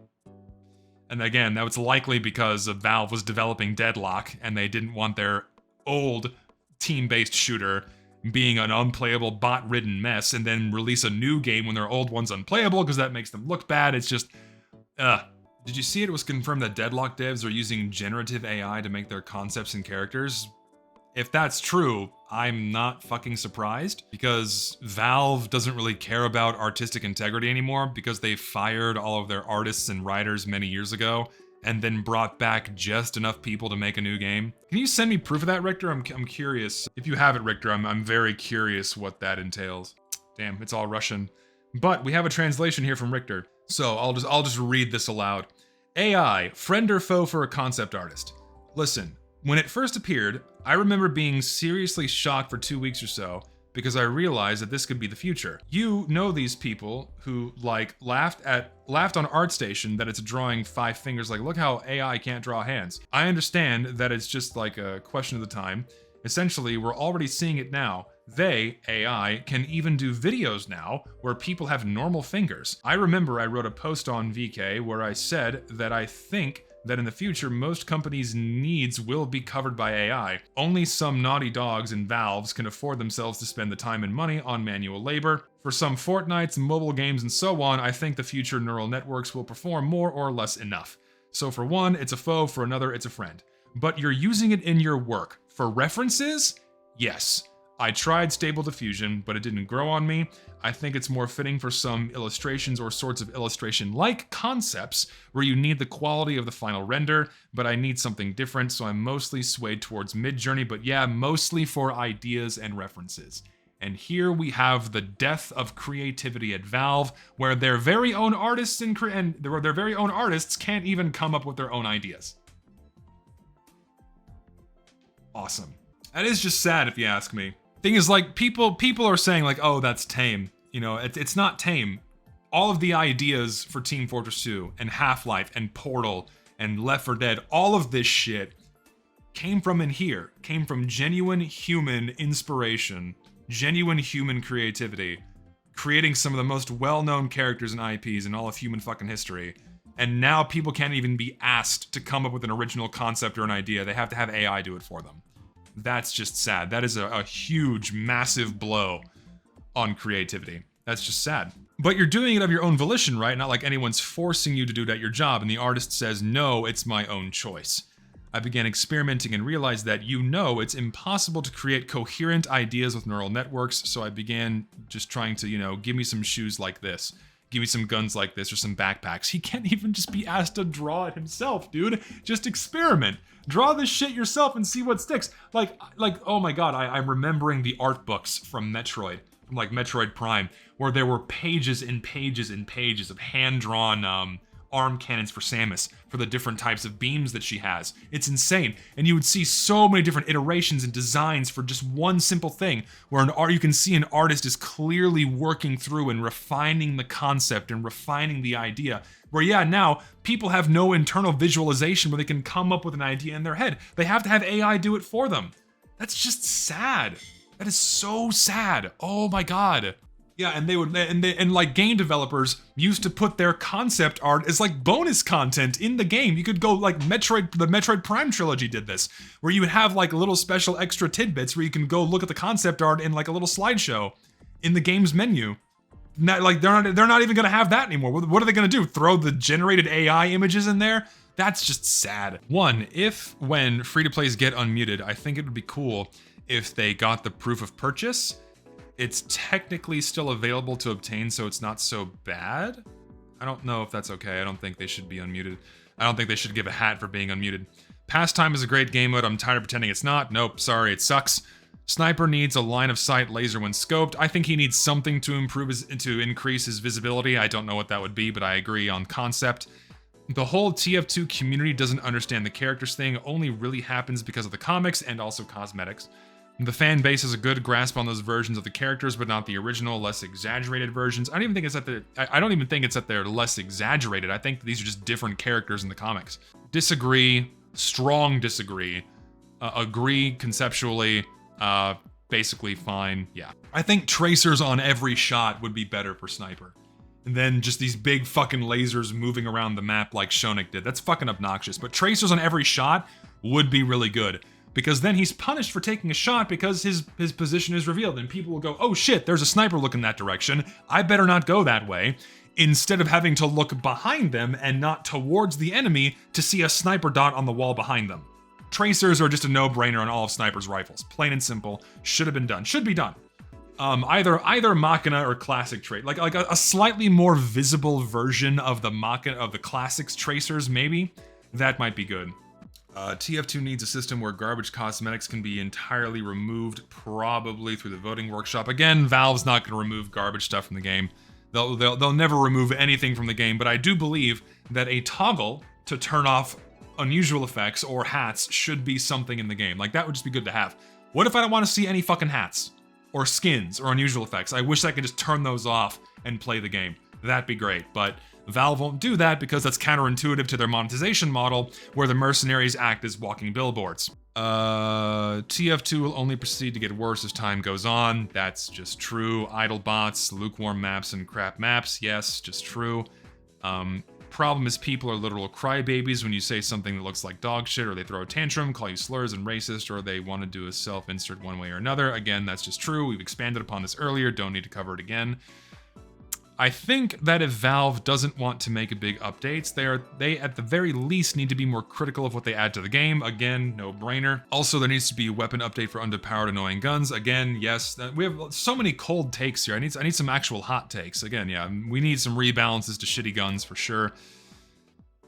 And again, that was likely because Valve was developing Deadlock, and they didn't want their old team-based shooter being an unplayable, bot-ridden mess, and then release a new game when their old one's unplayable, because that makes them look bad. It's just, Did you see it was confirmed that Deadlock devs are using generative AI to make their concepts and characters? If that's true, I'm not fucking surprised, because Valve doesn't really care about artistic integrity anymore, because they fired all of their artists and writers many years ago, and then brought back just enough people to make a new game. Can you send me proof of that, Richter? I'm curious. If you have it, Richter, I'm very curious what that entails. Damn, it's all Russian. But we have a translation here from Richter. So I'll just read this aloud. AI, friend or foe for a concept artist. Listen, when it first appeared, I remember being seriously shocked for 2 weeks or so because I realized that this could be the future. You know these people who like laughed on ArtStation that it's drawing 5 fingers, like look how AI can't draw hands. I understand that it's just like a question of the time. Essentially, we're already seeing it now. They, AI, can even do videos now where people have normal fingers. I remember I wrote a post on VK where I said that I think that in the future most companies' needs will be covered by AI. Only some naughty dogs and Valves can afford themselves to spend the time and money on manual labor. For some Fortnites, mobile games, and so on, I think the future neural networks will perform more or less enough. So for one, it's a foe, for another, it's a friend. But you're using it in your work. For references? Yes. I tried Stable Diffusion, but it didn't grow on me. I think it's more fitting for some illustrations or sorts of illustration-like concepts where you need the quality of the final render, but I need something different, so I'm mostly swayed towards Midjourney, but yeah, mostly for ideas and references. And here we have the death of creativity at Valve, where their very own artists their very own artists can't even come up with their own ideas. Awesome. That is just sad if you ask me. Thing is, like, people are saying like, oh, that's tame. You know, it's not tame. All of the ideas for Team Fortress 2 and Half-Life and Portal and Left 4 Dead, all of this shit came from in here. Came from genuine human inspiration, genuine human creativity, creating some of the most well-known characters and IPs in all of human fucking history. And now people can't even be asked to come up with an original concept or an idea. They have to have AI do it for them. That's just sad. That is a huge, massive blow on creativity. That's just sad. But you're doing it of your own volition, right? Not like anyone's forcing you to do it at your job, and the artist says, no, it's my own choice. I began experimenting and realized that it's impossible to create coherent ideas with neural networks, so I began just trying to, give me some shoes like this. Give me some guns like this or some backpacks. He can't even just be asked to draw it himself, dude. Just experiment. Draw this shit yourself and see what sticks. Like, oh my god, I'm remembering the art books from Metroid, from like Metroid Prime, where there were pages and pages and pages of hand-drawn arm cannons for Samus, for the different types of beams that she has. It's insane. And you would see so many different iterations and designs for just one simple thing, where you can see an artist is clearly working through and refining the concept and refining the idea. Where yeah, now people have no internal visualization where they can come up with an idea in their head. They have to have AI do it for them. That's just sad. That is so sad. Oh my god. Yeah, and like game developers used to put their concept art as like bonus content in the game. You could go like the Metroid Prime trilogy did this, where you would have like little special extra tidbits where you can go look at the concept art in like a little slideshow in the game's menu. Like they're not even gonna have that anymore. What are they gonna do? Throw the generated AI images in there? That's just sad. One, when free-to-plays get unmuted, I think it would be cool if they got the proof of purchase. It's technically still available to obtain, so it's not so bad. I don't know if that's okay. I don't think they should be unmuted. I don't think they should give a hat for being unmuted. Pastime is a great game mode. I'm tired of pretending it's not. Nope, sorry, it sucks. Sniper needs a line of sight laser when scoped. I think he needs something to increase his visibility. I don't know what that would be, but I agree on concept. The whole TF2 community doesn't understand the characters thing. Only really happens because of the comics and also cosmetics. The fan base has a good grasp on those versions of the characters, but not the original, less exaggerated versions. I don't even think it's that they're less exaggerated. I think these are just different characters in the comics. Disagree, strong disagree, agree conceptually, basically fine, yeah. I think tracers on every shot would be better for Sniper. And then just these big fucking lasers moving around the map like Shonik did. That's fucking obnoxious. But tracers on every shot would be really good. Because then he's punished for taking a shot because his position is revealed. And people will go, oh shit, there's a sniper looking that direction. I better not go that way. Instead of having to look behind them and not towards the enemy to see a sniper dot on the wall behind them. Tracers are just a no-brainer on all of Sniper's rifles. Plain and simple. Should have been done. Should be done. Either Machina or Classic trait. Like a slightly more visible version of the Machina, of the Classics tracers, maybe. That might be good. TF2 needs a system where garbage cosmetics can be entirely removed, probably through the voting workshop. Again, Valve's not going to remove garbage stuff from the game. They'll never remove anything from the game, but I do believe that a toggle to turn off unusual effects or hats should be something in the game. Like, that would just be good to have. What if I don't want to see any fucking hats or skins or unusual effects? I wish I could just turn those off and play the game. That'd be great, but Valve won't do that because that's counterintuitive to their monetization model, where the mercenaries act as walking billboards. TF2 will only proceed to get worse as time goes on. That's just true. Idle bots, lukewarm maps, and crap maps. Yes, just true. Problem is people are literal crybabies when you say something that looks like dog shit, or they throw a tantrum, call you slurs and racist, or they want to do a self-insert one way or another. Again, that's just true. We've expanded upon this earlier. Don't need to cover it again. I think that if Valve doesn't want to make a big updates, they at the very least need to be more critical of what they add to the game. Again, no brainer. Also, there needs to be a weapon update for underpowered annoying guns. Again, yes, we have so many cold takes here. I need some actual hot takes. Again, yeah, we need some rebalances to shitty guns for sure.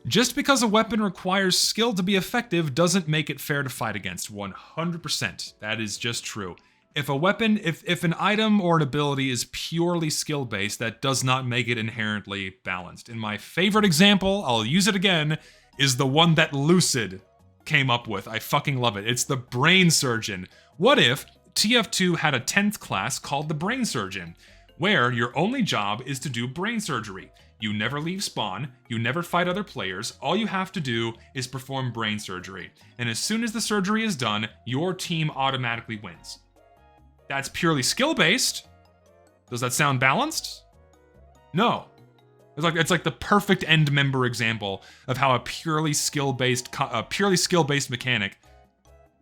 Just because a weapon requires skill to be effective doesn't make it fair to fight against. 100%. That is just true. If a weapon, if an item or an ability is purely skill-based, that does not make it inherently balanced. And my favorite example, I'll use it again, is the one that Lucid came up with. I fucking love it. It's the Brain Surgeon. What if TF2 had a 10th class called the Brain Surgeon, where your only job is to do brain surgery? You never leave spawn, you never fight other players, all you have to do is perform brain surgery. And as soon as the surgery is done, your team automatically wins. That's purely skill-based. Does that sound balanced? No. It's like the perfect end member example of how a purely skill-based mechanic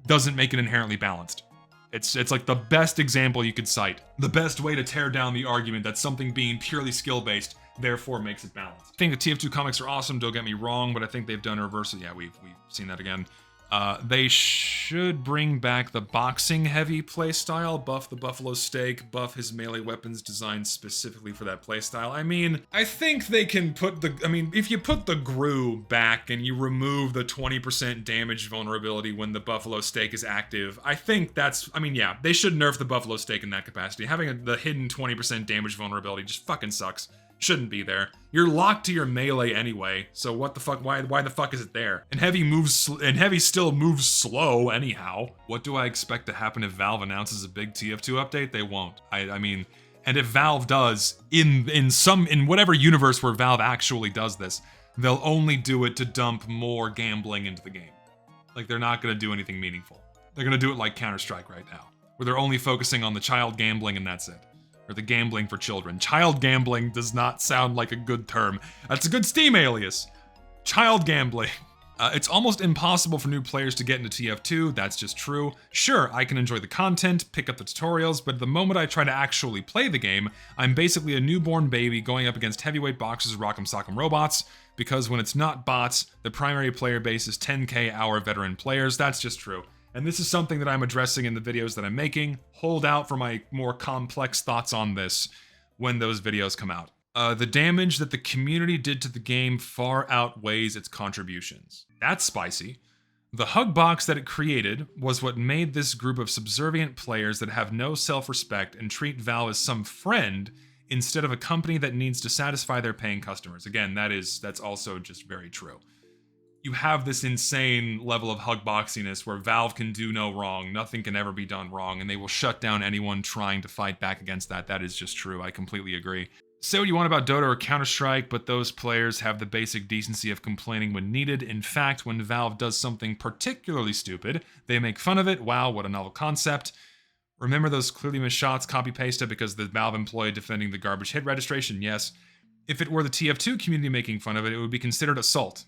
doesn't make it inherently balanced. It's like the best example you could cite. The best way to tear down the argument that something being purely skill-based therefore makes it balanced. I think the TF2 comics are awesome, don't get me wrong, but I think they've done a reversal. Yeah, we've seen that again. They should bring back the boxing heavy playstyle, buff the buffalo steak, buff his melee weapons designed specifically for that playstyle. I mean, I think they can put if you put the Gru back and you remove the 20% damage vulnerability when the buffalo steak is active, I think that's, yeah, they should nerf the buffalo steak in that capacity. Having the hidden 20% damage vulnerability just fucking sucks. Shouldn't be there. You're locked to your melee anyway, so what the fuck, why the fuck is it there? And Heavy still moves slow anyhow. What do I expect to happen if Valve announces a big TF2 update? They won't. And if Valve does, in whatever universe where Valve actually does this, they'll only do it to dump more gambling into the game. Like, they're not gonna do anything meaningful. They're gonna do it like Counter-Strike right now, where they're only focusing on the child gambling and that's it. Or the gambling for children. Child gambling does not sound like a good term. That's a good Steam alias. Child gambling. It's almost impossible for new players to get into TF2, that's just true. Sure, I can enjoy the content, pick up the tutorials, but the moment I try to actually play the game, I'm basically a newborn baby going up against heavyweight boxers rock'em sock'em robots, because when it's not bots, the primary player base is 10k hour veteran players, that's just true. And this is something that I'm addressing in the videos that I'm making. Hold out for my more complex thoughts on this when those videos come out. The damage that the community did to the game far outweighs its contributions. That's spicy. The hug box that it created was what made this group of subservient players that have no self-respect and treat Valve as some friend instead of a company that needs to satisfy their paying customers. Again, that's also just very true. You have this insane level of hug boxiness where Valve can do no wrong, nothing can ever be done wrong, and they will shut down anyone trying to fight back against that. That is just true, I completely agree. Say what you want about Dota or Counter-Strike, but those players have the basic decency of complaining when needed. In fact, when Valve does something particularly stupid, they make fun of it. Wow, what a novel concept. Remember those clearly missed shots, copy-pasted because the Valve employee defending the garbage hit registration? Yes. If it were the TF2 community making fun of it, it would be considered assault.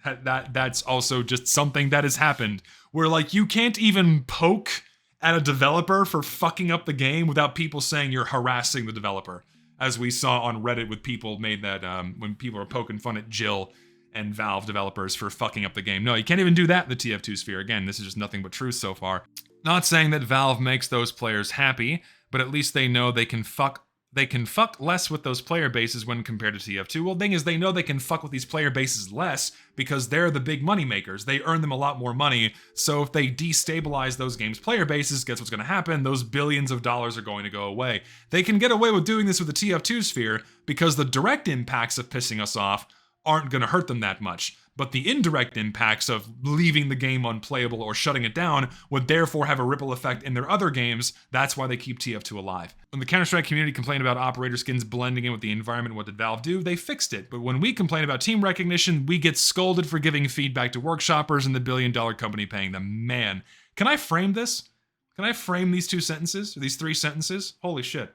That's also just something that has happened, where like you can't even poke at a developer for fucking up the game without people saying you're harassing the developer, as we saw on Reddit with people made that when people were poking fun at Jill and Valve developers for fucking up the game. No, you can't even do that in the TF2 sphere. Again, this is just nothing but truth so far. Not saying that Valve makes those players happy, but at least they know they can fuck they can fuck less with those player bases when compared to TF2. Well, the thing is, they know they can fuck with these player bases less because they're the big money makers. They earn them a lot more money. So if they destabilize those games' player bases, guess what's going to happen? Those billions of dollars are going to go away. They can get away with doing this with the TF2 sphere because the direct impacts of pissing us off aren't going to hurt them that much. But the indirect impacts of leaving the game unplayable or shutting it down would therefore have a ripple effect in their other games. That's why they keep TF2 alive. When the Counter-Strike community complained about operator skins blending in with the environment, what did Valve do? They fixed it. But when we complain about team recognition, we get scolded for giving feedback to workshoppers and the billion-dollar company paying them. Man, can I frame this? Can I frame these 2 sentences? Or these 3 sentences? Holy shit.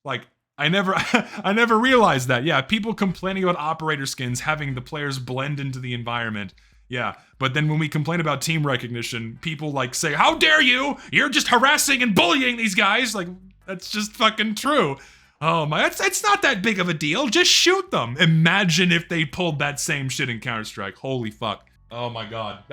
Like, I never realized that. Yeah, people complaining about operator skins having the players blend into the environment. Yeah, but then when we complain about team recognition, people like say, "How dare you? You're just harassing and bullying these guys." Like, that's just fucking true. Oh my, it's not that big of a deal. Just shoot them. Imagine if they pulled that same shit in Counter-Strike. Holy fuck. Oh my god.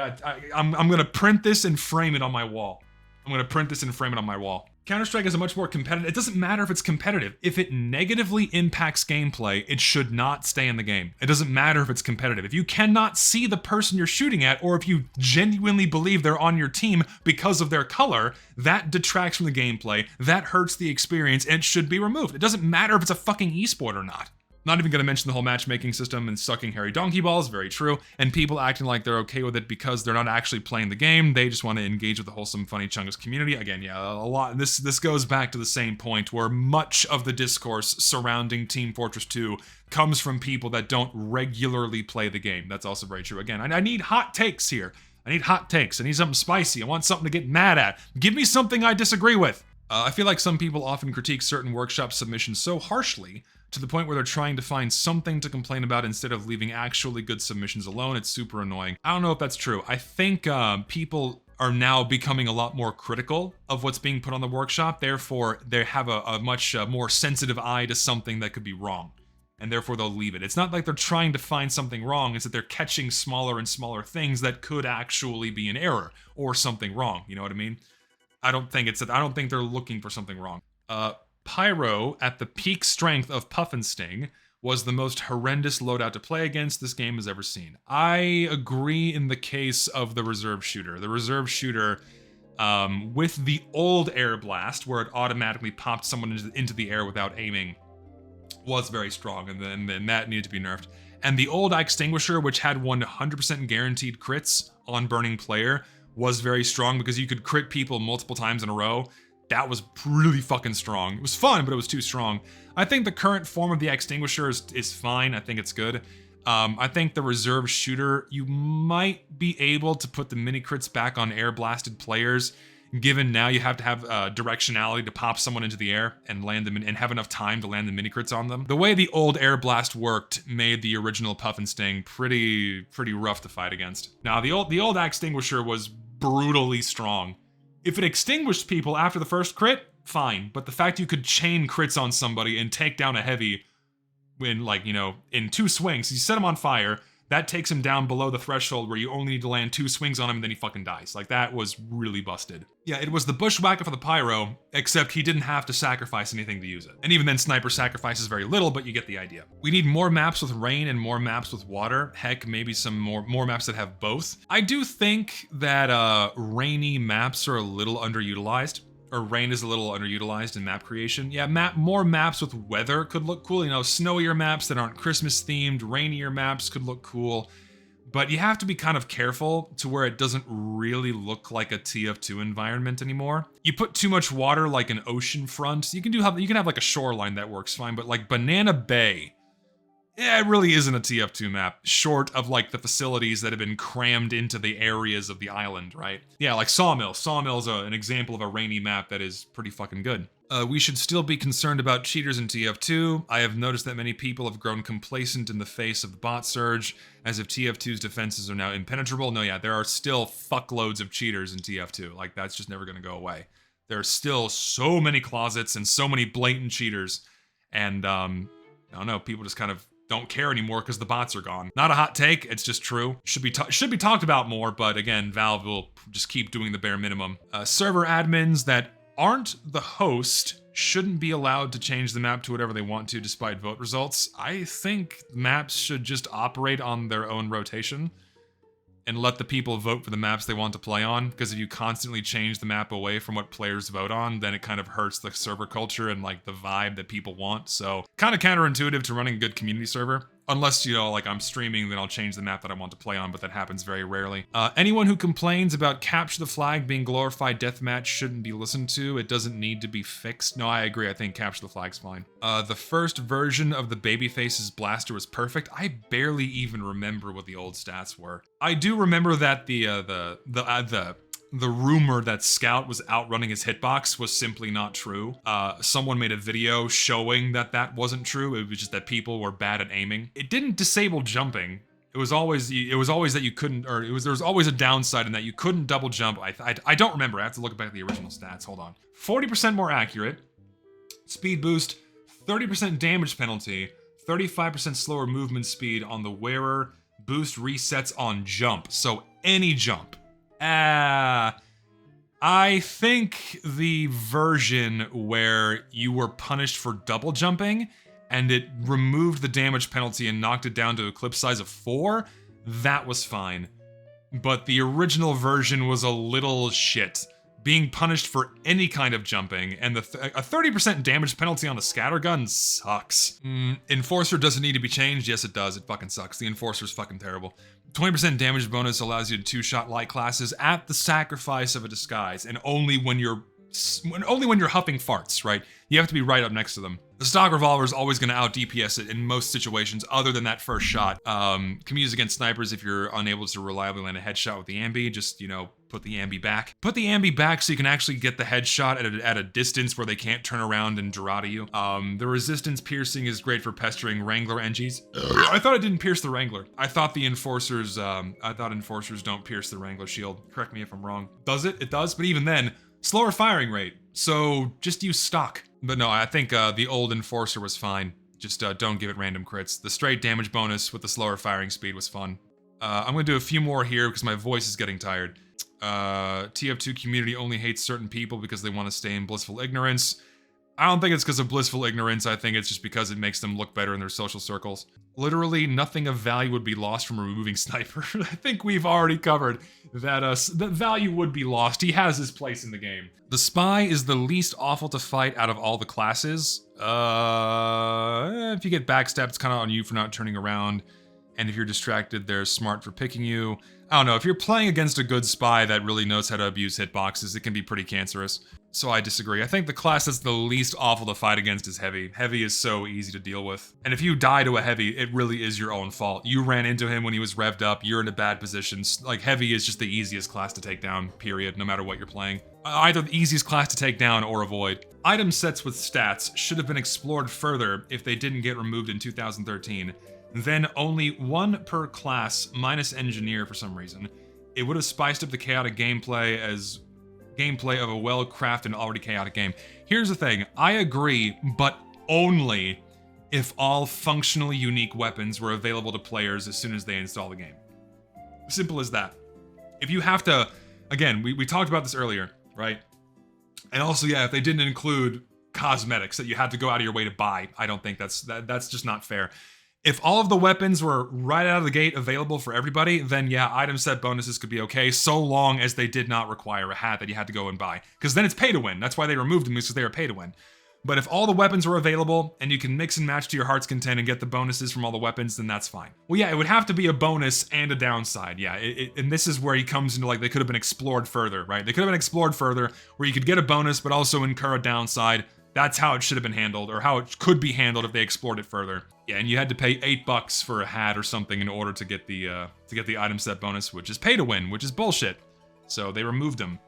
I'm gonna print this and frame it on my wall. I'm gonna print this and frame it on my wall. Counter-Strike is a much more competitive. It doesn't matter if it's competitive. If it negatively impacts gameplay, it should not stay in the game. It doesn't matter if it's competitive. If you cannot see the person you're shooting at, or if you genuinely believe they're on your team because of their color, that detracts from the gameplay, that hurts the experience, and it should be removed. It doesn't matter if it's a fucking esport or not. Not even gonna mention the whole matchmaking system and sucking hairy donkey balls, very true, and people acting like they're okay with it because they're not actually playing the game, they just want to engage with the wholesome, funny Chungus community. Again, yeah, a lot, this goes back to the same point where much of the discourse surrounding Team Fortress 2 comes from people that don't regularly play the game. That's also very true. Again, I need hot takes here. I need hot takes. I need something spicy. I want something to get mad at. Give me something I disagree with. I feel like some people often critique certain workshop submissions so harshly to the point where they're trying to find something to complain about instead of leaving actually good submissions alone. It's super annoying. I don't know if that's true. I think people are now becoming a lot more critical of what's being put on the workshop. Therefore, they have a much more sensitive eye to something that could be wrong. And therefore, they'll leave it. It's not like they're trying to find something wrong. It's that they're catching smaller and smaller things that could actually be an error or something wrong. You know what I mean? I don't think they're looking for something wrong. Pyro, at the peak strength of Puff and Sting, was the most horrendous loadout to play against this game has ever seen. I agree in the case of the reserve shooter. The reserve shooter, with the old air blast, where it automatically popped someone into the air without aiming, was very strong, and then that needed to be nerfed. And the old extinguisher, which had 100% guaranteed crits on burning player, was very strong because you could crit people multiple times in a row. That was really fucking strong. It was fun, but it was too strong. I think the current form of the extinguisher is fine. I think it's good. I think the reserve shooter, you might be able to put the mini crits back on air blasted players, given now you have to have directionality to pop someone into the air and land them and have enough time to land the mini crits on them. The way the old air blast worked made the original Puff and Sting pretty rough to fight against. Now the old extinguisher was brutally strong. If it extinguished people after the first crit, fine. But the fact you could chain crits on somebody and take down a heavy in, like, you know, in 2 swings, you set him on fire, that takes him down below the threshold where you only need to land 2 swings on him and then he fucking dies. Like, that was really busted. Yeah, it was the bushwhacker for the Pyro, except he didn't have to sacrifice anything to use it. And even then, Sniper sacrifices very little, but you get the idea. We need more maps with rain and more maps with water. Heck, maybe some more maps that have both. I do think that rainy maps are a little underutilized. Or rain is a little underutilized in map creation. Yeah, more maps with weather could look cool. You know, snowier maps that aren't Christmas themed, rainier maps could look cool. But you have to be kind of careful to where it doesn't really look like a TF2 environment anymore. You put too much water like an ocean front. You can have like a shoreline that works fine, but like Banana Bay, yeah, it really isn't a TF2 map, short of like the facilities that have been crammed into the areas of the island, right? Yeah, like Sawmill. Sawmill's an example of a rainy map that is pretty fucking good. We should still be concerned about cheaters in TF2. I have noticed that many people have grown complacent in the face of the bot surge, as if TF2's defenses are now impenetrable. No, yeah, there are still fuckloads of cheaters in TF2. Like, that's just never gonna go away. There are still so many closets and so many blatant cheaters. And, I don't know, people just kind of don't care anymore because the bots are gone. Not a hot take, it's just true. Should be talked about more, but again, Valve will just keep doing the bare minimum. Server admins that Aren't the host shouldn't be allowed to change the map to whatever they want to despite vote results? I think maps should just operate on their own rotation and let the people vote for the maps they want to play on, because if you constantly change the map away from what players vote on, then it kind of hurts the server culture and like the vibe that people want. So kind of counterintuitive to running a good community server. Unless, you know, like I'm streaming, then I'll change the map that I want to play on, but that happens very rarely. Anyone who complains about Capture the Flag being glorified deathmatch shouldn't be listened to. It doesn't need to be fixed. No, I agree. I think Capture the Flag's fine. The first version of the Babyface's blaster was perfect. I barely even remember what the old stats were. I do remember that the rumor that Scout was outrunning his hitbox was simply not true. Someone made a video showing that that wasn't true. It was just that people were bad at aiming. It didn't disable jumping. It was always that you couldn't, or there was always a downside in that you couldn't double jump. I don't remember. I have to look back at the original stats. Hold on. 40% more accurate. Speed boost. 30% damage penalty. 35% slower movement speed on the wearer. Boost resets on jump. So any jump. I think the version where you were punished for double jumping and it removed the damage penalty and knocked it down to a clip size of 4, that was fine. But the original version was a little shit. Being punished for any kind of jumping, and a 30% damage penalty on a scattergun sucks. Enforcer doesn't need to be changed. Yes, it does. It fucking sucks. The Enforcer's fucking terrible. 20% damage bonus allows you to two-shot light classes at the sacrifice of a disguise, and only when you're huffing farts, right? You have to be right up next to them. The stock revolver is always going to out DPS it in most situations other than that first shot. Can be used against snipers if you're unable to reliably land a headshot with the ambi. Just, you know, put the ambi back. Put the ambi back so you can actually get the headshot at a distance where they can't turn around and Dorada you. The resistance piercing is great for pestering Wrangler NGs. I thought it didn't pierce the Wrangler. I thought enforcers don't pierce the Wrangler shield. Correct me if I'm wrong. Does it? It does, but even then, slower firing rate. So just use stock. But no, I think the old Enforcer was fine. Just don't give it random crits. The straight damage bonus with the slower firing speed was fun. I'm gonna do a few more here because my voice is getting tired. TF2 community only hates certain people because they want to stay in blissful ignorance. I don't think it's because of blissful ignorance. I think it's just because it makes them look better in their social circles. Literally nothing of value would be lost from removing Sniper. I think we've already covered that that value would be lost. He has his place in the game. The Spy is the least awful to fight out of all the classes. If you get backstabbed, it's kind of on you for not turning around. And if you're distracted, they're smart for picking you. I don't know, if you're playing against a good spy that really knows how to abuse hitboxes, it can be pretty cancerous. So I disagree. I think the class that's the least awful to fight against is Heavy. Heavy is so easy to deal with. And if you die to a Heavy, it really is your own fault. You ran into him when he was revved up, you're in a bad position. Like, Heavy is just the easiest class to take down, period, no matter what you're playing. Either the easiest class to take down or avoid. Item sets with stats should have been explored further if they didn't get removed in 2013. Then only one per class minus engineer for some reason. It would have spiced up the chaotic gameplay as gameplay of a well-crafted and already chaotic game. Here's the thing, I agree, but only if all functionally unique weapons were available to players as soon as they install the game. Simple as that. If you have to, again, we talked about this earlier, right? And also, yeah, if they didn't include cosmetics that you had to go out of your way to buy, I don't think that's just not fair. If all of the weapons were right out of the gate available for everybody, then yeah, item set bonuses could be okay, so long as they did not require a hat that you had to go and buy. Because then it's pay to win. That's why they removed them, because they were pay to win. But if all the weapons were available, and you can mix and match to your heart's content and get the bonuses from all the weapons, then that's fine. Well, yeah, it would have to be a bonus and a downside, yeah. And this is where he comes into, like, they could have been explored further, right? They could have been explored further, where you could get a bonus, but also incur a downside. That's how it should have been handled, or how it could be handled if they explored it further. Yeah, and you had to pay $8 for a hat or something in order to get the item set bonus, which is pay to win, which is bullshit. So they removed them.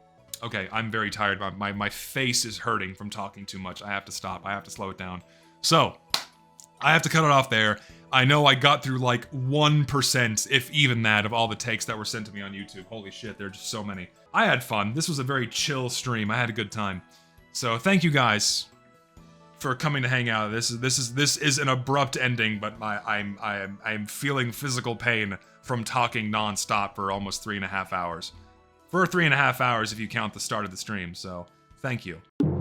Okay, I'm very tired. My face is hurting from talking too much. I have to stop. I have to slow it down. So I have to cut it off there. I know I got through like 1%, if even that, of all the takes that were sent to me on YouTube. Holy shit, there are just so many. I had fun. This was a very chill stream. I had a good time. So thank you guys for coming to hang out. This is an abrupt ending, but I'm feeling physical pain from talking nonstop for almost 3.5 hours. For 3.5 hours if you count the start of the stream. So Thank you.